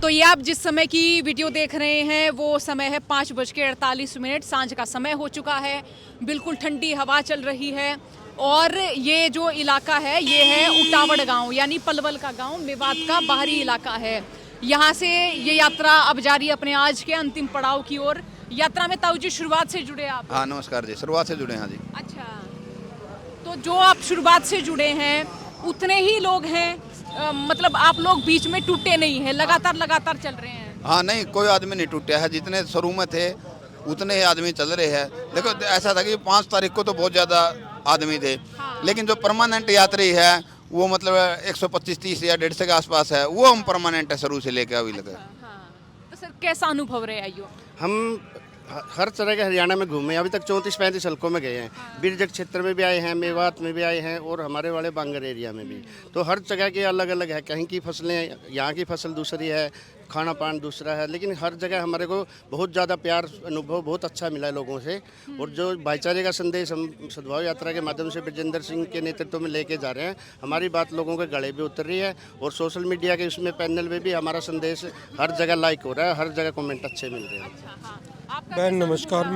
तो ये आप जिस समय की वीडियो देख रहे हैं वो समय है 5:48। सांझ का समय हो चुका है, बिल्कुल ठंडी हवा चल रही है। और ये जो इलाका है ये है उटावड़ गांव, यानी पलवल का गांव, मेवात का बाहरी इलाका है। यहाँ से ये यात्रा अब जारी है अपने आज के अंतिम पड़ाव की ओर। यात्रा में ताऊ जी शुरुआत से जुड़े आप? हाँ नमस्कार जी, शुरुआत से जुड़े हैं जी। अच्छा, तो जो आप शुरुआत से जुड़े हैं उतने ही लोग हैं, मतलब आप लोग बीच में टूटे नहीं हैं, लगातार चल रहे हैं? हाँ नहीं, कोई आदमी नहीं टूटा है, जितने शुरू में थे उतने ही आदमी चल रहे हैं। देखो ऐसा था कि 5 तारीख को तो बहुत ज़्यादा आदमी थे, लेकिन जो परमानेंट यात्री है वो मतलब 125-30 या 150 के आसपास है, वो हम परमानेंट है शुरू से लेकर अभी लगे। तो सर कैसा अनुभव रहे आइयो? हम हर तरह के हरियाणा में घूमे, अभी तक 34-35 हल्कों में गए हैं। बिरजक क्षेत्र में भी आए हैं, मेवात में भी आए हैं और हमारे वाले बांगर एरिया में भी। तो हर जगह की अलग अलग है, कहीं की फसलें, यहाँ की फसल दूसरी है, खाना पान दूसरा है, लेकिन हर जगह हमारे को बहुत ज़्यादा प्यार अनुभव बहुत अच्छा मिला है लोगों से। और जो भाईचारे का संदेश हम सद्भाव यात्रा के माध्यम से ब्रजेंद्र सिंह के नेतृत्व में लेके जा रहे हैं, हमारी बात लोगों के गले भी उतर रही है। और सोशल मीडिया के उसमें पैनल में भी हमारा संदेश हर जगह लाइक हो रहा है, हर जगह कमेंट अच्छे मिल रहे हैं। बहन नमस्कार,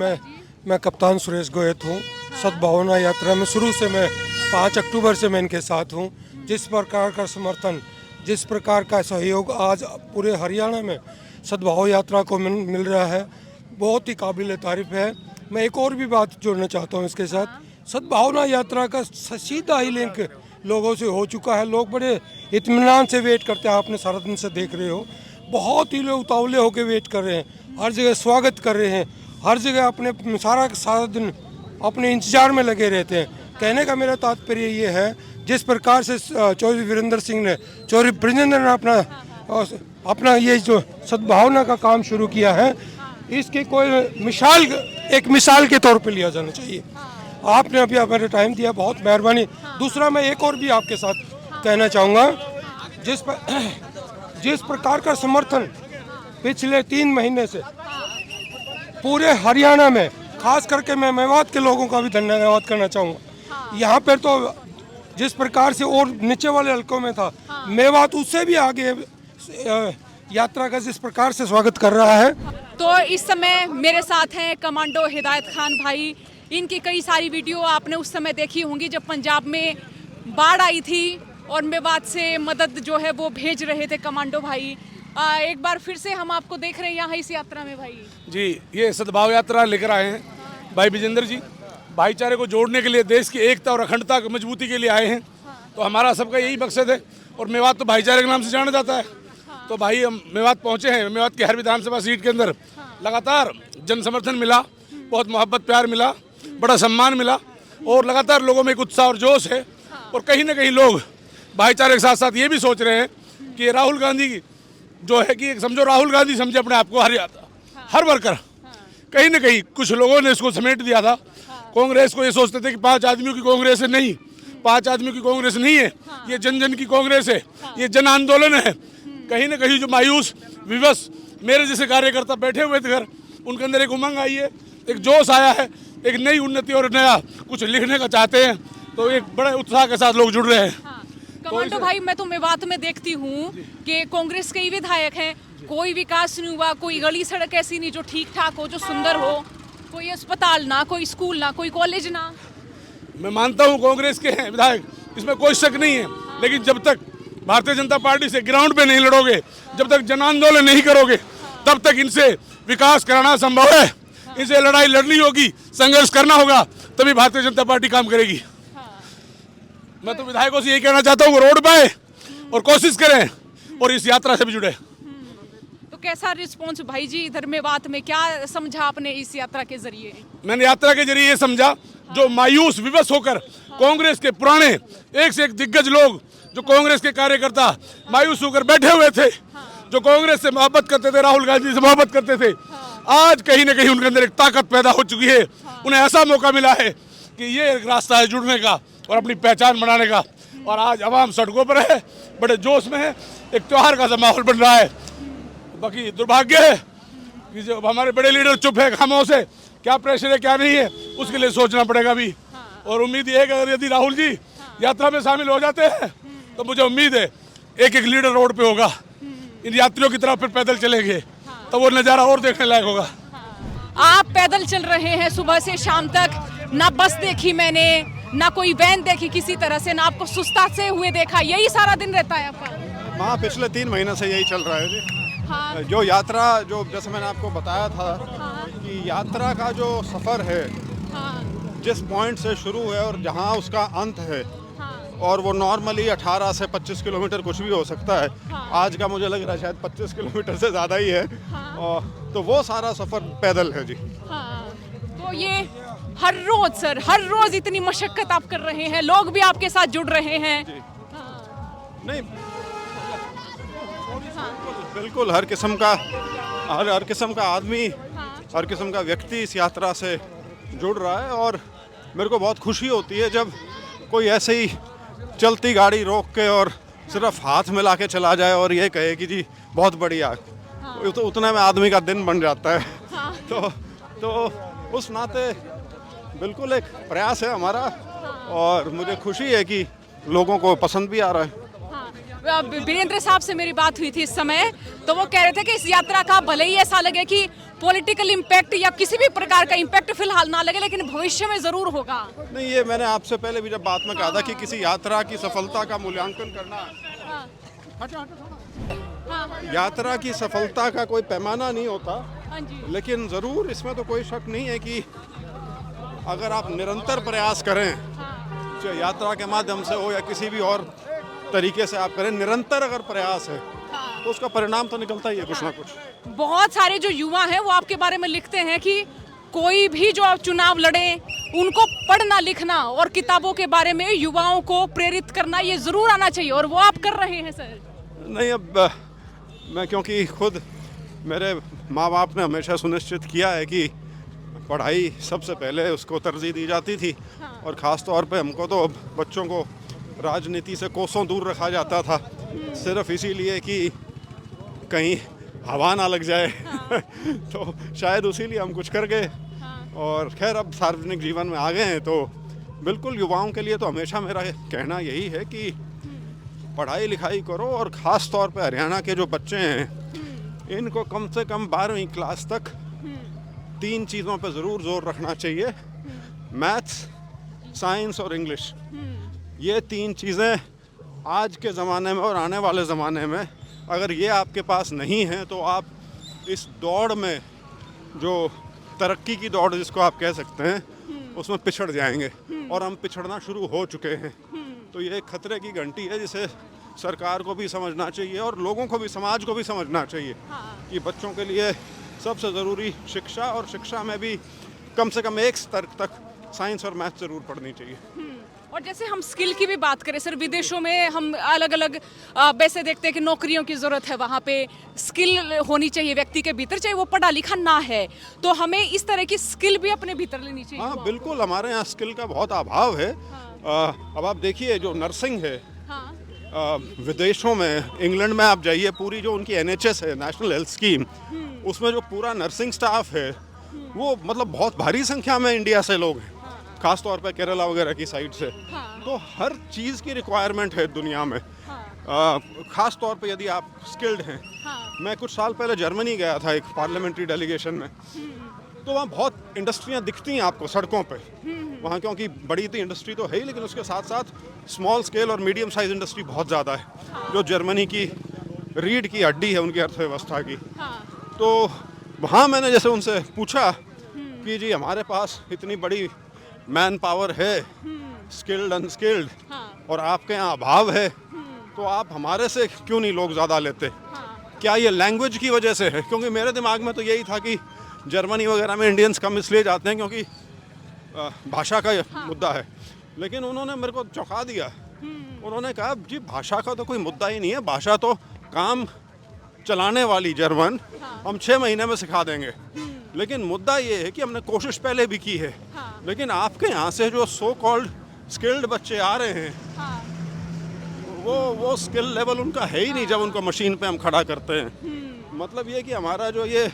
मैं कप्तान सुरेश गोयत हूँ। सद्भावना यात्रा में शुरू से मैं 5 अक्टूबर से मैं इनके साथ हूँ। जिस प्रकार का समर्थन, जिस प्रकार का सहयोग आज पूरे हरियाणा में सद्भाव यात्रा को मिल रहा है, बहुत ही काबिल तारीफ है। मैं एक और भी बात जोड़ना चाहता हूँ इसके साथ। सद्भावना यात्रा का सीधा ही लिंक लोगों से हो चुका है। लोग बड़े इत्मीनान से वेट करते हैं, आपने सारा दिन से देख रहे हो, बहुत ही लोग उतावले होकर वेट कर रहे हैं, हर जगह स्वागत कर रहे हैं, हर जगह अपने सारा दिन अपने इंतजार में लगे रहते हैं। कहने का मेरा तात्पर्य ये है, जिस प्रकार से चौधरी वीरेंद्र सिंह ने, चौधरी ब्रजेंद्र ने अपना ये जो सद्भावना का काम शुरू किया है, इसकी कोई एक मिसाल के तौर पे लिया जाना चाहिए। आपने अभी हमारे टाइम दिया, बहुत मेहरबानी। दूसरा मैं एक और भी आपके साथ कहना चाहूँगा, जिस प्रकार का समर्थन पिछले 3 महीने से पूरे हरियाणा में, खास करके मैं मेवात के लोगों का भी धन्यवाद करना चाहूँगा। यहाँ पर तो जिस प्रकार से और नीचे वाले हल्कों में था, मेवात उससे भी आगे यात्रा का जिस प्रकार से स्वागत कर रहा है। तो इस समय मेरे साथ हैं कमांडो हिदायत खान भाई। इनकी कई सारी वीडियो आपने उस समय देखी होंगी जब पंजाब में बाढ़ आई थी और मेवात से मदद जो है वो भेज रहे थे कमांडो भाई। एक बार फिर से हम आपको देख रहे हैं यहाँ इस यात्रा में भाई जी। ये सद्भाव यात्रा लेकर आए हैं भाई विजेंद्र जी, भाईचारे को जोड़ने के लिए, देश की एकता और अखंडता की मजबूती के लिए आए हैं। तो हमारा सबका यही मकसद है। और मेवात तो भाईचारे के नाम से जाना जाता है। तो भाई हम मेवात पहुँचे हैं। मेवात की हर विधानसभा सीट के अंदर लगातार जन समर्थन मिला, बहुत मोहब्बत प्यार मिला, बड़ा सम्मान मिला और लगातार लोगों में एक उत्साह और जोश है। और कहीं ना कहीं लोग भाईचारे के साथ साथ ये भी सोच रहे हैं कि राहुल गांधी जो है कि समझो राहुल गांधी समझे अपने आप को हर वर्कर। कहीं ना कहीं कुछ लोगों ने इसको समेट दिया था। कांग्रेस को ये सोचते थे कि 5 आदमियों की कांग्रेस है, नहीं, 5 आदमियों की कांग्रेस नहीं है, ये जन जन की कांग्रेस है, ये जन आंदोलन है। कहीं ना कहीं जो मायूस विवश मेरे जैसे कार्यकर्ता बैठे हुए थे घर, उनके अंदर एक उमंग आई है, एक जोश आया है, एक नई उन्नति और नया कुछ लिखने का चाहते हैं। तो एक बड़े उत्साह के साथ लोग जुड़ रहे हैं। कमांडो भाई, मैं तो मेवात में देखती हूँ कि कांग्रेस के ही विधायक हैं, कोई विकास नहीं हुआ, कोई गली सड़क ऐसी नहीं जो ठीक ठाक हो, जो सुंदर हो, कोई अस्पताल ना, कोई स्कूल ना, कोई कॉलेज ना। मैं मानता हूँ कांग्रेस के हैं विधायक, इसमें कोई शक नहीं है, लेकिन जब तक भारतीय जनता पार्टी से ग्राउंड पे नहीं लड़ोगे, जब तक जन आंदोलन नहीं करोगे, तब तक इनसे विकास कराना संभव है। इनसे लड़ाई लड़नी होगी, संघर्ष करना होगा, तभी भारतीय जनता पार्टी काम करेगी। मैं तो विधायकों से यही कहना चाहता हूँ, रोड पे आए और कोशिश करें और इस यात्रा से भी जुड़े। तो कैसा रिस्पॉन्स भाई जी इधर मेवात में, क्या समझा आपने इस यात्रा के जरिए? मैंने यात्रा के जरिए ये समझा, जो मायूस विवश होकर कांग्रेस के पुराने एक से एक दिग्गज लोग, जो कांग्रेस के कार्यकर्ता मायूस होकर बैठे हुए थे, जो कांग्रेस से मोहब्बत करते थे, राहुल गांधी से मोहब्बत करते थे, आज कहीं ना कहीं उनके अंदर एक ताकत पैदा हो चुकी है। उन्हें ऐसा मौका मिला है कि ये एक रास्ता है जुड़ने का और अपनी पहचान बनाने का। और आज आवाम सड़कों पर है, बड़े जोश में है, एक त्योहार का माहौल बन रहा है। बाकी दुर्भाग्य है कि जो हमारे बड़े लीडर चुप है, खामोश है, क्या प्रेशर है क्या नहीं है उसके लिए सोचना पड़ेगा भी। और उम्मीद ये है कि अगर यदि राहुल जी यात्रा में शामिल हो जाते हैं तो मुझे उम्मीद है एक एक लीडर रोड पे होगा, इन यात्रियों की तरफ फिर पैदल चलेंगे, तो वो नज़ारा और देखने लायक होगा। आप पैदल चल रहे हैं सुबह से शाम तक, ना बस देखी मैंने, ना कोई वैन देखी किसी तरह से, ना आपको सुस्ता से हुए देखा, यही सारा दिन रहता है आपका? हाँ, पिछले 3 महीने से यही चल रहा है जी। हाँ। जो यात्रा, जो जैसे मैंने आपको बताया था कि यात्रा का जो सफ़र है, जिस पॉइंट से शुरू है और जहाँ उसका अंत है, और वो नॉर्मली 18 से 25 किलोमीटर कुछ भी हो सकता है, आज का मुझे लग रहा है शायद 25 किलोमीटर से ज़्यादा ही है। और तो वो सारा सफ़र पैदल है जी। तो ये हर रोज सर, हर रोज इतनी मशक्कत आप कर रहे हैं, लोग भी आपके साथ जुड़ रहे हैं? नहीं, बिल्कुल हर किस्म का आदमी, हर किस्म का व्यक्ति इस यात्रा से जुड़ रहा है। और मेरे को बहुत खुशी होती है जब कोई ऐसे ही चलती गाड़ी रोक के और सिर्फ हाथ मिला के चला जाए और ये कहे कि जी बहुत बढ़िया, तो उतने में आदमी का दिन बन जाता है। तो उस नाते बिल्कुल एक प्रयास है हमारा और मुझे खुशी है कि लोगों को पसंद भी आ रहा है। वीरेंद्र साहब से मेरी बात हुई थी इस समय, तो वो कह रहे थे कि इस यात्रा का भले ही ऐसा लगे कि पॉलिटिकल इम्पैक्ट या किसी भी प्रकार का इम्पैक्ट फिलहाल ना लगे, लेकिन भविष्य में जरूर होगा। नहीं, ये मैंने आपसे पहले भी जब बात में कहा था कि किसी यात्रा की सफलता का मूल्यांकन करना, यात्रा की सफलता का कोई पैमाना नहीं होता, लेकिन ज़रूर इसमें तो कोई शक नहीं है कि अगर आप निरंतर प्रयास करें, चाहे यात्रा के माध्यम से हो या किसी भी और तरीके से आप करें, निरंतर अगर प्रयास है तो उसका परिणाम तो निकलता ही है कुछ ना कुछ। बहुत सारे जो युवा हैं वो आपके बारे में लिखते हैं कि कोई भी जो आप चुनाव लड़े उनको पढ़ना लिखना और किताबों के बारे में युवाओं को प्रेरित करना ये जरूर आना चाहिए, और वो आप कर रहे हैं सर। नहीं, अब मैं क्योंकि खुद मेरे माँ बाप ने हमेशा सुनिश्चित किया है कि पढ़ाई सबसे पहले उसको तरजीह दी जाती थी, और ख़ास तौर पे हमको तो बच्चों को राजनीति से कोसों दूर रखा जाता था, सिर्फ इसीलिए कि कहीं हवा ना लग जाए। तो शायद उसीलिए हम कुछ कर गए, और खैर अब सार्वजनिक जीवन में आ गए हैं, तो बिल्कुल युवाओं के लिए तो हमेशा मेरा कहना यही है कि पढ़ाई लिखाई करो, और ख़ास तौर पे हरियाणा के जो बच्चे हैं इनको कम से कम 12वीं क्लास तक 3 चीज़ों पे ज़रूर जोर रखना चाहिए, मैथ्स, साइंस और इंग्लिश। ये 3 चीज़ें आज के ज़माने में और आने वाले ज़माने में अगर ये आपके पास नहीं है तो आप इस दौड़ में, जो तरक्की की दौड़ जिसको आप कह सकते हैं, उसमें पिछड़ जाएंगे, और हम पिछड़ना शुरू हो चुके हैं। तो ये एक खतरे की घंटी है जिसे सरकार को भी समझना चाहिए और लोगों को भी, समाज को भी समझना चाहिए कि बच्चों के लिए सबसे ज़रूरी शिक्षा, और शिक्षा में भी कम से कम एक स्तर तक साइंस और मैथ ज़रूर पढ़नी चाहिए। और जैसे हम स्किल की भी बात करें सर, विदेशों में हम अलग अलग वैसे देखते हैं कि नौकरियों की ज़रूरत है, वहाँ पे स्किल होनी चाहिए व्यक्ति के भीतर, चाहे वो पढ़ा लिखा ना है, तो हमें इस तरह की स्किल भी अपने भीतर लेनी चाहिए। हाँ बिल्कुल, हमारे यहाँ स्किल का बहुत अभाव है। अब आप देखिए जो नर्सिंग है, विदेशों में, इंग्लैंड में आप जाइए, पूरी जो उनकी NHS है, नेशनल हेल्थ स्कीम, उसमें जो पूरा नर्सिंग स्टाफ है वो मतलब बहुत भारी संख्या में इंडिया से लोग हैं, खास तौर पे केरला वगैरह की साइड से। तो हर चीज़ की रिक्वायरमेंट है दुनिया में, खास तौर पे यदि आप स्किल्ड हैं। मैं कुछ साल पहले जर्मनी गया था एक पार्लियामेंट्री डेलीगेशन में, तो वहाँ बहुत इंडस्ट्रियाँ दिखती हैं आपको सड़कों पे वहाँ, क्योंकि बड़ी तो इंडस्ट्री तो है ही, लेकिन उसके साथ साथ स्मॉल स्केल और मीडियम साइज इंडस्ट्री बहुत ज़्यादा है, जो जर्मनी की रीढ़ की हड्डी है उनकी अर्थव्यवस्था की। तो वहाँ मैंने जैसे उनसे पूछा कि जी हमारे पास इतनी बड़ी मैन पावर है, स्किल्ड अनस्किल्ड, और आपके यहाँ अभाव है, तो आप हमारे से क्यों नहीं लोग ज़्यादा लेते? क्या ये लैंग्वेज की वजह से है? क्योंकि मेरे दिमाग में तो यही था कि जर्मनी वगैरह में इंडियंस कम इसलिए जाते हैं क्योंकि भाषा का मुद्दा है, लेकिन उन्होंने मेरे को चौंका दिया। उन्होंने कहा जी भाषा का तो कोई मुद्दा ही नहीं है, भाषा तो काम चलाने वाली जर्मन हम 6 महीने में सिखा देंगे, लेकिन मुद्दा ये है कि हमने कोशिश पहले भी की है, लेकिन आपके यहाँ से जो सो कॉल्ड स्किल्ड बच्चे आ रहे हैं, वो स्किल लेवल उनका है ही नहीं जब उनको मशीन पे हम खड़ा करते हैं। मतलब ये कि हमारा जो ये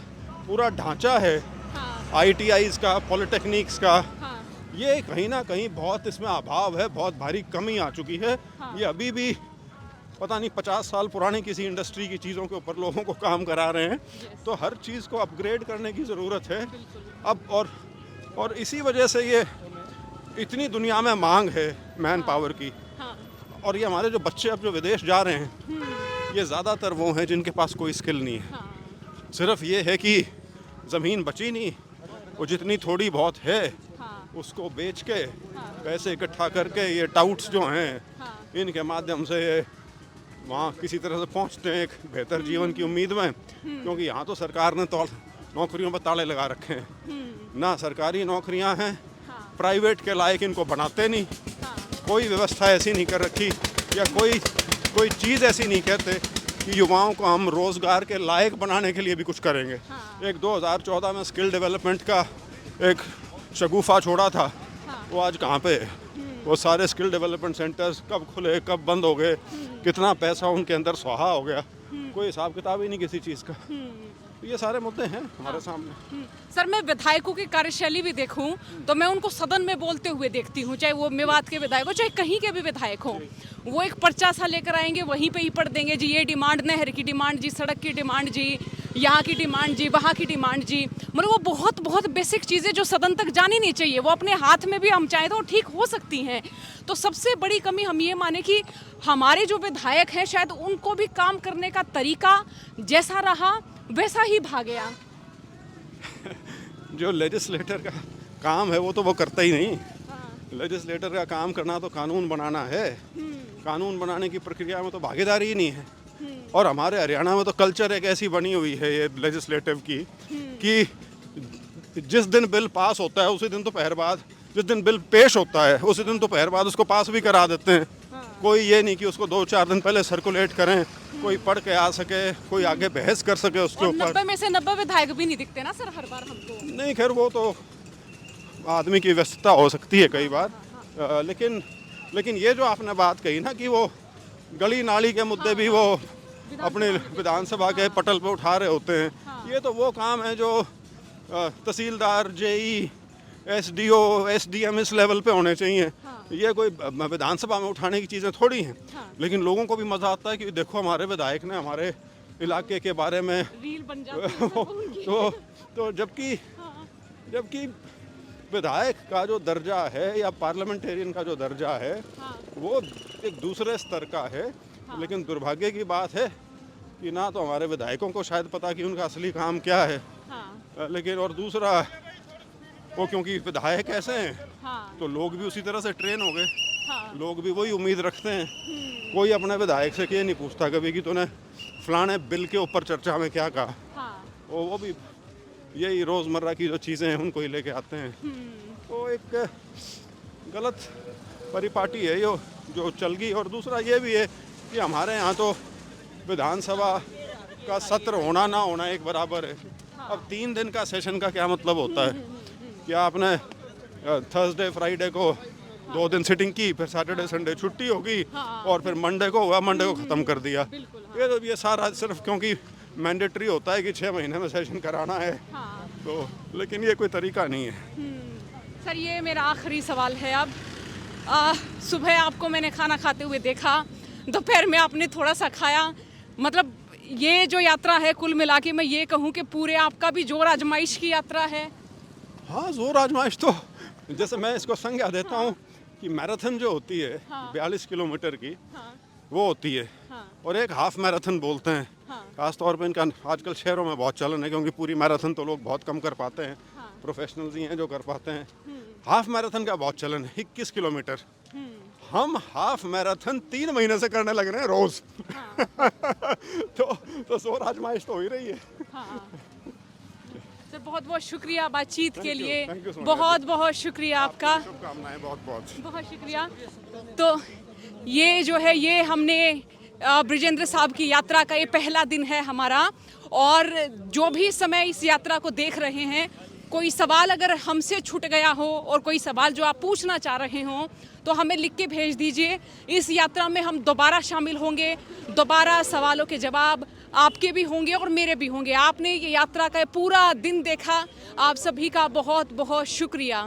पूरा ढांचा है ITIs का, पॉलिटेक्निक्स का, ये कहीं ना कहीं बहुत इसमें अभाव है, बहुत भारी कमी आ चुकी है। ये अभी भी पता नहीं 50 साल पुरानी किसी इंडस्ट्री की चीज़ों के ऊपर लोगों को काम करा रहे हैं। तो हर चीज़ को अपग्रेड करने की ज़रूरत है अब, और इसी वजह से ये इतनी दुनिया में मांग है मैन पावर की। और ये हमारे जो बच्चे अब जो विदेश जा रहे हैं, ये ज़्यादातर वो हैं जिनके पास कोई स्किल नहीं है, सिर्फ ये है कि ज़मीन बची नहीं, वो जितनी थोड़ी बहुत है उसको बेच के पैसे इकट्ठा करके ये टाउट्स जो हैं, इनके माध्यम से ये वहाँ किसी तरह से पहुँचते हैं एक बेहतर जीवन की उम्मीद में। क्योंकि यहाँ तो सरकार ने तो नौकरियों पर ताले लगा रखे हैं, ना सरकारी नौकरियाँ हैं, प्राइवेट के लायक इनको बनाते नहीं, कोई व्यवस्था ऐसी नहीं कर रखी, या कोई चीज़ ऐसी नहीं कहते कि युवाओं को हम रोज़गार के लायक बनाने के लिए भी कुछ करेंगे। एक 2014 में स्किल डेवलपमेंट का एक शगुफा छोड़ा था, वो आज कहाँ पे है? वो सारे स्किल डेवलपमेंट सेंटर्स कब खुले, कब बंद हो गए, कितना पैसा उनके अंदर स्वाहा हो गया, कोई हिसाब किताब ही नहीं किसी चीज़ का। तो ये सारे मुद्दे हैं हमारे सामने। सर, मैं विधायकों की कार्यशैली भी देखूं तो मैं उनको सदन में बोलते हुए देखती हूं, चाहे वो मेवात के विधायक हो, चाहे कहीं के भी विधायक हो। वो एक पर्चा सा लेकर आएंगे, वहीं पे ही पढ़ देंगे जी ये डिमांड, नहर की डिमांड जी, सड़क की डिमांड जी, यहाँ की डिमांड जी, वहाँ की डिमांड जी। मतलब वो बहुत बहुत बेसिक चीज़ें जो सदन तक जानी नहीं चाहिए, वो अपने हाथ में भी हम चाहें तो ठीक हो सकती हैं। तो सबसे बड़ी कमी हम ये माने कि हमारे जो विधायक हैं, शायद उनको भी काम करने का तरीका जैसा रहा वैसा ही भागया। जो लेजिस्लेटर का काम है वो तो वो करता ही नहीं। लेजिस्लेटर का काम करना तो कानून बनाना है, कानून बनाने की प्रक्रिया में तो भागीदारी ही नहीं है। और हमारे हरियाणा में तो कल्चर एक ऐसी बनी हुई है ये लेजिस्लेटिव की कि जिस दिन बिल पास होता है उसी दिन दोपहर बाद, जिस दिन बिल पेश होता है उसी दिन दोपहर बाद उसको पास भी करा देते हैं। कोई ये नहीं कि उसको 2-4 दिन पहले सर्कुलेट करें, कोई पढ़ के आ सके, कोई आगे बहस कर सके उसके ऊपर। 90 में से 90 विधायक भी नहीं दिखते ना सर हर बार हमको। नहीं, खैर वो तो आदमी की व्यस्तता हो सकती है कई बार, लेकिन ये जो आपने बात कही ना कि वो गली नाली के मुद्दे भी वो अपने विधानसभा के पटल पे उठा रहे होते हैं, ये तो वो काम है जो तहसीलदार, JE, SDO, SDM इस लेवल पे होने चाहिए। ये कोई विधानसभा में उठाने की चीज़ें थोड़ी हैं। लेकिन लोगों को भी मज़ा आता है कि देखो हमारे विधायक ने हमारे इलाके के बारे में रील बन जाती है तो जबकि विधायक का जो दर्जा है या पार्लियामेंटेरियन का जो दर्जा है वो एक दूसरे स्तर का है। लेकिन दुर्भाग्य की बात है कि ना तो हमारे विधायकों को शायद पता कि उनका असली काम क्या है, लेकिन और दूसरा वो क्योंकि विधायक ऐसे हैं तो लोग भी उसी तरह से ट्रेन हो गए, लोग भी वही उम्मीद रखते हैं कोई अपने विधायक से ये नहीं पूछता कभी कि तूने फलाने बिल के ऊपर चर्चा में क्या कहा। हाँ। वो भी यही रोज़मर्रा की जो चीज़ें हैं उनको ही लेके आते हैं। तो एक गलत परिपाटी है ये जो चल गई। और दूसरा ये भी है कि हमारे यहाँ तो विधानसभा का सत्र होना ना होना एक बराबर है। अब 3 दिन का सेशन का क्या मतलब होता है? क्या आपने थर्सडे फ्राइडे को 2 दिन सिटिंग की, फिर सैटरडे संडे छुट्टी होगी और फिर मंडे को हुआ, मंडे को ख़त्म कर दिया। ये सारा सिर्फ क्योंकि मैंडेटरी होता है कि 6 महीने में सेशन कराना है। तो लेकिन ये कोई तरीका नहीं है। सर ये मेरा आखिरी सवाल है अब। सुबह आपको मैंने खाना खाते हुए देखा, दोपहर में आपने थोड़ा सा खाया, मतलब ये जो यात्रा है कुल मिला के मैं ये कहूँ कि पूरे आपका भी जोर आजमाइश की यात्रा है। हाँ, जोर आजमाइश तो जैसे मैं इसको संज्ञा देता हूँ कि मैराथन जो होती है 42 किलोमीटर की वो होती है और एक हाफ मैराथन बोलते हैं। खासतौर पे इनका आजकल शहरों में बहुत चलन है क्योंकि पूरी मैराथन तो लोग बहुत कम कर पाते हैं, प्रोफेशनल्स ही हैं जो कर पाते हैं। हाफ मैराथन का बहुत चलन है 21 किलोमीटर। हम हाफ मैराथन 3 महीने से करने लग रहे हैं रोज। तो जोर आजमाइश तो हो ही रही है। सर बहुत बहुत शुक्रिया बातचीत के लिए, thank you so much। बहुत बहुत शुक्रिया आपका, शुभकामनाएं बहुत बहुत। बहुत शुक्रिया। तो ये जो है ये हमने बृजेंद्र साहब की यात्रा का ये पहला दिन है हमारा। और जो भी समय इस यात्रा को देख रहे हैं, कोई सवाल अगर हमसे छूट गया हो और कोई सवाल जो आप पूछना चाह रहे हो तो हमें लिख के भेज दीजिए। इस यात्रा में हम दोबारा शामिल होंगे, दोबारा सवालों के जवाब आपके भी होंगे और मेरे भी होंगे। आपने ये यात्रा का पूरा दिन देखा, आप सभी का बहुत बहुत शुक्रिया।